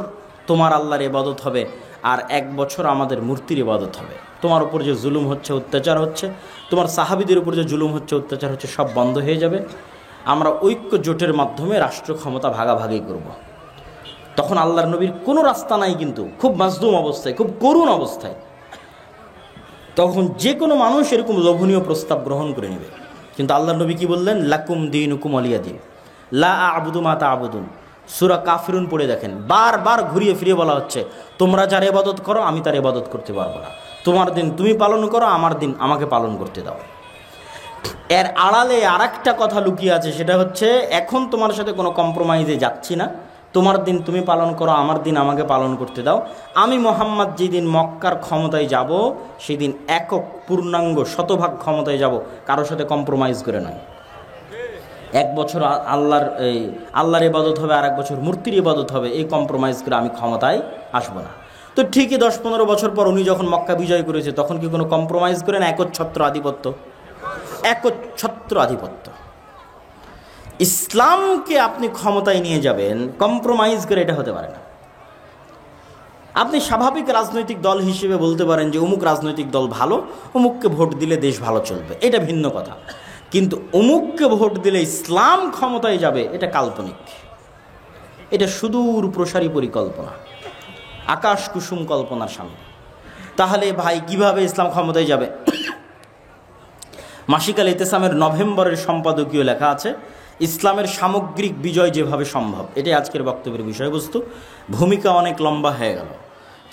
Speaker 1: তোমার আল্লাহর ইবাদত হবে আর 1 বছর আমাদের মূর্তির ইবাদত হবে। তোমার উপর যে জুলুম হচ্ছে, অত্যাচার হচ্ছে, তোমার সাহাবীদের উপর যে জুলুম হচ্ছে, অত্যাচার হচ্ছে, সব বন্ধ হয়ে যাবে। আমরা ঐক্য জোটের মাধ্যমে রাষ্ট্র ক্ষমতা ভাগাভাগি করব। তখন আল্লাহর নবীর কোনো রাস্তা নাই, কিন্তু খুব মাজলুম অবস্থায়, খুব করুণ অবস্থায়। তখন যে কোনো মানুষ এরকম লোভনীয় প্রস্তাব গ্রহণ করে নেবে। কিন্তু আল্লাহর নবী কি বললেন? লাকুম দীনুকুম ওয়ালিয়া দিন, লা আ'বুদু মা তা'বুদুন। সূরা কাফিরুন পড়ে দেখেন, বারবার ঘুরিয়ে ফিরিয়ে বলা হচ্ছে, তোমরা যার ইবাদত করো আমি তার ইবাদত করতে পারবো না। তোমার দিন তুমি পালন করো, আমার দিন আমাকে পালন করতে দাও। এর আড়ালে আরেকটা কথা লুকিয়ে আছে, সেটা হচ্ছে এখন তোমার সাথে কোনো কম্প্রোমাইজে যাচ্ছি না। তোমার দিন তুমি পালন করো, আমার দিন আমাকে পালন করতে দাও। আমি মুহাম্মদ যেদিন মক্কার ক্ষমতায় যাব, সেদিন একক পূর্ণাঙ্গ শতভাগ ক্ষমতায় যাব, কারোর সাথে কম্প্রোমাইজ করে নয়। 1 বছর আল্লাহর ইবাদত হবে আর 1 বছর মূর্তির ইবাদত হবে, এই কম্প্রোমাইজ করে আমি ক্ষমতায় আসবো না। তো ঠিকই 10-15 বছর পর উনি যখন মক্কা বিজয় করেছে, তখন কি কোনো কম্প্রোমাইজ করেন? একচ্ছত্র আধিপত্য, একচ্ছত্র আধিপত্য। ইসলামকে আপনি ক্ষমতায় নিয়ে যাবেন কম্প্রোমাইজ করে, এটা হতে পারে না। আপনি স্বাভাবিক রাজনৈতিক দল হিসেবে বলতে পারেন যে অমুক রাজনৈতিক দল ভালো, অমুককে ভোট দিলে দেশ ভালো চলবে, এটা ভিন্ন কথা। কিন্তু অমুককে ভোট দিলে ইসলাম ক্ষমতায় যাবে, এটা কাল্পনিক, এটা সুদূর প্রসারী পরিকল্পনা, আকাশ কুসুম কল্পনার সামনে। তাহলে ভাই কিভাবে ইসলাম ক্ষমতায় যাবে? মাসিক আল ইতিসামের নভেম্বরের সম্পাদকীয় লেখা আছে, ইসলামের সামগ্রিক বিজয় যেভাবে সম্ভব। এটাই আজকের বক্তব্যের বিষয়বস্তু। ভূমিকা অনেক লম্বা হয়ে গেল,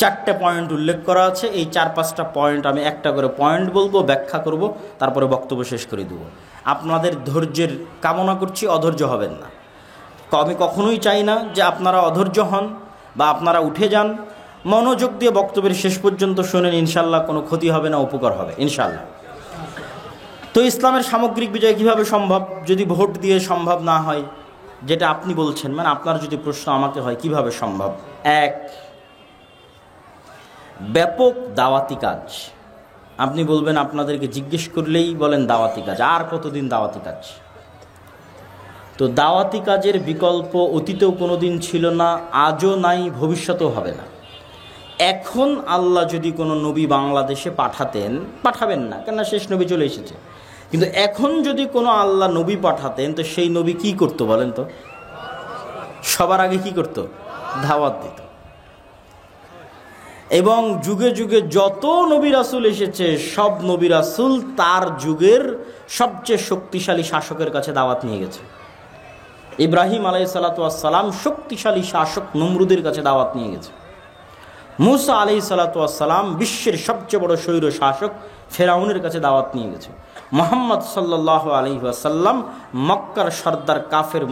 Speaker 1: 4টে পয়েন্ট উল্লেখ করা আছে। এই 4-5টা পয়েন্ট আমি একটা করে পয়েন্ট বলবো, ব্যাখ্যা করব, তারপরে বক্তব্য শেষ করে দেব। আপনাদের ধৈর্যের কামনা করছি, অধৈর্য হবেন না। আমি কখনোই চাই না যে আপনারা অধৈর্য হন বা আপনারা উঠে যান। মনোযোগ দিয়ে বক্তব্যের শেষ পর্যন্ত শুনেন, ইনশাল্লাহ কোনো ক্ষতি হবে না, উপকার হবে ইনশাল্লাহ। তো ইসলামের সামগ্রিক বিজয় কিভাবে সম্ভব? যদি ভোট দিয়ে সম্ভব না হয়, যেটা আপনি বলছেন, মানে আপনার যদি প্রশ্ন আমাকে হয় কিভাবে সম্ভব, 1, ব্যাপক দাওয়াতি কাজ। আপনি বলবেন, আপনাদেরকে জিজ্ঞেস করলেই বলেন দাওয়াতি কাজ, আর কতদিন দাওয়াতি কাজ? তো দাওয়াতি কাজের বিকল্প অতীতেও কোনোদিন ছিল না, আজও নাই, ভবিষ্যতেও হবে না। এখন আল্লাহ যদি কোনো নবী বাংলাদেশে পাঠাতেন, পাঠাবেন না, কেননা শেষ নবী চলে এসেছে, কিন্তু এখন যদি কোনো আল্লাহ নবী পাঠাতেন, তো সেই নবী কি করতো বলেন তো? সবার আগে কি করতো? দাওয়াত দিত। এবং যুগে যুগে যত নবী রাসূল এসেছে, সব নবী রাসূল তার যুগের সবচেয়ে শক্তিশালী শাসকের কাছে দাওয়াত নিয়ে গেছে। ইব্রাহিম আলাইহিস সালাতু ওয়াস সালাম শক্তিশালী শাসক নমরুদের কাছে দাওয়াত নিয়ে গেছে। মুসা আলাইহিস সালাতু ওয়াস সালাম বিশ্বের সবচেয়ে বড় স্বৈর শাসক ফেরাউনের কাছে দাওয়াত নিয়ে গেছে। মুহাম্মদ সাল্লাল্লাহু আলাইহি ওয়াসাল্লাম মক্কার সর্দার কাফের